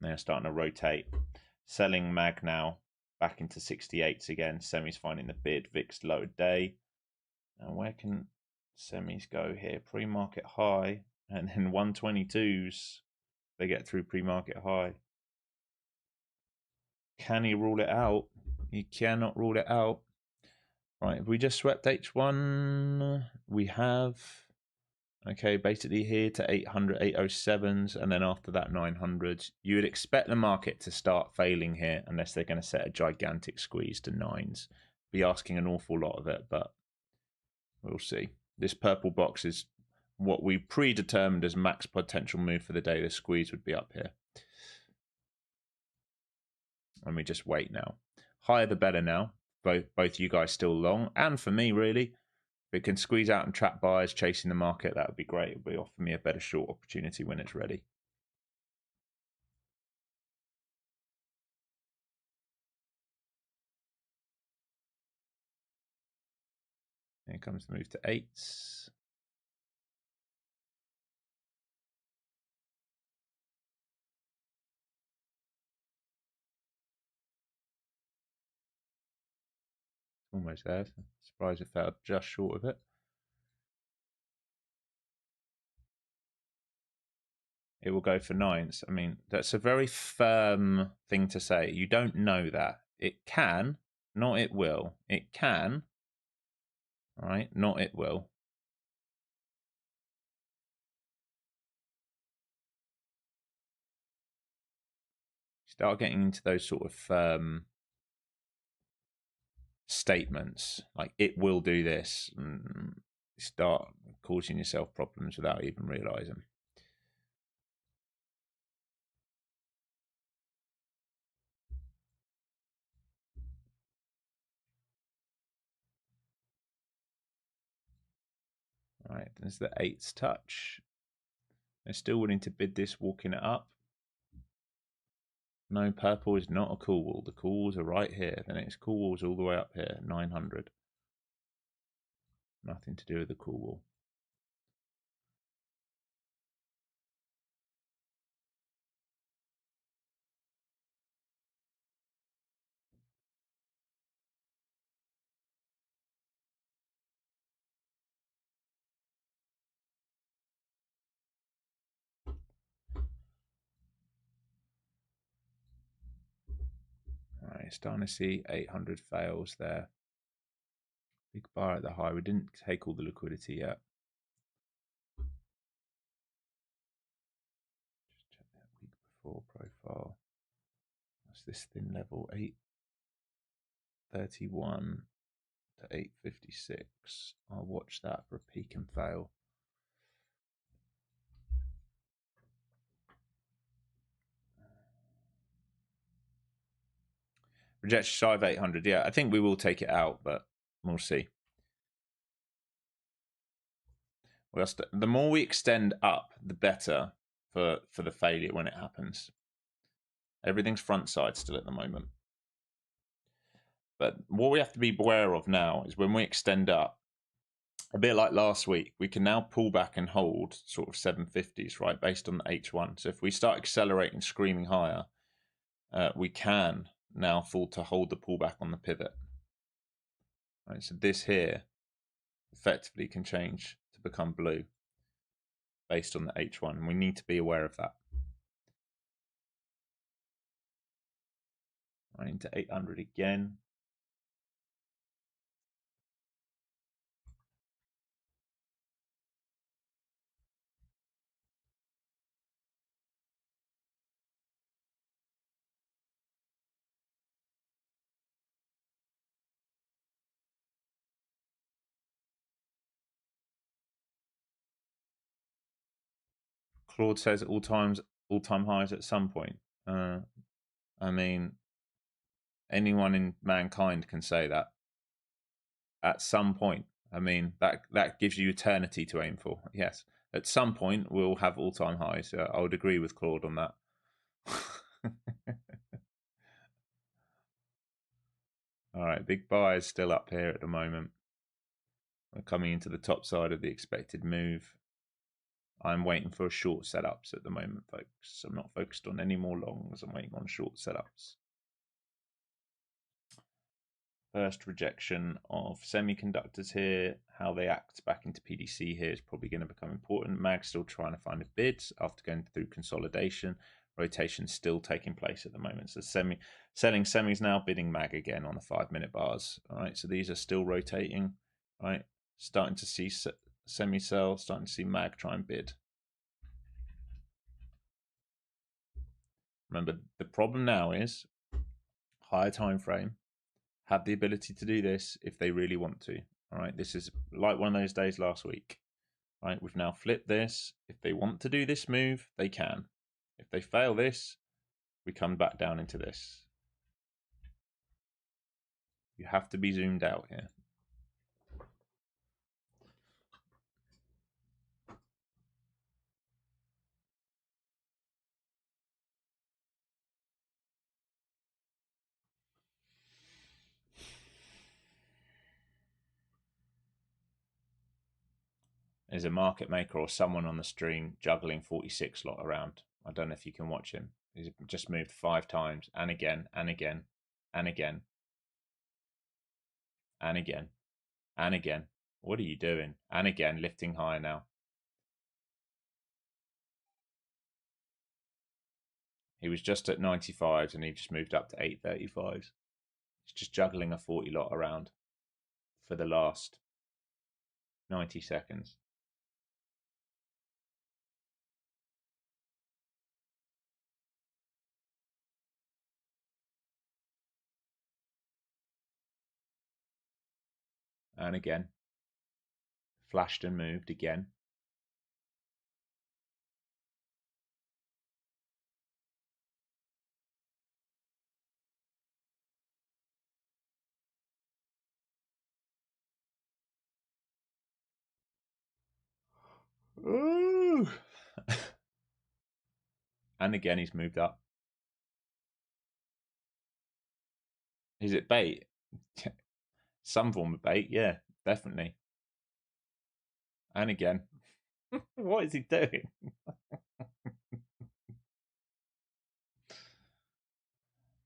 They're starting to rotate. Selling mag now back into 68s again. Semis finding the bid. VIX low day. And where can semis go here? Pre-market high. And then 122s. They get through pre-market high. Can he rule it out? You cannot rule it out. Right, we just swept H1. We have, okay, basically here to 800, 807s, and then after that 900s. You would expect the market to start failing here unless they're going to set a gigantic squeeze to 9s. Be asking an awful lot of it, but we'll see. This purple box is what we predetermined as max potential move for the day. The squeeze would be up here. And we just wait now. Higher the better now. Both you guys still long, and for me really, if it can squeeze out and trap buyers chasing the market, that would be great. It would offer me a better short opportunity when it's ready. Here comes the move to 8s. Almost there. Surprised it fell just short of it. It will go for 9s. I mean, that's a very firm thing to say. You don't know that. It can, not it will. It can, all right, not it will. Start getting into those sort of firm statements like it will do this, and start causing yourself problems without even realizing. All right, there's the 8s touch. They're still willing to bid this, walking it up. No, purple is not a cool wall. The cool walls are right here. The next cool wall is all the way up here, 900. Nothing to do with the cool wall. All right, starting to see 800 fails there. Big bar at the high. We didn't take all the liquidity yet. Just check that week before profile. What's this thin level? 831 to 856. I'll watch that for a peak and fail. Rejection shy of 800. Yeah, I think we will take it out, but we'll see. The more we extend up, the better for the failure when it happens. Everything's front side still at the moment. But what we have to be aware of now is when we extend up, a bit like last week, we can now pull back and hold sort of 750s, right, based on the H1. So if we start accelerating, screaming higher, we can now fall to hold the pullback on the pivot. Right, so this here effectively can change to become blue based on the H1, and we need to be aware of that. Right, into 800 again. Claude says all-time highs at some point. I mean, anyone in mankind can say that. At some point. I mean, that gives you eternity to aim for. Yes. At some point, we'll have all-time highs. I would agree with Claude on that. All right, big buy is still up here at the moment. We're coming into the top side of the expected move. I'm waiting for short setups at the moment, folks. I'm not focused on any more longs. I'm waiting on short setups. First rejection of semiconductors here. How they act back into PDC here is probably going to become important. Mag's still trying to find a bid after going through consolidation. Rotation still taking place at the moment. So selling semis now, bidding Mag again on the 5-minute bars. All right, so these are still rotating. All right, starting to see semi sell, starting to see Mag try and bid. Remember, the problem now is higher time frame have the ability to do this if they really want to. All right, this is like one of those days last week. All right, we've now flipped this. If they want to do this move, they can. If they fail this, we come back down into this. You have to be zoomed out here. There's a market maker or someone on the stream juggling 46 lot around. I don't know if you can watch him. He's just moved 5 times and again and again and again and again and again. What are you doing? And again, lifting higher now. He was just at 95s and he just moved up to 835s. He's just juggling a 40 lot around for the last 90 seconds. And again. Flashed and moved again. Ooh. And again, he's moved up. Is it bait? Some form of bait, yeah, definitely. And again. What is he doing?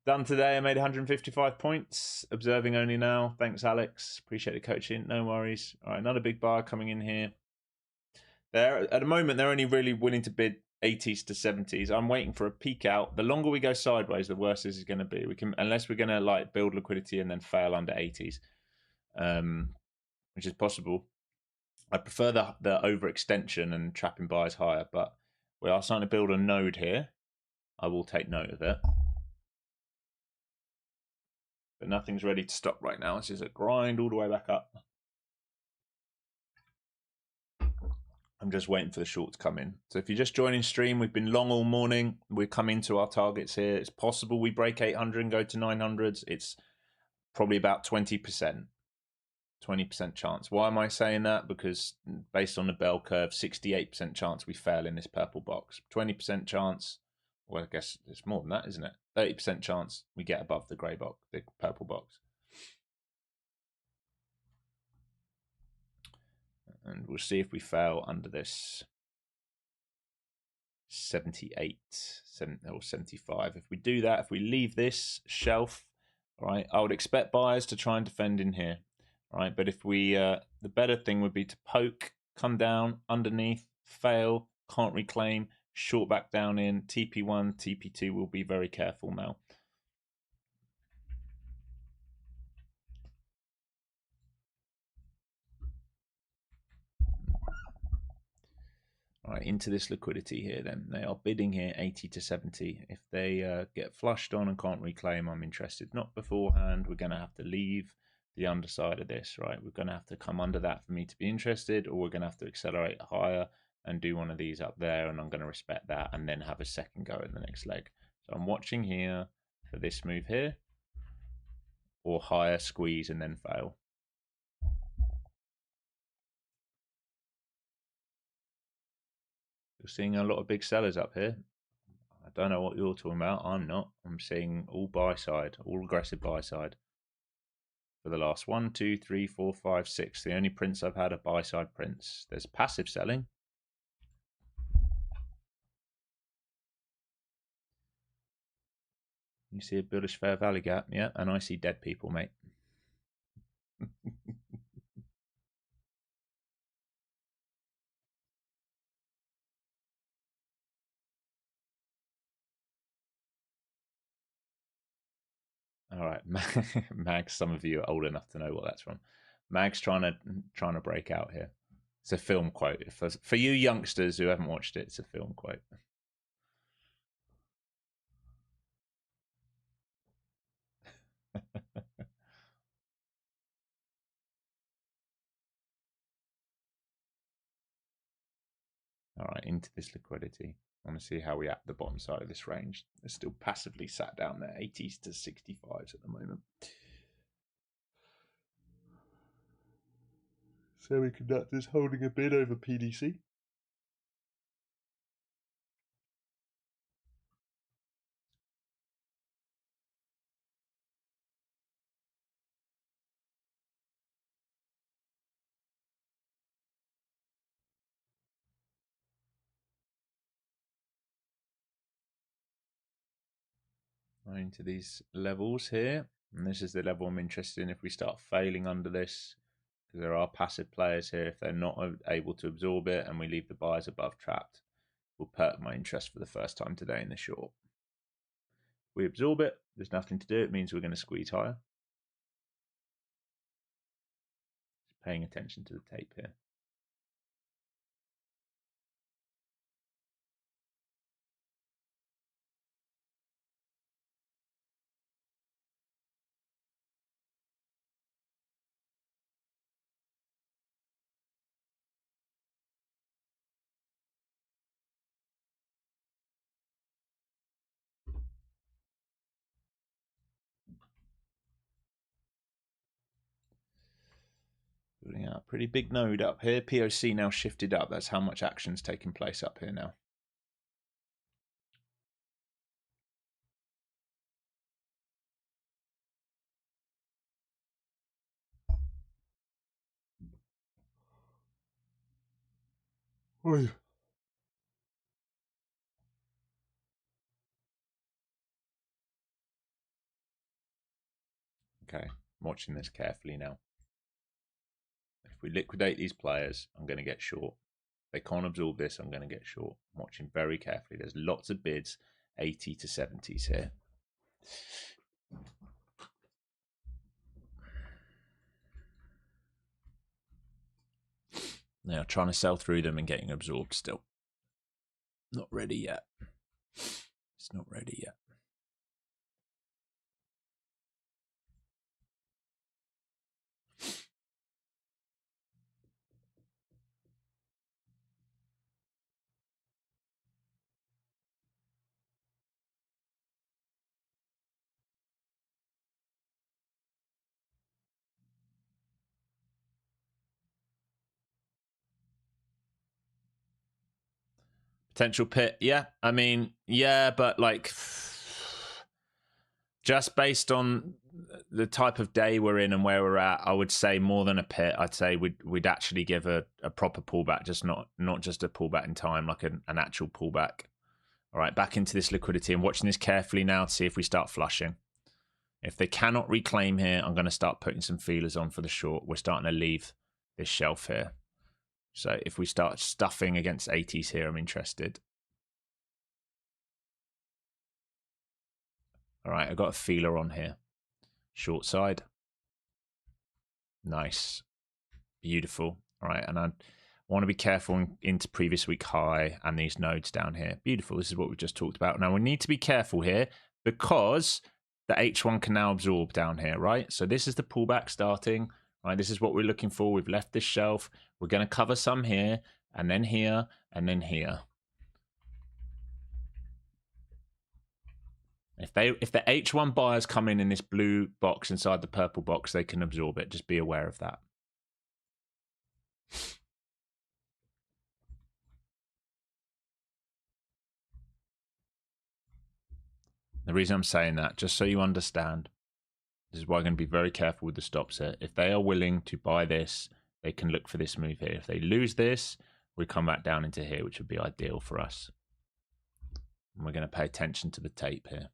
Done today. I made 155 points. Observing only now. Thanks, Alex. Appreciate the coaching. No worries. All right, another big bar coming in here. At the moment, they're only really willing to bid 80s to 70s. I'm waiting for a peak out. The longer we go sideways, the worse this is going to be. Unless we're going to like build liquidity and then fail under 80s, which is possible. I prefer the overextension and trapping buys higher, but we are starting to build a node here. I will take note of it. But nothing's ready to stop right now. This is a grind all the way back up. I'm just waiting for the short to come in. So if you're just joining stream, we've been long all morning. We're coming to our targets here. It's possible we break 800 and go to 900s. It's probably about 20%. 20% chance. Why am I saying that? Because based on the bell curve, 68% chance we fail in this purple box. 20% chance, well, I guess it's more than that, isn't it? 30% chance we get above the grey box, the purple box. And we'll see if we fail under this 78 or 75. If we do that, if we leave this shelf, all right, I would expect buyers to try and defend in here. All right, but if we, the better thing would be to poke, come down underneath, fail, can't reclaim, short back down in, TP1, TP2, we'll be very careful now. All right, into this liquidity here then. They are bidding here 80 to 70. If they get flushed on and can't reclaim, I'm interested. Not beforehand. We're going to have to leave the underside of this, right? We're going to have to come under that for me to be interested, or we're going to have to accelerate higher and do one of these up there, and I'm going to respect that and then have a second go in the next leg. So I'm watching here for this move here, or higher, squeeze, and then fail. You're seeing a lot of big sellers up here. I don't know what you're talking about. I'm not. I'm seeing all buy side, all aggressive buy side. For the last 1, 2, 3, 4, 5, 6. The only prints I've had are buy side prints. There's passive selling. You see a bullish fair value gap, yeah, and I see dead people, mate. All right, Mags. Some of you are old enough to know what that's from. Mags trying to break out here. It's a film quote. For you youngsters who haven't watched it, it's a film quote. All right, into this liquidity. I want to see how we at the bottom side of this range. They're still passively sat down there, 80s to 65s at the moment. Semiconductors holding a bid over PDC. Into these levels here, and this is the level I'm interested in. If we start failing under this, because there are passive players here, if they're not able to absorb it and we leave the buyers above trapped, will perk my interest for the first time today in the short. If we absorb it, there's nothing to do. It means we're going to squeeze higher. Just paying attention to the tape here. Building out a pretty big node up here. POC now shifted up. That's how much action's taking place up here now. Oy. Okay, I'm watching this carefully now. If we liquidate these players, I'm going to get short. If they can't absorb this, I'm going to get short. I'm watching very carefully. There's lots of bids, 80 to 70s here. Now trying to sell through them and getting absorbed still. Not ready yet. It's not ready yet. Potential pit, yeah. I mean, yeah, but like just based on the type of day we're in and where we're at, I would say more than a pit. I'd say we'd actually give a proper pullback, just not just a pullback in time, like an actual pullback. All right, back into this liquidity. I'm watching this carefully now to see if we start flushing. If they cannot reclaim here, I'm going to start putting some feelers on for the short. We're starting to leave this shelf here. So if we start stuffing against 80s here, I'm interested. All right, I've got a feeler on here. Short side. Nice. Beautiful. All right, and I want to be careful into previous week high and these nodes down here. Beautiful. This is what we just talked about. Now we need to be careful here because the H1 can now absorb down here, right? So this is the pullback starting. Right, this is what we're looking for. We've left this shelf. We're going to cover some here. and then here, and then here. If the H1 buyers come in this blue box inside the purple box, they can absorb it. Just be aware of that. The reason I'm saying that, just so you understand, this is why I'm going to be very careful with the stops here. If they are willing to buy this, they can look for this move here. If they lose this, we come back down into here, which would be ideal for us. And we're going to pay attention to the tape here.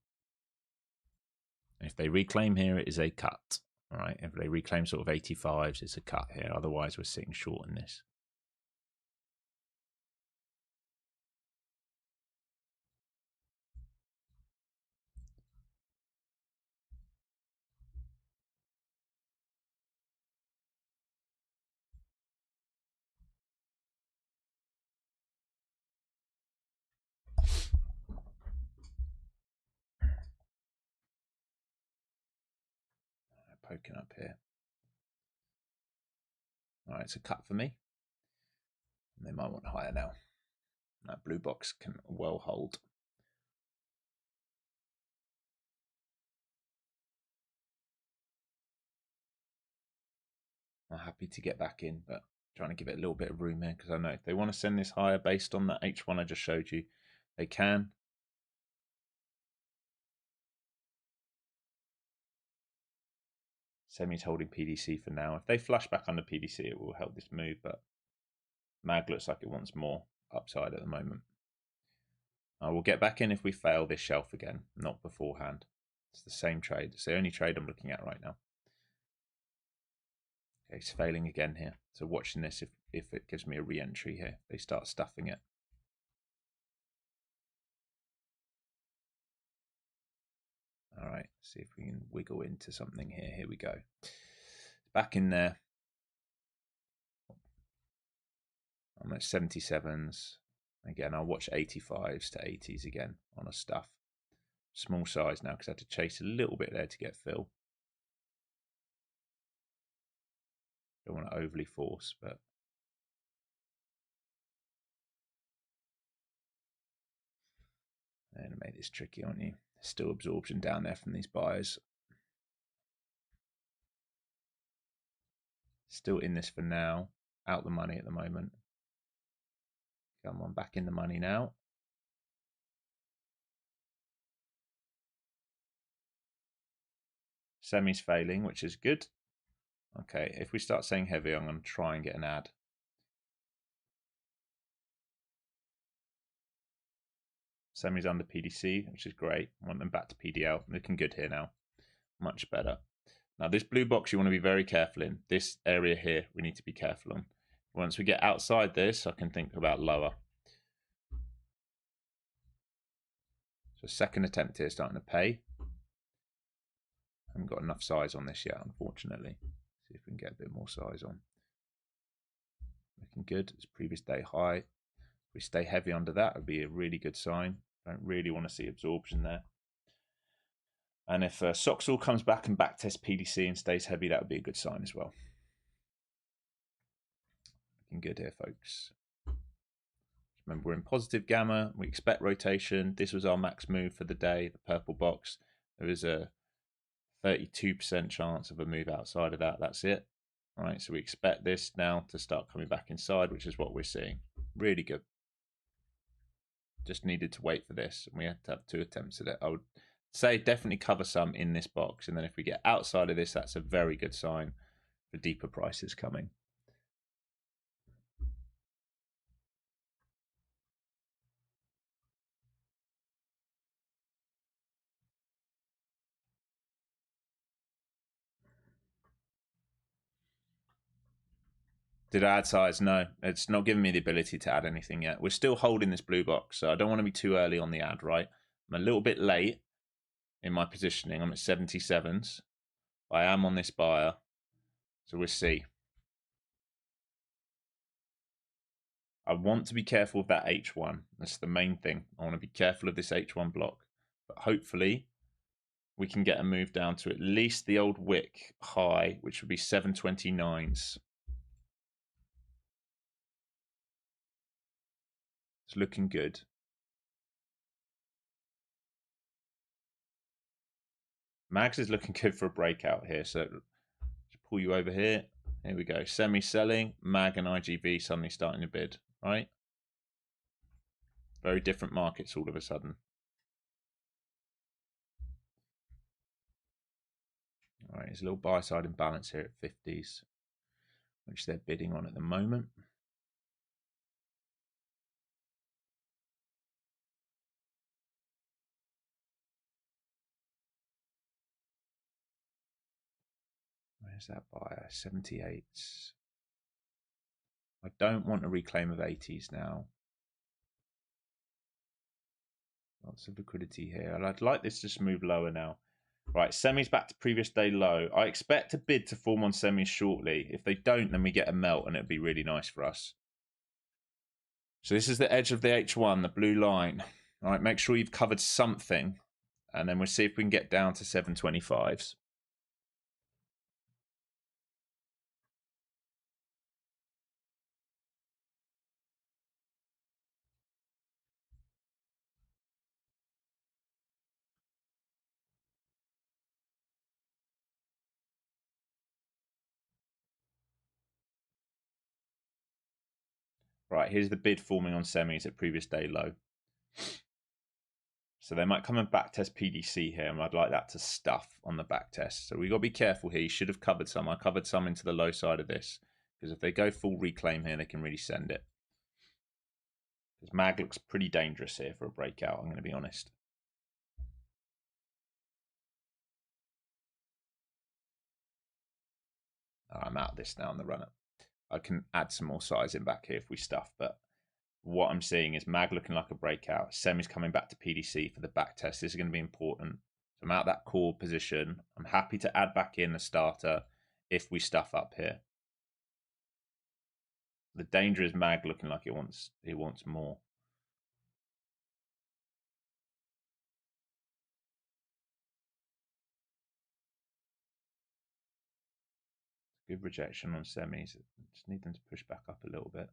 If they reclaim here, it is a cut. All right. If they reclaim sort of 85s, it's a cut here. Otherwise, we're sitting short in this. Poking up here. All right, it's a cut for me. And they might want higher now. That blue box can well hold. I'm happy to get back in, but trying to give it a little bit of room here because I know if they want to send this higher based on that H1 I just showed you, they can. Semi's holding PDC for now. If they flush back under PDC, it will help this move, but MAG looks like it wants more upside at the moment. I will get back in if we fail this shelf again, not beforehand. It's the same trade. It's the only trade I'm looking at right now. Okay, it's failing again here. So watching this if it gives me a re-entry here. They start stuffing it. All right, see if we can wiggle into something here. Here we go. Back in there. I'm at 77s. Again, I'll watch 85s to 80s again on a stuff. Small size now because I had to chase a little bit there to get fill. Don't want to overly force, but I'm going to make this tricky, aren't you? Still absorption down there from these buyers. Still in this for now. Out the money at the moment. Come on, back in the money now. Semi's failing, which is good. Okay, if we start saying heavy, I'm going to try and get an ad. Semi's under PDC, which is great. I want them back to PDL. Looking good here now. Much better. Now, this blue box you want to be very careful in. This area here we need to be careful on. Once we get outside this, I can think about lower. So second attempt here starting to pay. I haven't got enough size on this yet, unfortunately. See if we can get a bit more size on. Looking good. It's previous day high. If we stay heavy under that, it would be a really good sign. Don't really want to see absorption there. And if Soxall comes back and backtests PDC and stays heavy, that would be a good sign as well. Looking good here, folks. Remember, we're in positive gamma. We expect rotation. This was our max move for the day, the purple box. There is a 32% chance of a move outside of that. That's it. All right, so we expect this now to start coming back inside, which is what we're seeing. Really good. Just needed to wait for this. And we had to have 2 attempts at it. I would say definitely cover some in this box. And then if we get outside of this, that's a very good sign for deeper prices coming. Did I add size? No, it's not giving me the ability to add anything yet. We're still holding this blue box, so I don't want to be too early on the ad, right? I'm a little bit late in my positioning. I'm at 77s. I am on this buyer, so we'll see. I want to be careful of that H1. That's the main thing. I want to be careful of this H1 block. But hopefully we can get a move down to at least the old wick high, which would be 729s. It's looking good. Mags is looking good for a breakout here. So just pull you over here. Here we go. Semi-selling. Mag and IGV suddenly starting to bid, right? Very different markets all of a sudden. All right, there's a little buy-side imbalance here at 50s, which they're bidding on at the moment. Where's that buyer? 78s. I don't want a reclaim of 80s now. Lots of liquidity here. I'd like this to just move lower now. Right, semis back to previous day low. I expect a bid to form on semis shortly. If they don't, then we get a melt and it'd be really nice for us. So this is the edge of the H1, the blue line. All right, make sure you've covered something. And then we'll see if we can get down to 725s. Right, here's the bid forming on semis at previous day low. So they might come and back test PDC here, and I'd like that to stuff on the back test. So we got to be careful here. You should have covered some. I covered some into the low side of this, because if they go full reclaim here, they can really send it. Because mag looks pretty dangerous here for a breakout, I'm going to be honest. I'm out of this now on the run-up. I can add some more size in back here if we stuff, but what I'm seeing is mag looking like a breakout. Semi's coming back to PDC for the back test. This is going to be important. So I'm out that core position. I'm happy to add back in a starter if we stuff up here. The danger is mag looking like it wants more. Good rejection on semis. Just need them to push back up a little bit.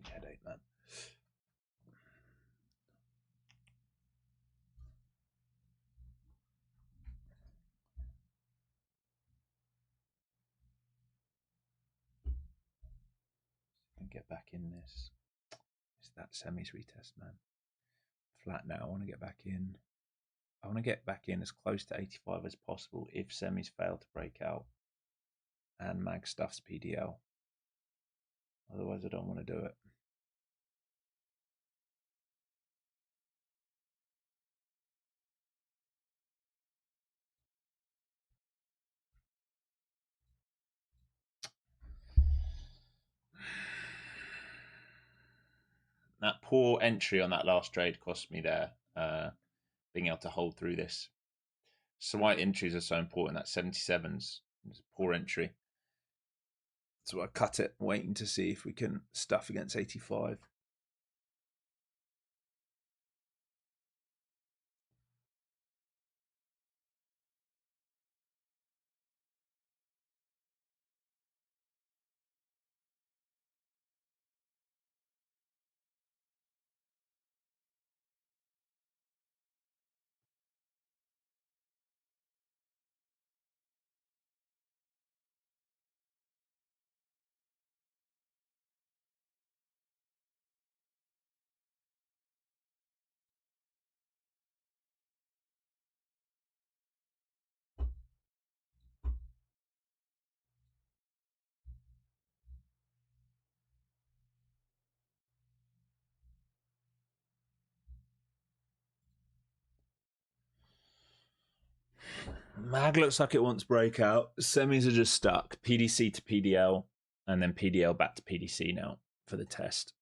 Fucking headache, man. And get back in this. It's that semis retest, man. Flat now. I want to get back in. I want to get back in as close to 85 as possible if semis fail to break out and mag stuffs PDL. Otherwise, I don't want to do it. That poor entry on that last trade cost me there, being able to hold through this. So why entries are so important. That 77's is a poor entry. So I cut it, waiting to see if we can stuff against 85. Mag looks like it wants breakout. Semis are just stuck. PDC to PDL, and then PDL back to PDC now for the test.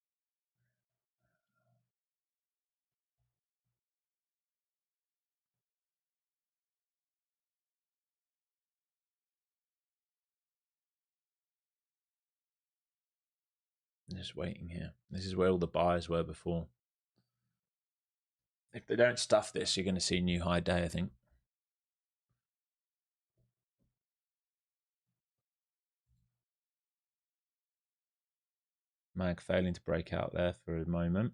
Just waiting here. This is where all the buyers were before. If they don't stuff this, you're going to see a new high day, I think. Mag failing to break out there for a moment.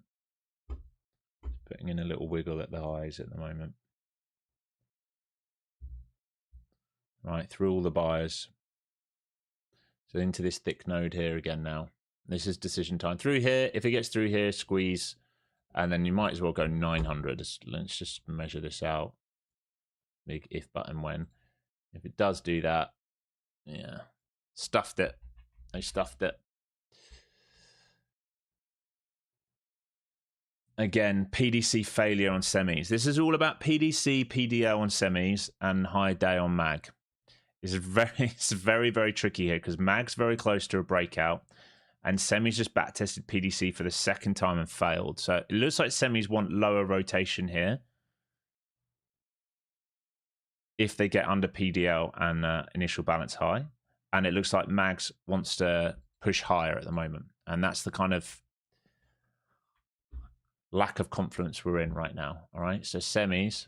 Just putting in a little wiggle at the highs at the moment. Right, through all the buyers. So into this thick node here again now. This is decision time. Through here, if it gets through here, squeeze. And then you might as well go 900. Let's just measure this out. Big if, but, and when. If it does do that, yeah. Stuffed it. They stuffed it. Again, PDC failure on semis. This is all about PDC, PDL on semis, and high day on mag. It's very, very tricky here because mag's very close to a breakout, and semis just back tested PDC for the second time and failed. So it looks like semis want lower rotation here if they get under PDL and initial balance high, and it looks like mags wants to push higher at the moment, and that's the kind of lack of confidence we're in right now. All right, so semis.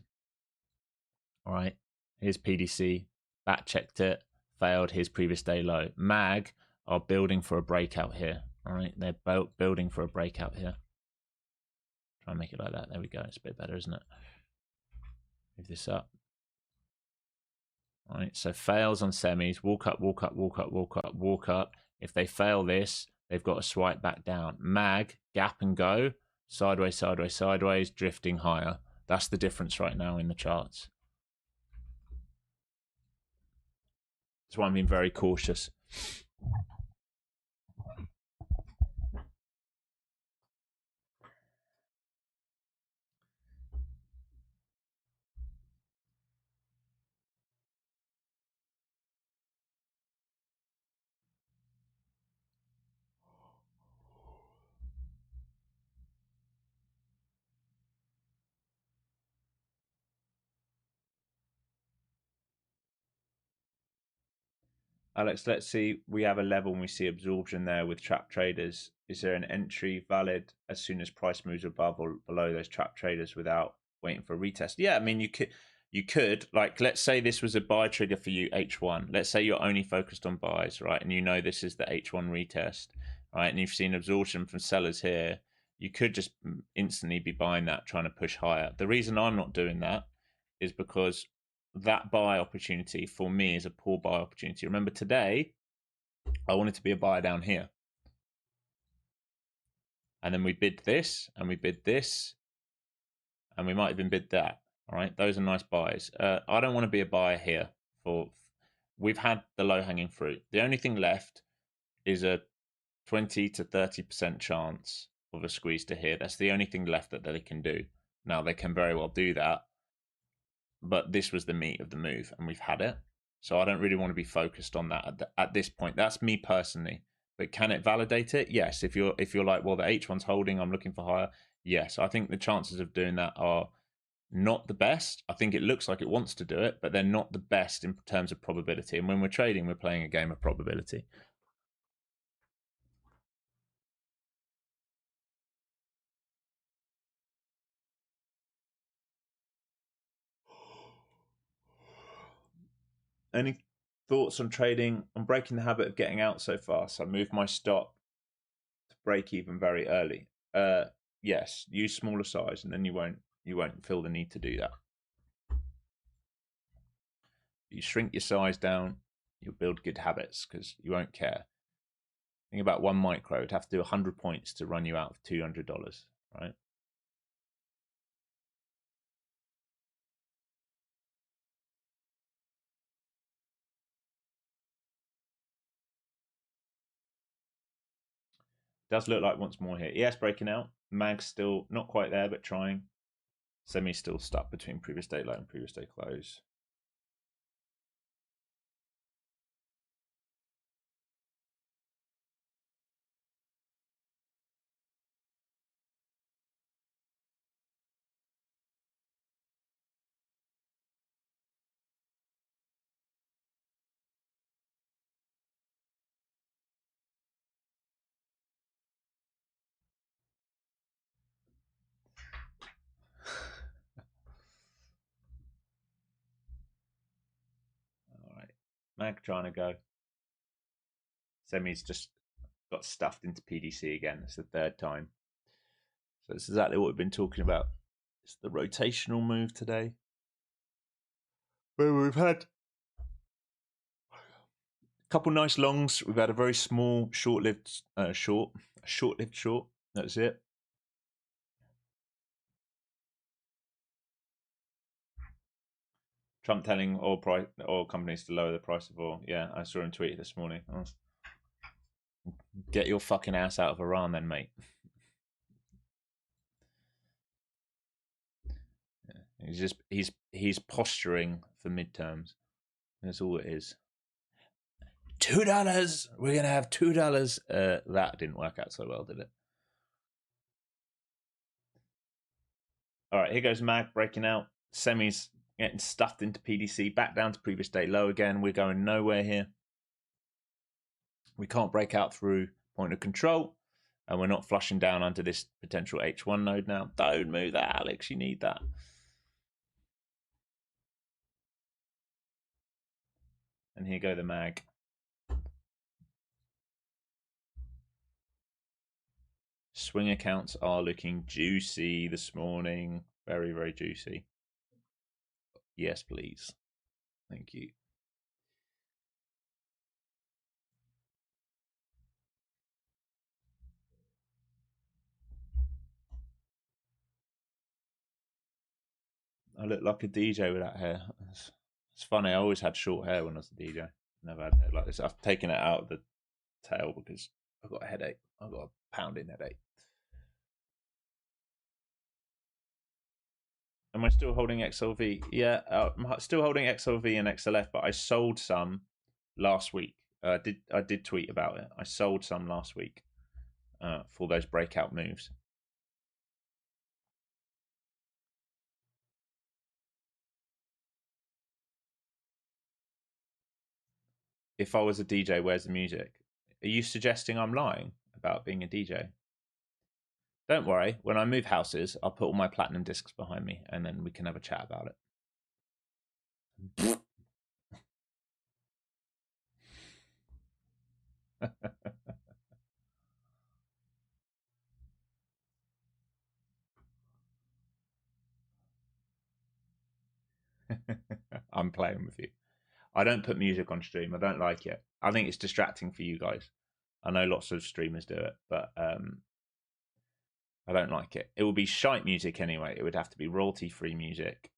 All right, here's PDC, back checked it, failed. Here's previous day low. Mag are building for a breakout here. All right, they're building for a breakout here. Try and make it like that. There we go. It's a bit better, isn't it? Move this up. All right, so fails on semis. Walk up, walk up, walk up, walk up, walk up. If they fail this, they've got to swipe back down. Mag, gap and go. Sideways, sideways, sideways, drifting higher. That's the difference right now in the charts. That's why I'm being very cautious. Alex, let's see. We have a level and we see absorption there with trap traders. Is there an entry valid as soon as price moves above or below those trap traders without waiting for a retest? Yeah, I mean, you could, like, let's say this was a buy trigger for you, H1. Let's say you're only focused on buys, right? And you know this is the H1 retest, right? And you've seen absorption from sellers here. You could just instantly be buying that, trying to push higher. The reason I'm not doing that is because that buy opportunity for me is a poor buy opportunity. Remember, today I wanted to be a buyer down here, and then we bid this and we bid this and we might even bid that. All right, those are nice buys. I don't want to be a buyer here. We've had the low hanging fruit. The only thing left is a 20 to 30% chance of a squeeze to here. That's the only thing left that they can do. Now they can very well do that, but this was the meat of the move and we've had it. So I don't really want to be focused on that at this point. That's me personally. But can it validate it? Yes. If you're like, well, the H1's holding, I'm looking for higher. Yes. I think the chances of doing that are not the best. I think it looks like it wants to do it, but they're not the best in terms of probability. And when we're trading, we're playing a game of probability. Any thoughts on trading? I'm breaking the habit of getting out so fast. I moved my stop to break even very early. Yes, use smaller size, and then you won't feel the need to do that. You shrink your size down, you'll build good habits because you won't care. Think about one micro; it'd have to do 100 points to run you out of $200, right? Does look like once more here. ES breaking out. Mag's still not quite there, but trying. Semi still stuck between previous day low and previous day close. Mag trying to go. Semi's just got stuffed into PDC again. It's the third time. So it's exactly what we've been talking about. It's the rotational move today, where we've had a couple nice longs. We've had a very small, short-lived short. A short-lived short. That's it. Trump telling oil companies to lower the price of oil. Yeah, I saw him tweet this morning. Get your fucking ass out of Iran then, mate. Yeah, he's posturing for midterms. That's all it is. $2. We're gonna have $2. That didn't work out so well, did it? All right, here goes Mag breaking out. Semis getting stuffed into PDC, back down to previous day low again. We're going nowhere here. We can't break out through point of control, and we're not flushing down under this potential H1 node now. Don't move that, Alex. You need that. And here go the Mag. Swing accounts are looking juicy this morning. Very, very juicy. Yes, please. Thank you. I look like a DJ with that hair. It's funny. I always had short hair when I was a DJ. Never had hair like this. I've taken it out of the tail because I've got a headache. I've got a pounding headache. Am I still holding XLV? Yeah, I'm still holding XLV and XLF, but I sold some last week. I did tweet about it. I sold some last week for those breakout moves. If I was a DJ, where's the music? Are you suggesting I'm lying about being a DJ? Don't worry. When I move houses, I'll put all my platinum discs behind me, and then we can have a chat about it. I'm playing with you. I don't put music on stream. I don't like it. I think it's distracting for you guys. I know lots of streamers do it, but I don't like it. It will be shite music anyway. It would have to be royalty-free music.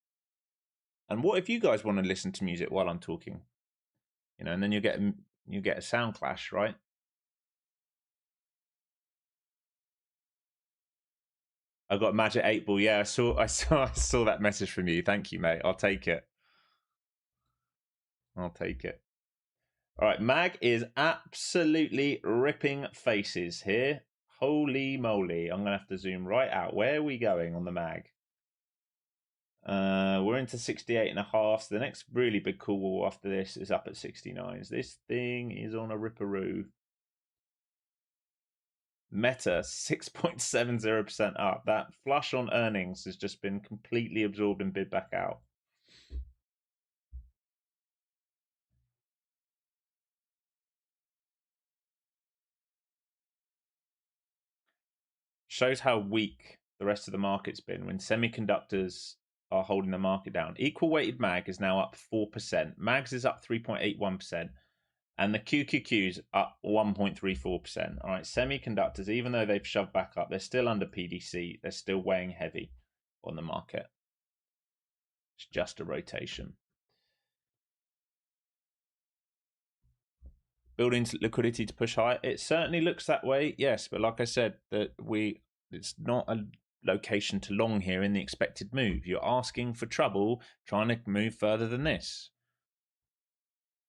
And what if you guys want to listen to music while I'm talking? You know, and then you get a sound clash, right? I've got Magic 8 Ball. Yeah, I saw that message from you. Thank you, mate. I'll take it. I'll take it. All right, Mag is absolutely ripping faces here. Holy moly. I'm going to have to zoom right out. Where are we going on the Mag? We're into 68.5. So the next really big cool wall after this is up at 69s. This thing is on a ripperoo. Meta 6.70% up. That flush on earnings has just been completely absorbed and bid back out. Shows how weak the rest of the market's been when semiconductors are holding the market down. Equal weighted MAG is now up 4%. MAGS is up 3.81%. And the QQQ's up 1.34%. All right, semiconductors, even though they've shoved back up, they're still under PDC. They're still weighing heavy on the market. It's just a rotation. Building liquidity to push higher. It certainly looks that way, yes. But like I said, it's not a location to long here in the expected move. You're asking for trouble trying to move further than this.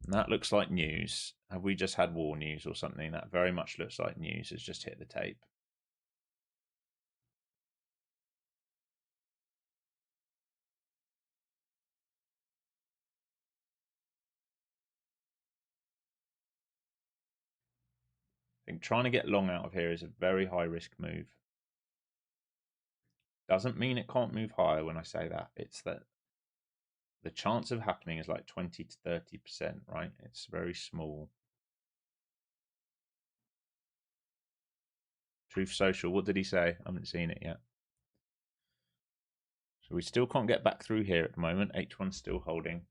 And that looks like news. Have we just had war news or something? That very much looks like news has just hit the tape. I think trying to get long out of here is a very high risk move. Doesn't mean it can't move higher when I say that. It's that the chance of happening is like 20 to 30%, right? It's very small. Truth Social, what did he say? I haven't seen it yet. So we still can't get back through here at the moment. H1's still holding.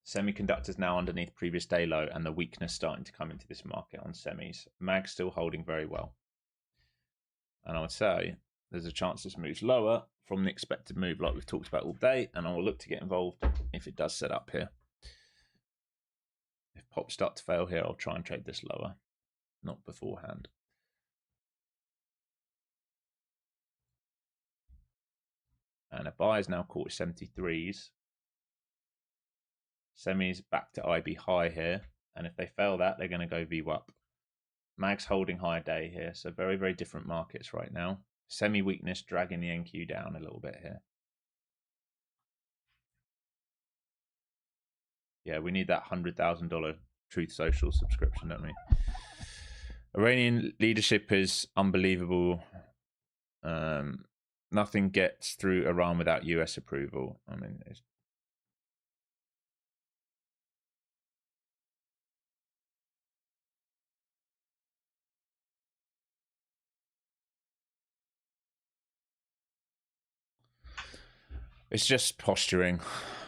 Semiconductors now underneath previous day low, and the weakness starting to come into this market on semis. MAG still holding very well. And I would say there's a chance this moves lower from the expected move like we've talked about all day, and I will look to get involved if it does set up here. If pops start to fail here, I'll try and trade this lower, not beforehand. And a buy is now caught 73s. Semis back to IB high here, and if they fail that, they're going to go VWAP. Mag's holding higher day here, so very, very different markets right now. Semi weakness dragging the NQ down a little bit here. Yeah, we need that $100,000 Truth Social subscription, don't we? Iranian leadership is unbelievable. Nothing gets through Iran without US approval. I mean, it's just posturing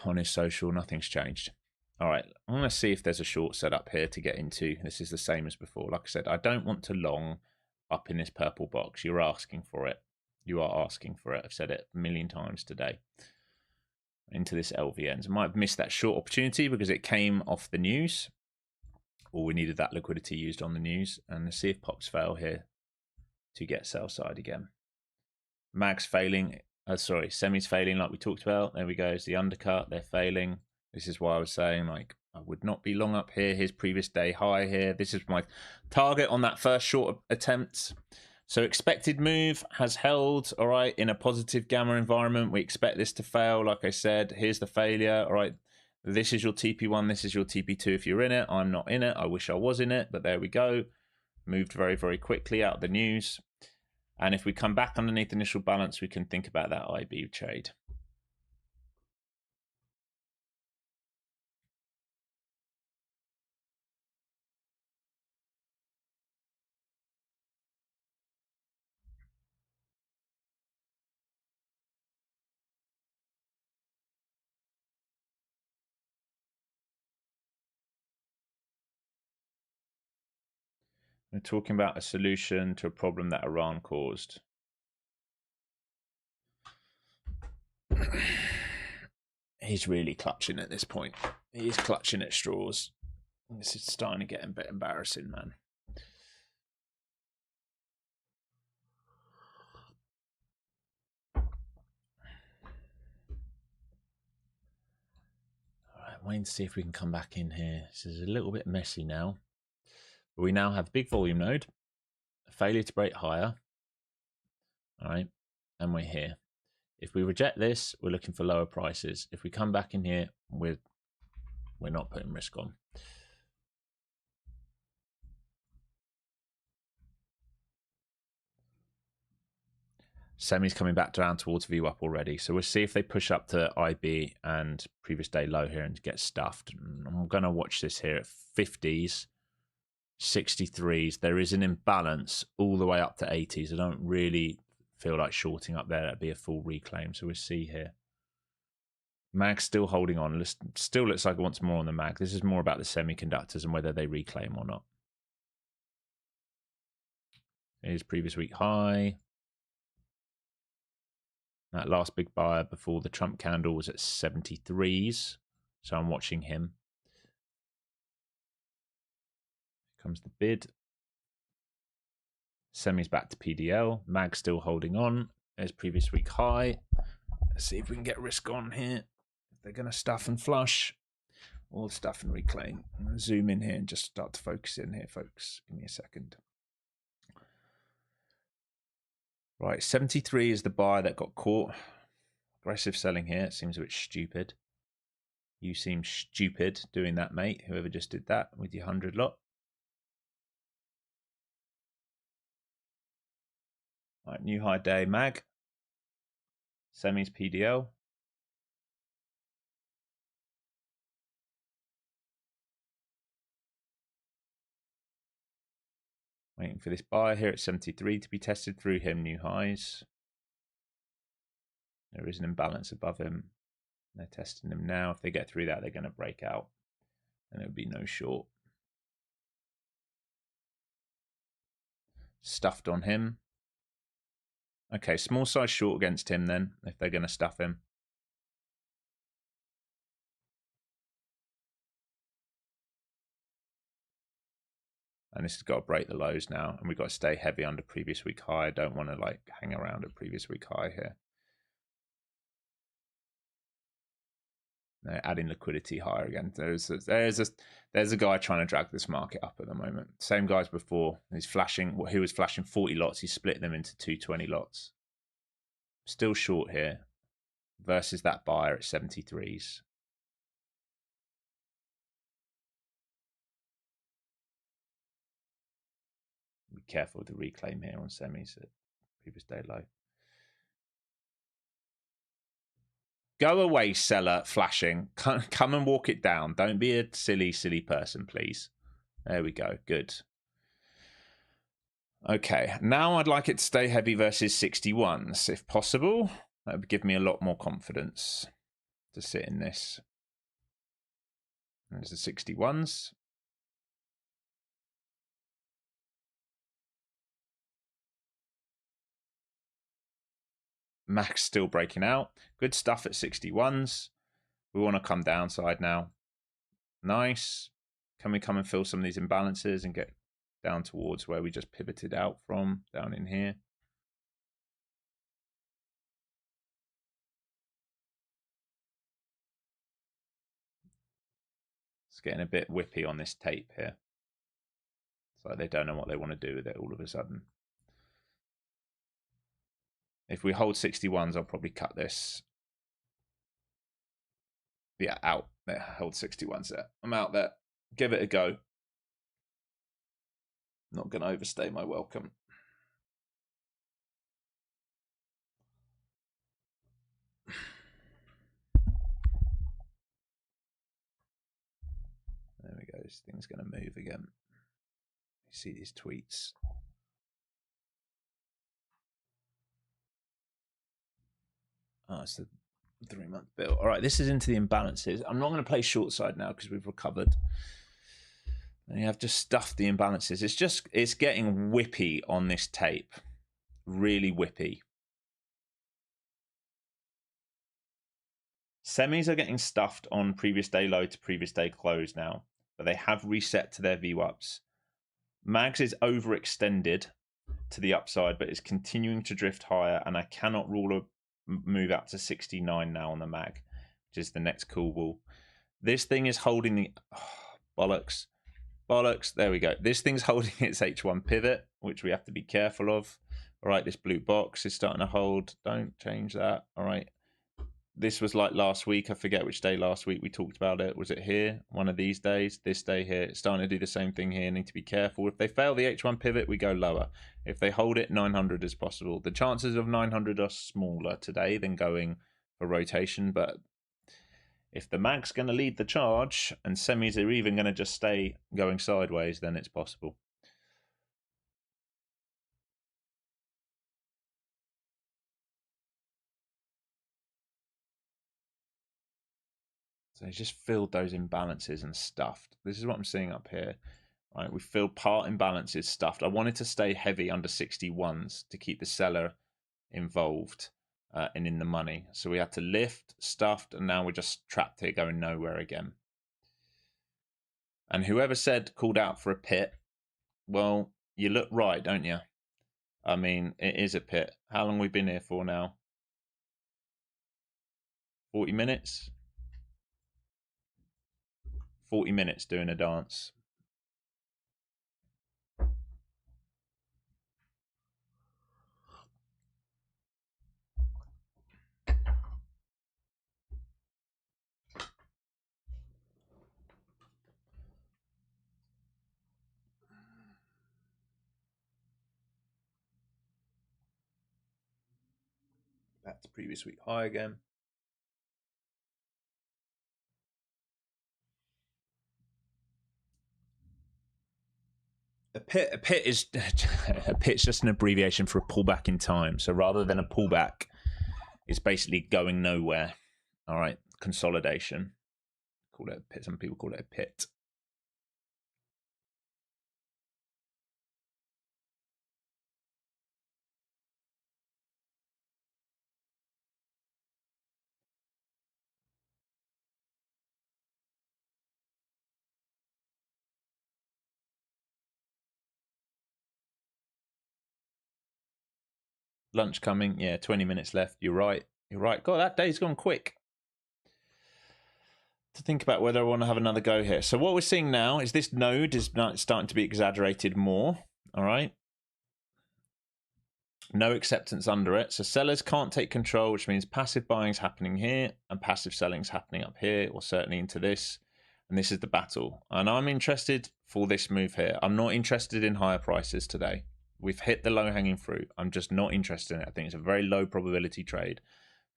on his social. Nothing's changed. All right, I'm going to see if there's a short setup here to get into. This is the same as before. Like I said, I don't want to long up in this purple box. You're asking for it. You are asking for it. I've said it a million times today. Into this LVNs. I might have missed that short opportunity because it came off the news, or we needed that liquidity used on the news. And let's see if pops fail here to get sell side again. Mag's failing. Semi's failing like we talked about. There we go. It's the undercut. They're failing. This is why I was saying, like, I would not be long up here. His previous day high here. This is my target on that first short attempt. So expected move has held, all right, in a positive gamma environment. We expect this to fail. Like I said, here's the failure, all right. This is your TP1. This is your TP2 if you're in it. I'm not in it. I wish I was in it, but there we go. Moved very, very quickly out of the news. And if we come back underneath initial balance, we can think about that IB trade. We're talking about a solution to a problem that Iran caused. He's really clutching at this point. He's clutching at straws. This is starting to get a bit embarrassing, man. All right, waiting to see if we can come back in here. This is a little bit messy now. But we now have big volume node, a failure to break higher. All right, and we're here. If we reject this, we're looking for lower prices. If we come back in here, we're not putting risk on. Semi's coming back down towards VWAP already. So we'll see if they push up to IB and previous day low here and get stuffed. I'm going to watch this here at 50s, 63s. There is an imbalance all the way up to 80s. I don't really feel like shorting up there. That'd be a full reclaim. So we'll see here. Mag's still holding on. Still looks like it wants more on the mag. This is more about the semiconductors and whether they reclaim or not. Here's previous week high. That last big buyer before the Trump candle was at 73s. So I'm watching him. Here comes the bid. Semi's back to PDL. Mag still holding on. There's previous week high. Let's see if we can get risk on here. If they're going to stuff and flush. Or stuff and reclaim. I'm going to zoom in here and just start to focus in here, folks. Give me a second. Right, 73 is the buyer that got caught. Aggressive selling here. It seems a bit stupid. You seem stupid doing that, mate. Whoever just did that with your 100 lot. Right, new high day mag. Semis PDL. Waiting for this buy here at 73 to be tested through him, new highs. There is an imbalance above him. They're testing him now. If they get through that, they're going to break out. And it would be no short. Stuffed on him. Okay, small size short against him then, if they're going to stuff him. And this has got to break the lows now. And we've got to stay heavy under previous week high. I don't want to like hang around at previous week high here. They're adding liquidity higher again. There's a guy trying to drag this market up at the moment. Same guy as before. He's flashing. He was flashing 40 lots. He split them into 220 lots. Still short here versus that buyer at 73s. Be careful with the reclaim here on semis at previous day low. Go away, seller flashing. Come and walk it down. Don't be a silly, silly person, please. There we go. Good. Okay, now I'd like it to stay heavy versus 61s, if possible. That would give me a lot more confidence to sit in this. There's the 61s. Max still breaking out. Good stuff at 61s. We want to come downside now. Nice. Can we come and fill some of these imbalances and get down towards where we just pivoted out from, down in here? It's getting a bit whippy on this tape here. It's like they don't know what they want to do with it all of a sudden. If we hold 61s, I'll probably cut this. Yeah, out. There, hold 61s there. I'm out there. Give it a go. Not going to overstay my welcome. There we go. This thing's going to move again. You see these tweets. Oh, it's the 3-month bill. All right, this is into the imbalances. I'm not going to play short side now because we've recovered. And you have just stuffed the imbalances. It's getting whippy on this tape. Really whippy. Semis are getting stuffed on previous day low to previous day close now, but they have reset to their VWAPs. Mags is overextended to the upside, but is continuing to drift higher, and I cannot rule a move out to 69 now on the mag, which is the next cool wall. This thing is holding the bollocks. There we go. This thing's holding its H1 pivot, which we have to be careful of. All right, this blue box is starting to hold. Don't change that. All right. This was like last week. I forget which day last week we talked about it. Was it here? One of these days? This day here. It's starting to do the same thing here. Need to be careful. If they fail the H1 pivot, we go lower. If they hold it, 900 is possible. The chances of 900 are smaller today than going for rotation. But if the mag's going to lead the charge and semis are even going to just stay going sideways, then it's possible. So he's just filled those imbalances and stuffed. This is what I'm seeing up here. Right, we filled part imbalances stuffed. I wanted to stay heavy under 61s to keep the seller involved and in the money. So we had to lift, stuffed, and now we're just trapped here going nowhere again. And whoever said called out for a pit, well, you look right, don't you? I mean, it is a pit. How long have we been here for now? 40 minutes? 40 minutes doing a dance. Back to previous week high again. A pit is a pit's just an abbreviation for a pullback in time. So rather than a pullback, it's basically going nowhere. All right, consolidation. Call it a pit. Some people call it a pit. Lunch coming. Yeah, 20 minutes left. You're right. You're right. God, that day's gone quick. To think about whether I want to have another go here. So what we're seeing now is this node is starting to be exaggerated more. All right. No acceptance under it. So sellers can't take control, which means passive buying is happening here and passive selling is happening up here, or certainly into this. And this is the battle. And I'm interested for this move here. I'm not interested in higher prices today. We've hit the low hanging fruit. I'm just not interested in it. I think it's a very low probability trade.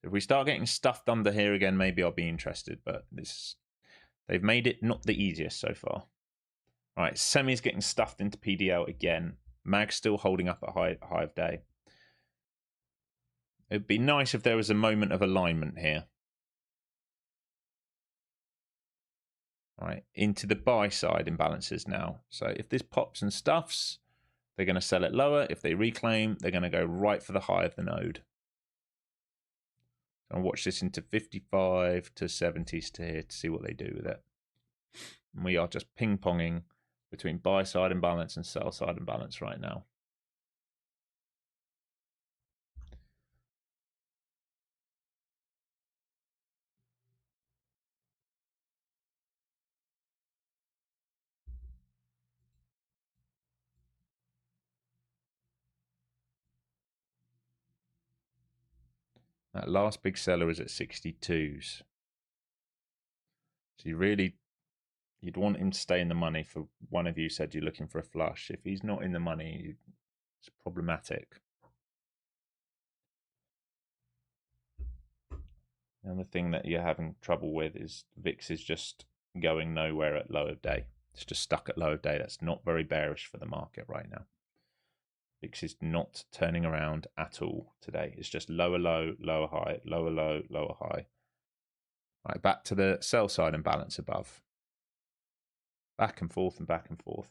If we start getting stuffed under here again, maybe I'll be interested. But this, they've made it not the easiest so far. All right, Semi's getting stuffed into PDL again. Mag's still holding up at high of day. It'd be nice if there was a moment of alignment here. All right, into the buy side imbalances now. So if this pops and stuffs, they're going to sell it lower. If they reclaim, they're going to go right for the high of the node. I'll watch this into 55 to 70s to here to see what they do with it. And we are just ping-ponging between buy side imbalance and sell side imbalance right now. That last big seller is at 62s. So you'd want him to stay in the money. For one of you said you're looking for a flush. If he's not in the money, it's problematic. And the thing that you're having trouble with is VIX is just going nowhere at low of day. It's just stuck at low of day. That's not very bearish for the market right now. VIX is not turning around at all today. It's just lower low, lower high, lower low, lower high. Right, back to the sell side and balance above. Back and forth and back and forth.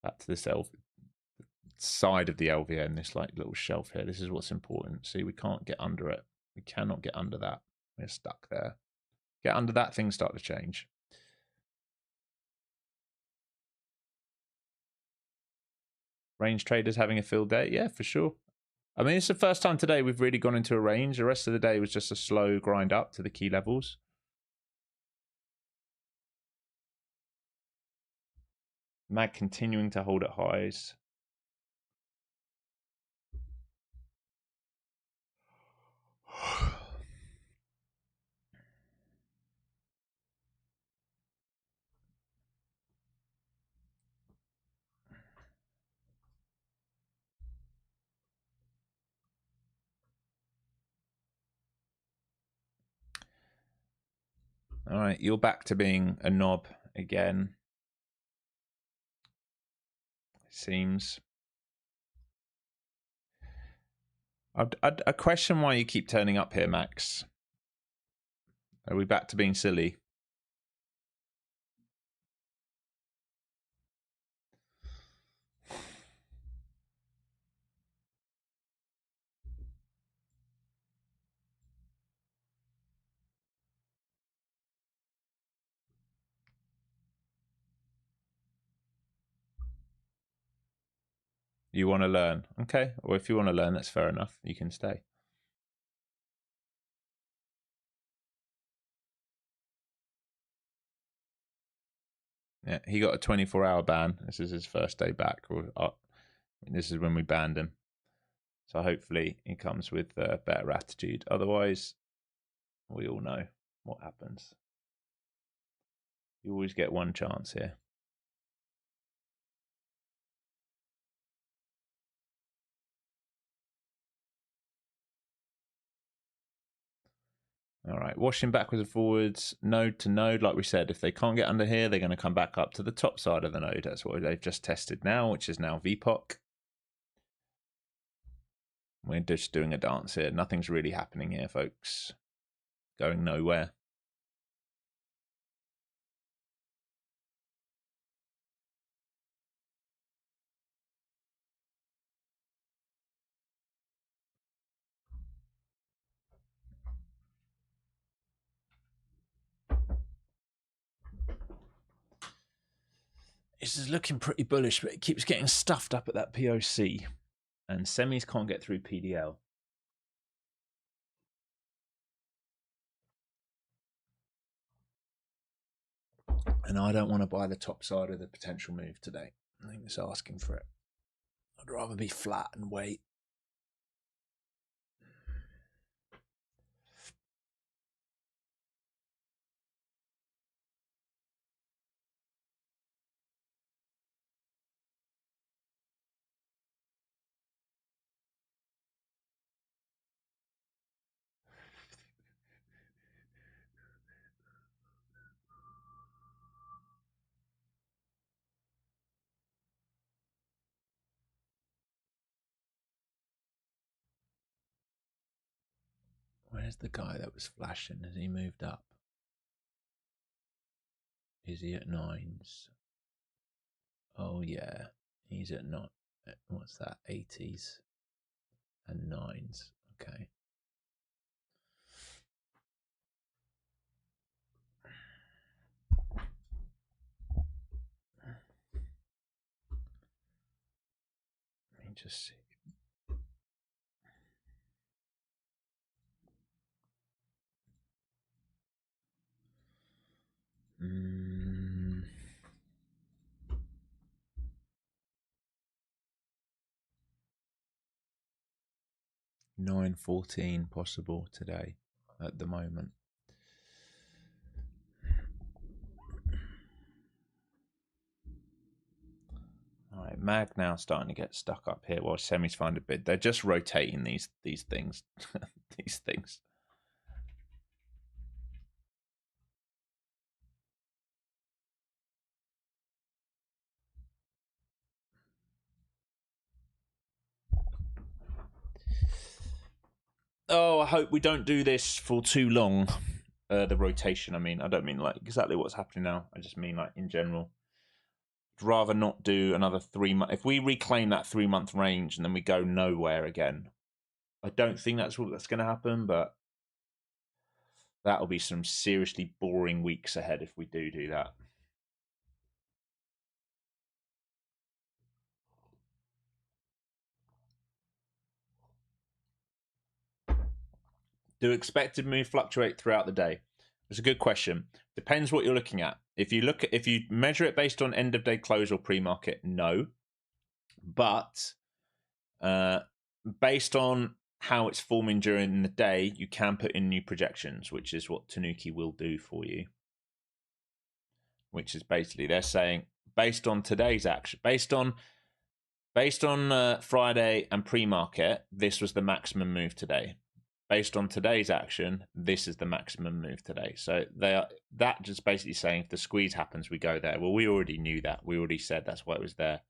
Back to this side of the LVN, and this like little shelf here. This is what's important. See, we can't get under it. We cannot get under that. We're stuck there. Get under that, things start to change. Range traders having a field day? Yeah, for sure. I mean, it's the first time today we've really gone into a range. The rest of the day was just a slow grind up to the key levels. Mag continuing to hold at highs. All right, you're back to being a knob again. It seems. I question why you keep turning up here, Max. Are we back to being silly? You want to learn? Okay. Well, if you want to learn, that's fair enough. You can stay. Yeah, he got a 24-hour ban. This is his first day back. This is when we banned him. So hopefully he comes with a better attitude. Otherwise, we all know what happens. You always get one chance here. All right, washing backwards and forwards, node to node. Like we said, if they can't get under here, they're going to come back up to the top side of the node. That's what they've just tested now, which is now VPOC. We're just doing a dance here. Nothing's really happening here, folks. Going nowhere. This is looking pretty bullish, but it keeps getting stuffed up at that POC. And semis can't get through PDL. And I don't want to buy the top side of the potential move today. I think it's asking for it. I'd rather be flat and wait. Where's the guy that was flashing? Has he moved up? Is he at 9s? Oh yeah, he's at not. What's that? 80s and 9s. Okay. Let me just see. Mm. 9:14 possible today at the moment. All right, mag now starting to get stuck up here while semis find a bid. They're just rotating these things. These things. Oh, I hope we don't do this for too long. The rotation, I mean, I don't mean like exactly what's happening now. I just mean like in general. I'd rather not do another 3 months. If we reclaim that 3-month range and then we go nowhere again, I don't think that's going to happen, but that'll be some seriously boring weeks ahead if we do that. Do expected move fluctuate throughout the day? It's a good question. Depends what you're looking at. If you measure it based on end of day close or pre-market, no. But based on how it's forming during the day, you can put in new projections, which is what Tanuki will do for you. Which is basically they're saying based on today's action, based on Friday and pre-market, this was the maximum move today. Based on today's action, this is the maximum move today. So that just basically saying if the squeeze happens, we go there. Well, we already knew that. We already said that's why it was there.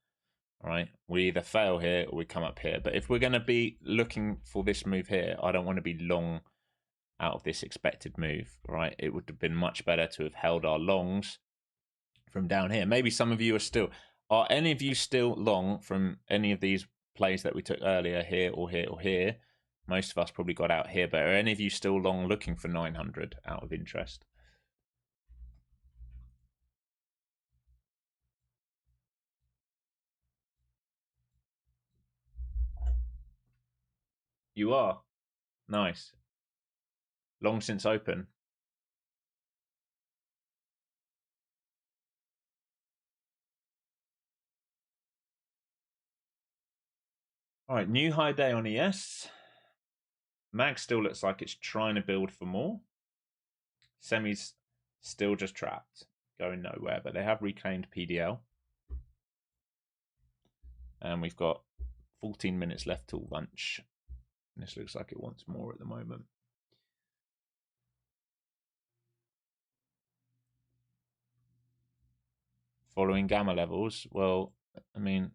All right. We either fail here or we come up here. But if we're going to be looking for this move here, I don't want to be long out of this expected move. Right. It would have been much better to have held our longs from down here. Maybe some of you are any of you still long from any of these plays that we took earlier here or here or here? Most of us probably got out here, but are any of you still long looking for 900 out of interest? You are? Nice. Long since open. All right, new high day on ES. Mag still looks like it's trying to build for more. Semi's still just trapped, going nowhere, but they have reclaimed PDL. And we've got 14 minutes left till lunch. And this looks like it wants more at the moment. following gamma levels. Well, I mean,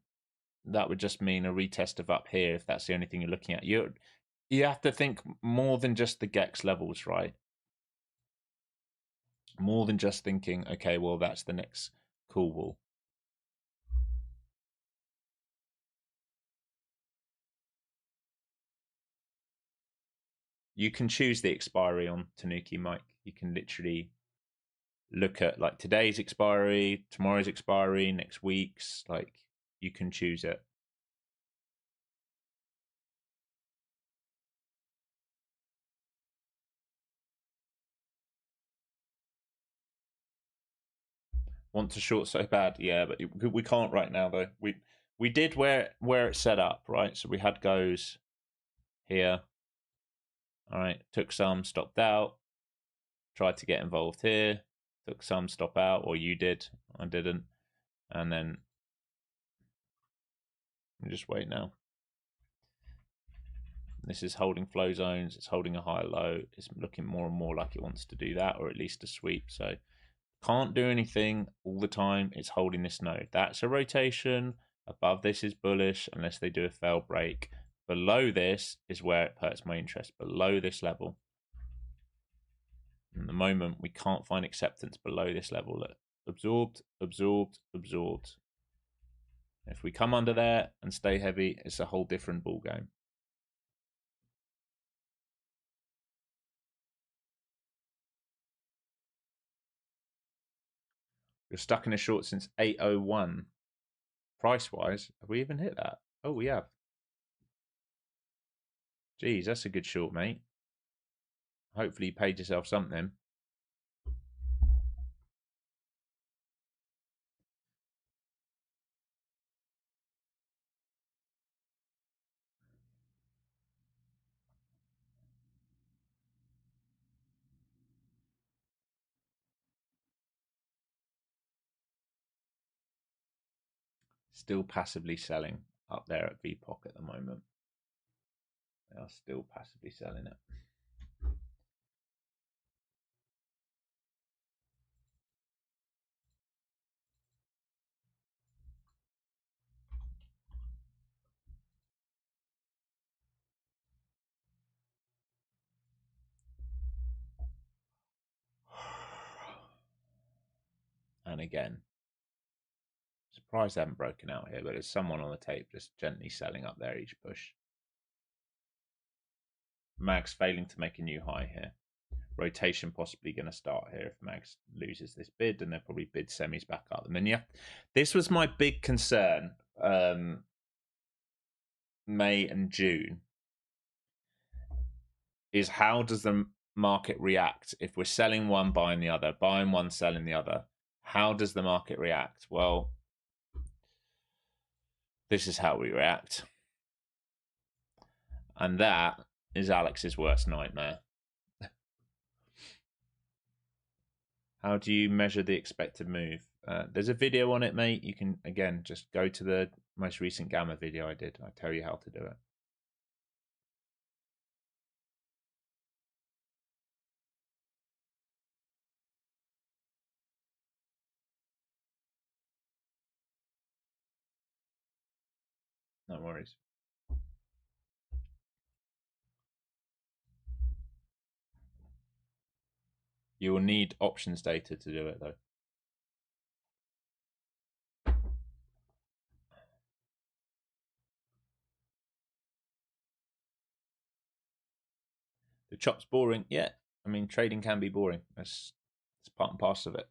that would just mean a retest of up here if that's the only thing you're looking at. You have to think more than just the GEX levels, right? More than just thinking, okay, well, that's the next cool wall. You can choose the expiry on Tanuki, Mike. You can literally look at like today's expiry, tomorrow's expiry, next week's. Like you can choose it. Want to short so bad, yeah, but we can't right now though. We did where it's set up, right? So we had goes here. All right, took some, stopped out, tried to get involved here, took some, stop out, or you did, I didn't, and then just wait now. This is holding flow zones. It's holding a higher low. It's looking more and more like it wants to do that, or at least a sweep. So can't do anything all the time. It's holding this node. That's a rotation. Above this is bullish unless they do a fail break. Below this is where it hurts my interest. Below this level. At the moment, we can't find acceptance below this level. Look, absorbed, absorbed, absorbed. If we come under there and stay heavy, it's a whole different ball game. We're stuck in a short since 8:01. Price-wise, have we even hit that? Oh, we have. Geez, that's a good short, mate. Hopefully you paid yourself something. Still passively selling up there at VPOC at the moment. They are still passively selling it. And again, surprised they haven't broken out here, but there's someone on the tape just gently selling up there each push. Mag's failing to make a new high here. Rotation possibly going to start here if Mags loses this bid, and they'll probably bid semis back up. And then yeah, this was my big concern. May and June is how does the market react if we're selling one, buying the other, buying one, selling the other? How does the market react? Well, this is how we react. And that is Alex's worst nightmare. How do you measure the expected move? There's a video on it, mate. You can, again, just go to the most recent Gamma video I did. I tell you how to do it. No worries. You will need options data to do it, though. The chop's boring. Yeah, I mean, trading can be boring. It's part and parcel of it.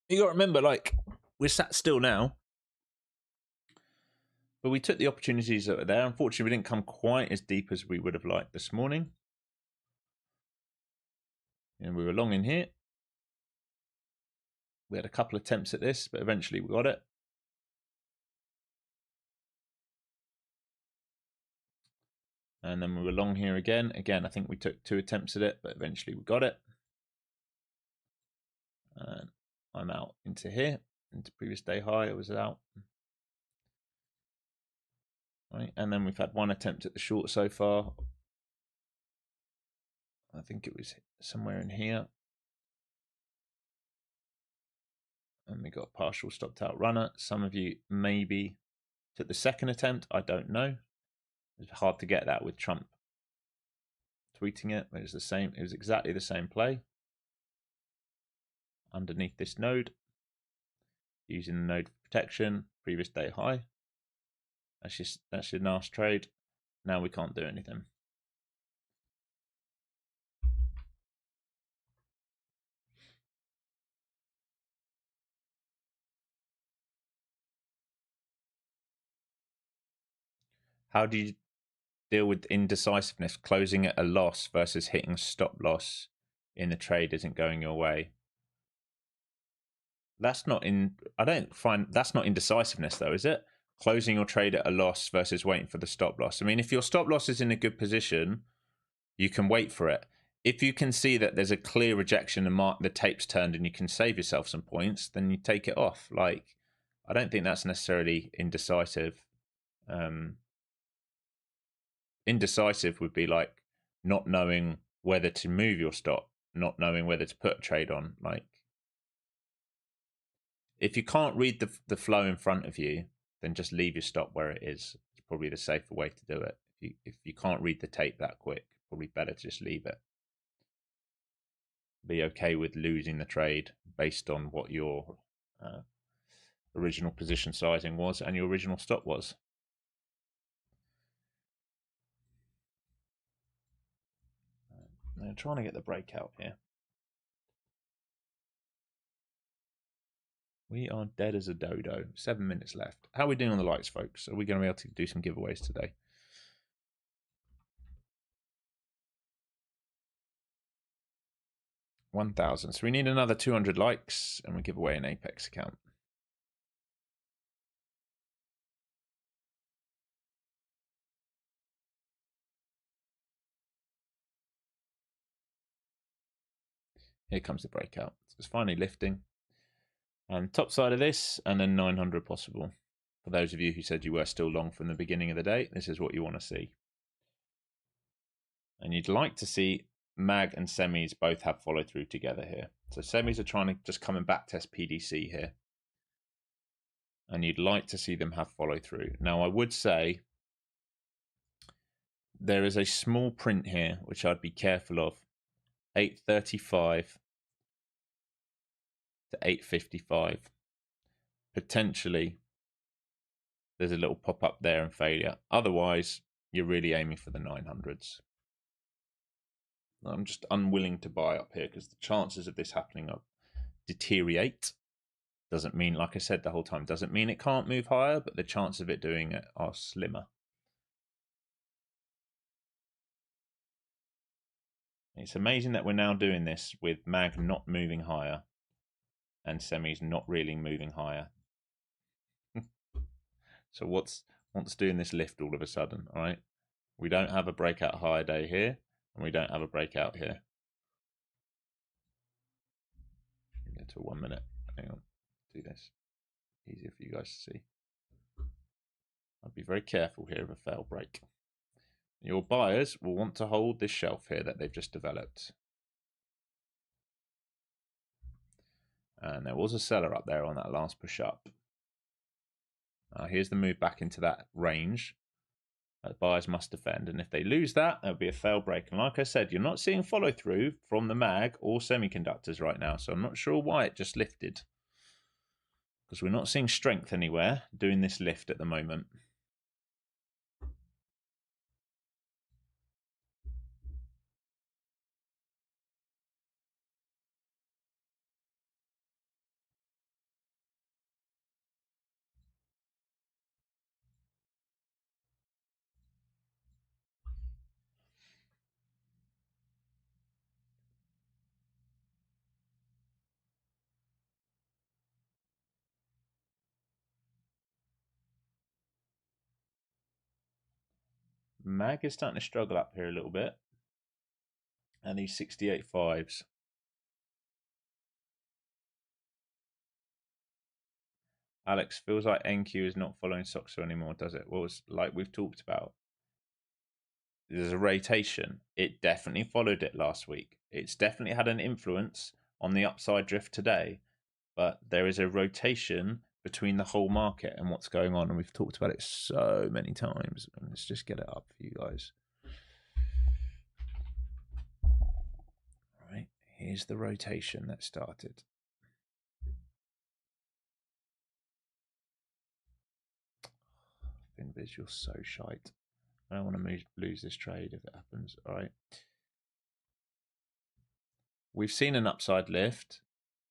You got to remember, like, we're sat still now, but we took the opportunities that were there. Unfortunately, we didn't come quite as deep as we would have liked this morning. And we were long in here. We had a couple of attempts at this, but eventually we got it. And then we were long here again. Again, I think we took 2 attempts at it, but eventually we got it. And I'm out into here, into previous day high. I was out. Right, and then we've had 1 attempt at the short so far. I think it was somewhere in here. And we got partial stopped out runner. Some of you maybe took the second attempt. I don't know. It's hard to get that with Trump tweeting it. It was the same. It was exactly the same play underneath this node, using the node protection, previous day high. That's your last trade. Now we can't do anything. How do you deal with indecisiveness? Closing at a loss versus hitting stop loss in the trade isn't going your way. That's not I don't find that's not indecisiveness though, is it? Closing your trade at a loss versus waiting for the stop loss. I mean, if your stop loss is in a good position, you can wait for it. If you can see that there's a clear rejection and the tape's turned and you can save yourself some points, then you take it off. Like, I don't think that's necessarily indecisive. Indecisive would be like not knowing whether to move your stop, not knowing whether to put a trade on. Like, if you can't read the flow in front of you, then just leave your stop where it is. It's probably the safer way to do it. If you can't read the tape that quick, probably better to just leave it. Be okay with losing the trade based on what your original position sizing was and your original stop was. I'm trying to get the breakout here. We are dead as a dodo. 7 minutes left. How are we doing on the likes, folks? Are we going to be able to do some giveaways today? 1,000. So we need another 200 likes and we give away an Apex account. Here comes the breakout. So it's finally lifting. And top side of this, and then 900 possible. For those of you who said you were still long from the beginning of the day, this is what you want to see. And you'd like to see mag and semis both have follow through together here. So semis are trying to just come and back test PDC here. And you'd like to see them have follow through. Now, I would say there is a small print here, which I'd be careful of. 835 to 855. Potentially, there's a little pop up there and failure. Otherwise, you're really aiming for the 900s. I'm just unwilling to buy up here because the chances of this happening are deteriorate. Doesn't mean, like I said the whole time, doesn't mean it can't move higher, but the chances of it doing it are slimmer. It's amazing that we're now doing this with mag not moving higher and semis not really moving higher. So what's doing this lift all of a sudden? All right, we don't have a breakout higher day here, and we don't have a breakout here. Get to 1 minute. Hang on, do this easier for you guys to see. I'd be very careful here of a fail break. Your buyers will want to hold this shelf here that they've just developed. And there was a seller up there on that last push up. Here's the move back into that range that buyers must defend. And if they lose that, there'll be a fail break. And like I said, you're not seeing follow through from the mag or semiconductors right now. So I'm not sure why it just lifted. Because we're not seeing strength anywhere doing this lift at the moment. Mag is starting to struggle up here a little bit. And these 68.5s. Alex, feels like NQ is not following SOXO anymore, does it? Well, it's like we've talked about. There's a rotation. It definitely followed it last week. It's definitely had an influence on the upside drift today. but there is a rotation between the whole market and what's going on, and we've talked about it so many times. And let's just get it up for you guys. All right, here's the rotation that started. Finviz, you're so shite. I don't want to lose this trade if it happens. All right. We've seen an upside lift,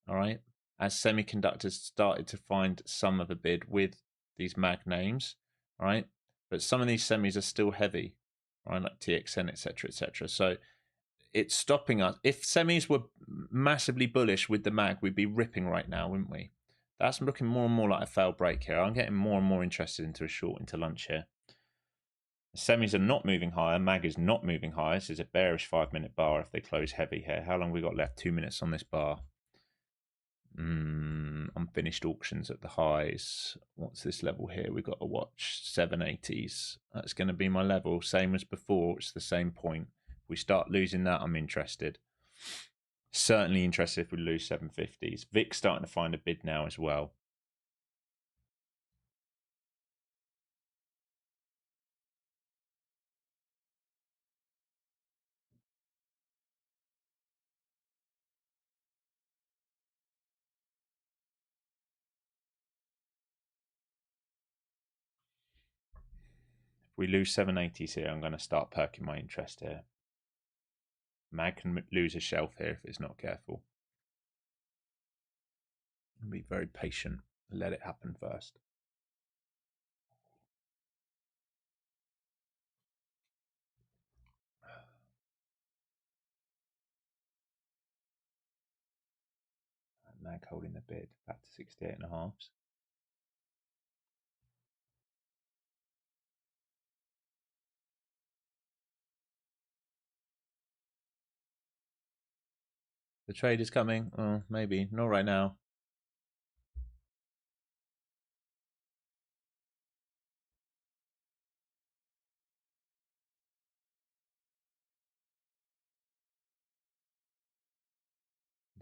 all right, as semiconductors started to find some of the bid with these mag names, all right, but some of these semis are still heavy, right, like TXN, etc., etc. So it's stopping us. If semis were massively bullish with the mag, we'd be ripping right now, wouldn't we? That's looking more and more like a failed break here. I'm getting more and more interested into a short into lunch here. The semis are not moving higher. Mag is not moving higher. This is a bearish 5-minute bar if they close heavy here. How long we got left? 2 minutes on this bar. Unfinished auctions at the highs. What's this level here? We've got to watch 780s. That's going to be my level. Same as before. It's the same point. If we start losing that, I'm interested. Certainly interested if we lose 750s. VIC's starting to find a bid now as well. If we lose 780s here, I'm going to start perking my interest here. Mag can lose a shelf here if it's not careful. I'll be very patient. Let it happen first. Mag holding the bid back to 68.5. The trade is coming. Oh, maybe not right now.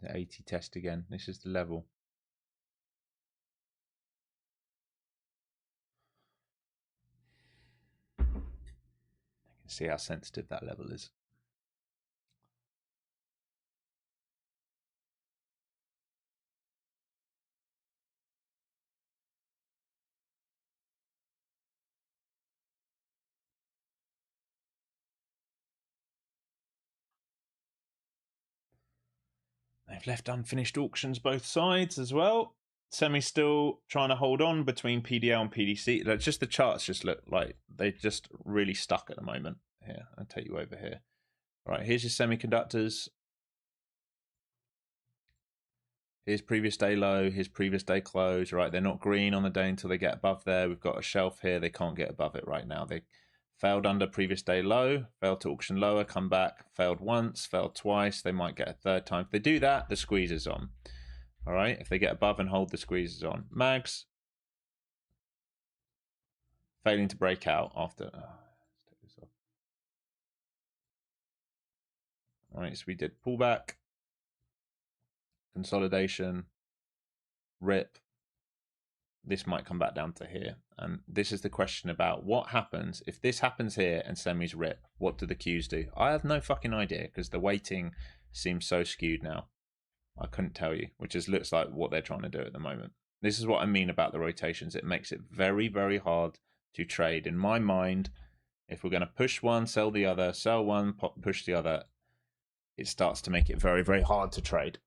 The 80 test again. This is the level. You can see how sensitive that level is. They've left unfinished auctions both sides as well. Semi still trying to hold on between PDL and PDC. Just the charts just look like they're just really stuck at the moment. Here, I'll take you over here. Right, here's your semiconductors. Here's previous day low, here's previous day close. Right, they're not green on the day until they get above there. We've got a shelf here. They can't get above it right now. They failed under previous day low, failed to auction lower, come back, failed once, failed twice. They might get a third time. If they do that, the squeeze is on. All right, if they get above and hold, the squeeze is on. Mags failing to break out after. Let's take this off. All right, so we did pullback, consolidation, rip. This might come back down to here. And this is the question about what happens if this happens here and semis rip. What do the Qs do? I have no fucking idea because the weighting seems so skewed now. I couldn't tell you, which just looks like what they're trying to do at the moment. This is what I mean about the rotations. It makes it very, very hard to trade. In my mind, if we're going to push one, sell the other, sell one, push the other, it starts to make it very, very hard to trade.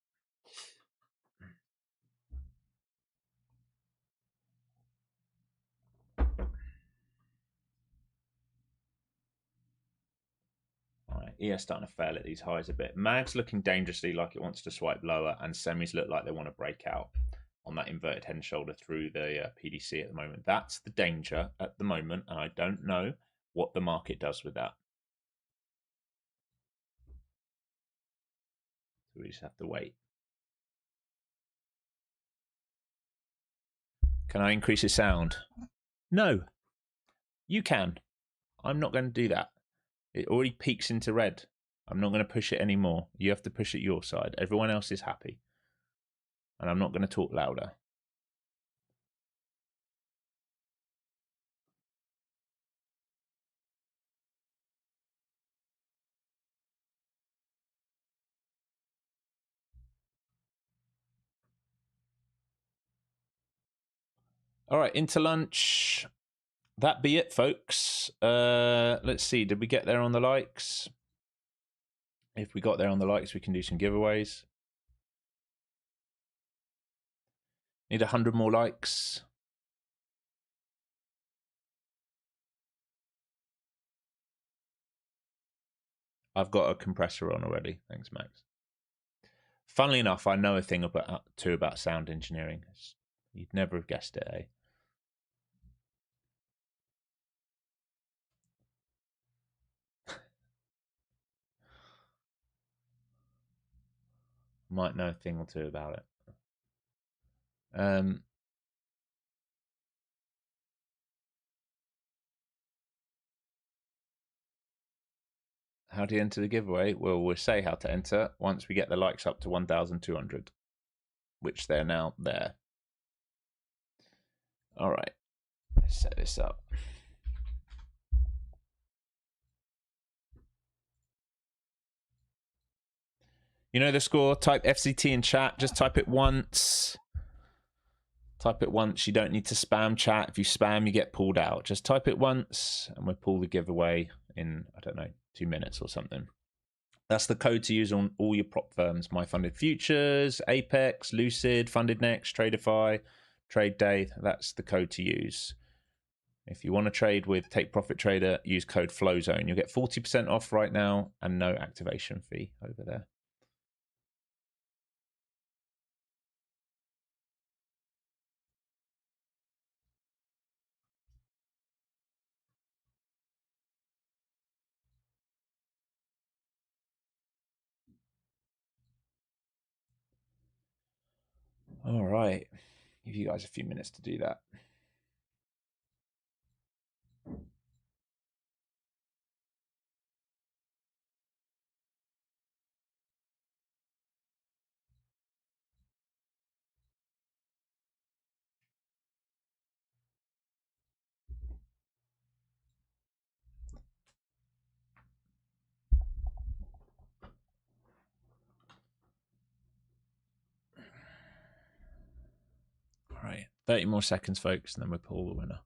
All right, ES starting to fail at these highs a bit. Mag's looking dangerously like it wants to swipe lower, and semis look like they want to break out on that inverted head and shoulder through the PDC at the moment. That's the danger at the moment, and I don't know what the market does with that. So we just have to wait. Can I increase the sound? No. You can. I'm not going to do that. It already peaks into red. I'm not going to push it anymore. You have to push it your side. Everyone else is happy. And I'm not going to talk louder. All right, into lunch. That be it, folks. Let's see. Did we get there on the likes? If we got there on the likes, we can do some giveaways. Need 100 more likes. I've got a compressor on already. Thanks, Max. Funnily enough, I know a thing about sound engineering. You'd never have guessed it, eh? Might know a thing or two about it. How do you enter the giveaway? Well, we'll say how to enter once we get the likes up to 1,200, which they're now there. All right, let's set this up. You know the score. Type FZT in chat. Just type it once. Type it once. You don't need to spam chat. If you spam, you get pulled out. Just type it once, and we'll pull the giveaway in, I don't know, 2 minutes or something. That's the code to use on all your prop firms. My Funded Futures, Apex, Lucid, Funded Next, Tradeify, Trade Day. That's the code to use. If you want to trade with Take Profit Trader, use code FlowZone. You'll get 40% off right now and no activation fee over there. All right. Give you guys a few minutes to do that. All right. 30 more seconds, folks, and then we'll pull the winner.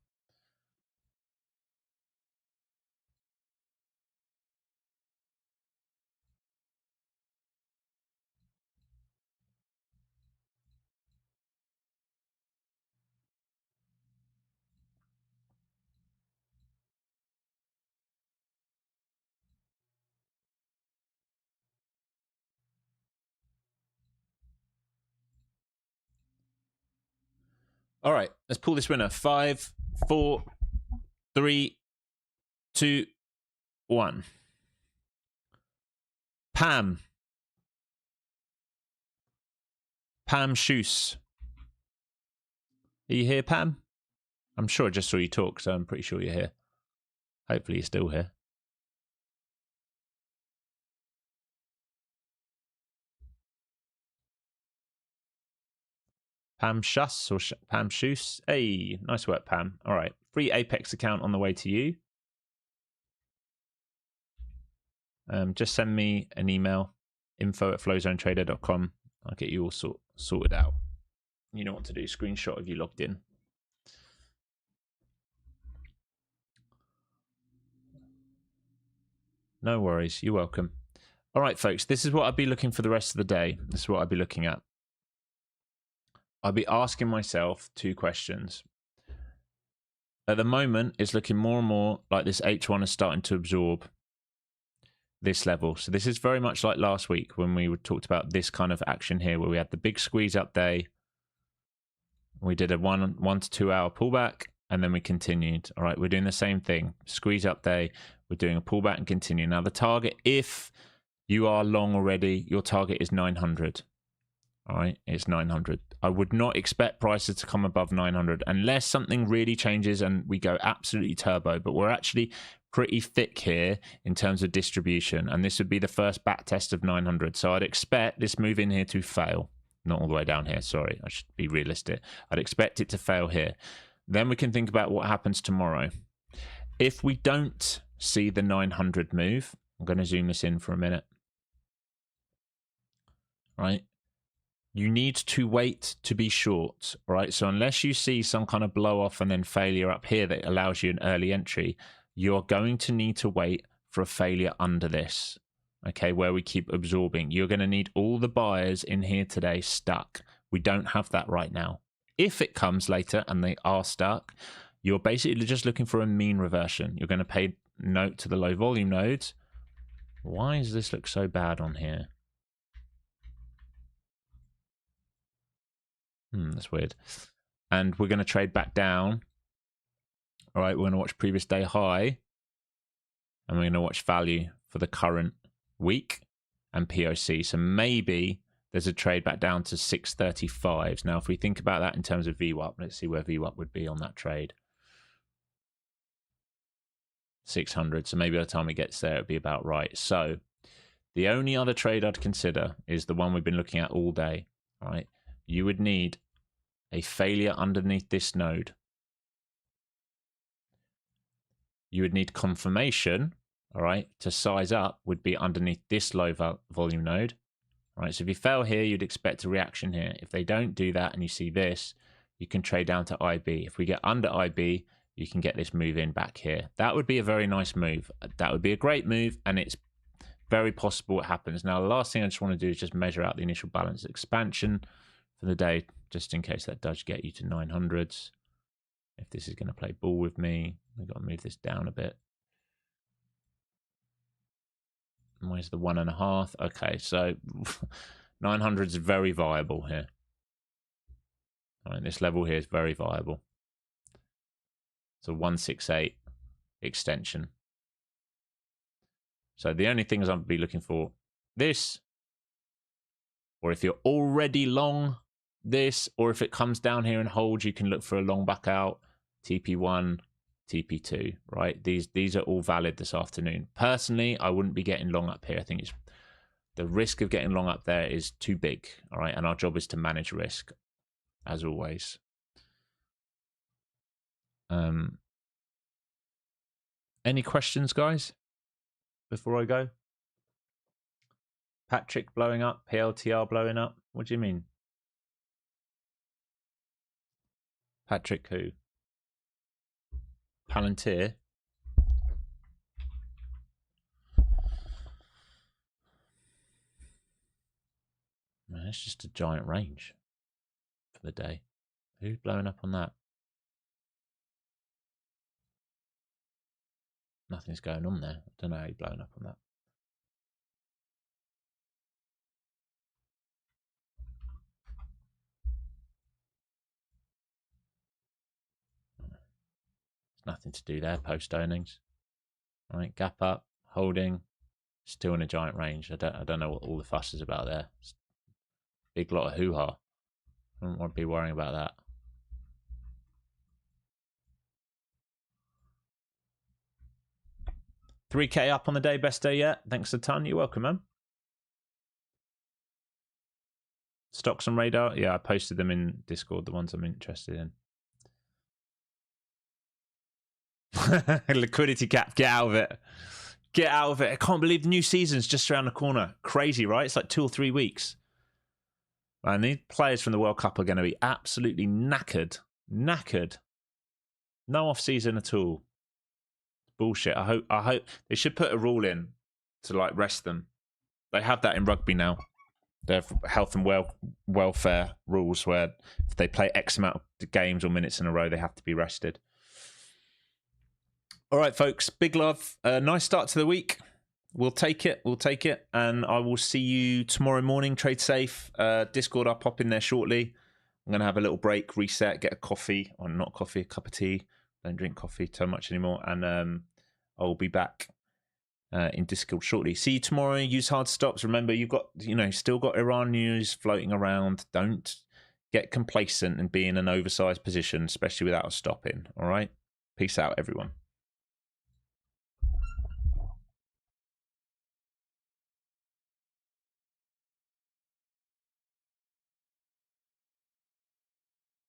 All right, let's pull this winner. 5, 4, 3, 2, 1. Pam Shoes. Are you here, Pam? I'm sure I just saw you talk, so I'm pretty sure you're here. Hopefully you're still here. Pam Shuss or Pam Shoes. Hey, nice work, Pam. All right, free Apex account on the way to you. Just send me an email, info@flowzonetrader.com. I'll get you all sorted out. You know what to do. Screenshot of you logged in. No worries. You're welcome. All right, folks. This is what I'll be looking for the rest of the day. This is what I'll be looking at. I'll be asking myself 2 questions. At the moment, it's looking more and more like this H1 is starting to absorb this level. So this is very much like last week when we talked about this kind of action here, where we had the big squeeze up day. We did a 1 to 2 hour pullback, and then we continued. All right, we're doing the same thing. Squeeze up day. We're doing a pullback and continue. Now the target, if you are long already, your target is 900. All right, it's 900. I would not expect prices to come above 900 unless something really changes and we go absolutely turbo. But we're actually pretty thick here in terms of distribution, and this would be the first back test of 900. So I'd expect this move in here to fail. not all the way down here. Sorry, I should be realistic. I'd expect it to fail here. Then we can think about what happens tomorrow. If we don't see the 900 move, I'm going to zoom this in for a minute. Right? You need to wait to be short, right? So unless you see some kind of blow off and then failure up here that allows you an early entry, you're going to need to wait for a failure under this, okay, where we keep absorbing. You're going to need all the buyers in here today stuck. We don't have that right now. If it comes later and they are stuck, you're basically just looking for a mean reversion. You're going to pay note to the low volume nodes. Why does this look so bad on here? That's weird. And we're going to trade back down. All right, we're going to watch previous day high. And we're going to watch value for the current week and POC. So maybe there's a trade back down to 635s. Now, if we think about that in terms of VWAP, let's see where VWAP would be on that trade. 600. So maybe by the time it gets there, it'll be about right. So the only other trade I'd consider is the one we've been looking at all day. All right. You would need a failure underneath this node. You would need confirmation, all right, to size up would be underneath this low volume node. All right, so if you fail here, you'd expect a reaction here. If they don't do that and you see this, you can trade down to IB. If we get under IB, you can get this move in back here. That would be a very nice move. That would be a great move, and it's very possible it happens. Now, the last thing I just want to do is just measure out the initial balance expansion for the day, just in case that does get you to 900s. If this is going to play ball with me, we've got to move this down a bit. Where's the 1.5? Okay, so 900 is very viable here. All right, this level here is very viable. So 168 extension. So the only things I'd be looking for, this, or if you're already long this, or if it comes down here and holds, you can look for a long back out, TP1, TP2, right? These are all valid this afternoon. Personally, I wouldn't be getting long up here. I think it's the risk of getting long up there is too big, all right? And our job is to manage risk, as always. Any questions, guys, before I go? Patrick blowing up, PLTR blowing up. What do you mean? Patrick who? Palantir? Man, it's just a giant range for the day. Who's blowing up on that? Nothing's going on there. I don't know how you're blowing up on that. There's nothing to do there post earnings. All right, gap up, holding, still in a giant range. I don't know what all the fuss is about there. It's a big lot of hoo-ha. I don't want to be worrying about that. $3K up on the day, best day yet. Thanks a ton. You're welcome, man. Stocks on radar. Yeah, I posted them in Discord, the ones I'm interested in. Liquidity cap, get out of it. Get out of it. I can't believe the new season's just around the corner. Crazy, right? It's like 2 or 3 weeks. And these players from the World Cup are going to be absolutely knackered. Knackered. No off season at all. Bullshit. I hope they should put a rule in to like rest them. They have that in rugby now. They have health and welfare rules where if they play X amount of games or minutes in a row, they have to be rested. All right, folks. Big love. Nice start to the week. We'll take it. We'll take it. And I will see you tomorrow morning. Trade safe. Discord, I'll pop in there shortly. I'm going to have a little break, reset, get a coffee, or not coffee, a cup of tea. Don't drink coffee too much anymore. And I'll be back in Discord shortly. See you tomorrow. Use hard stops. Remember, you've got, still got Iran news floating around. Don't get complacent and be in an oversized position, especially without a stop in. All right. Peace out, everyone.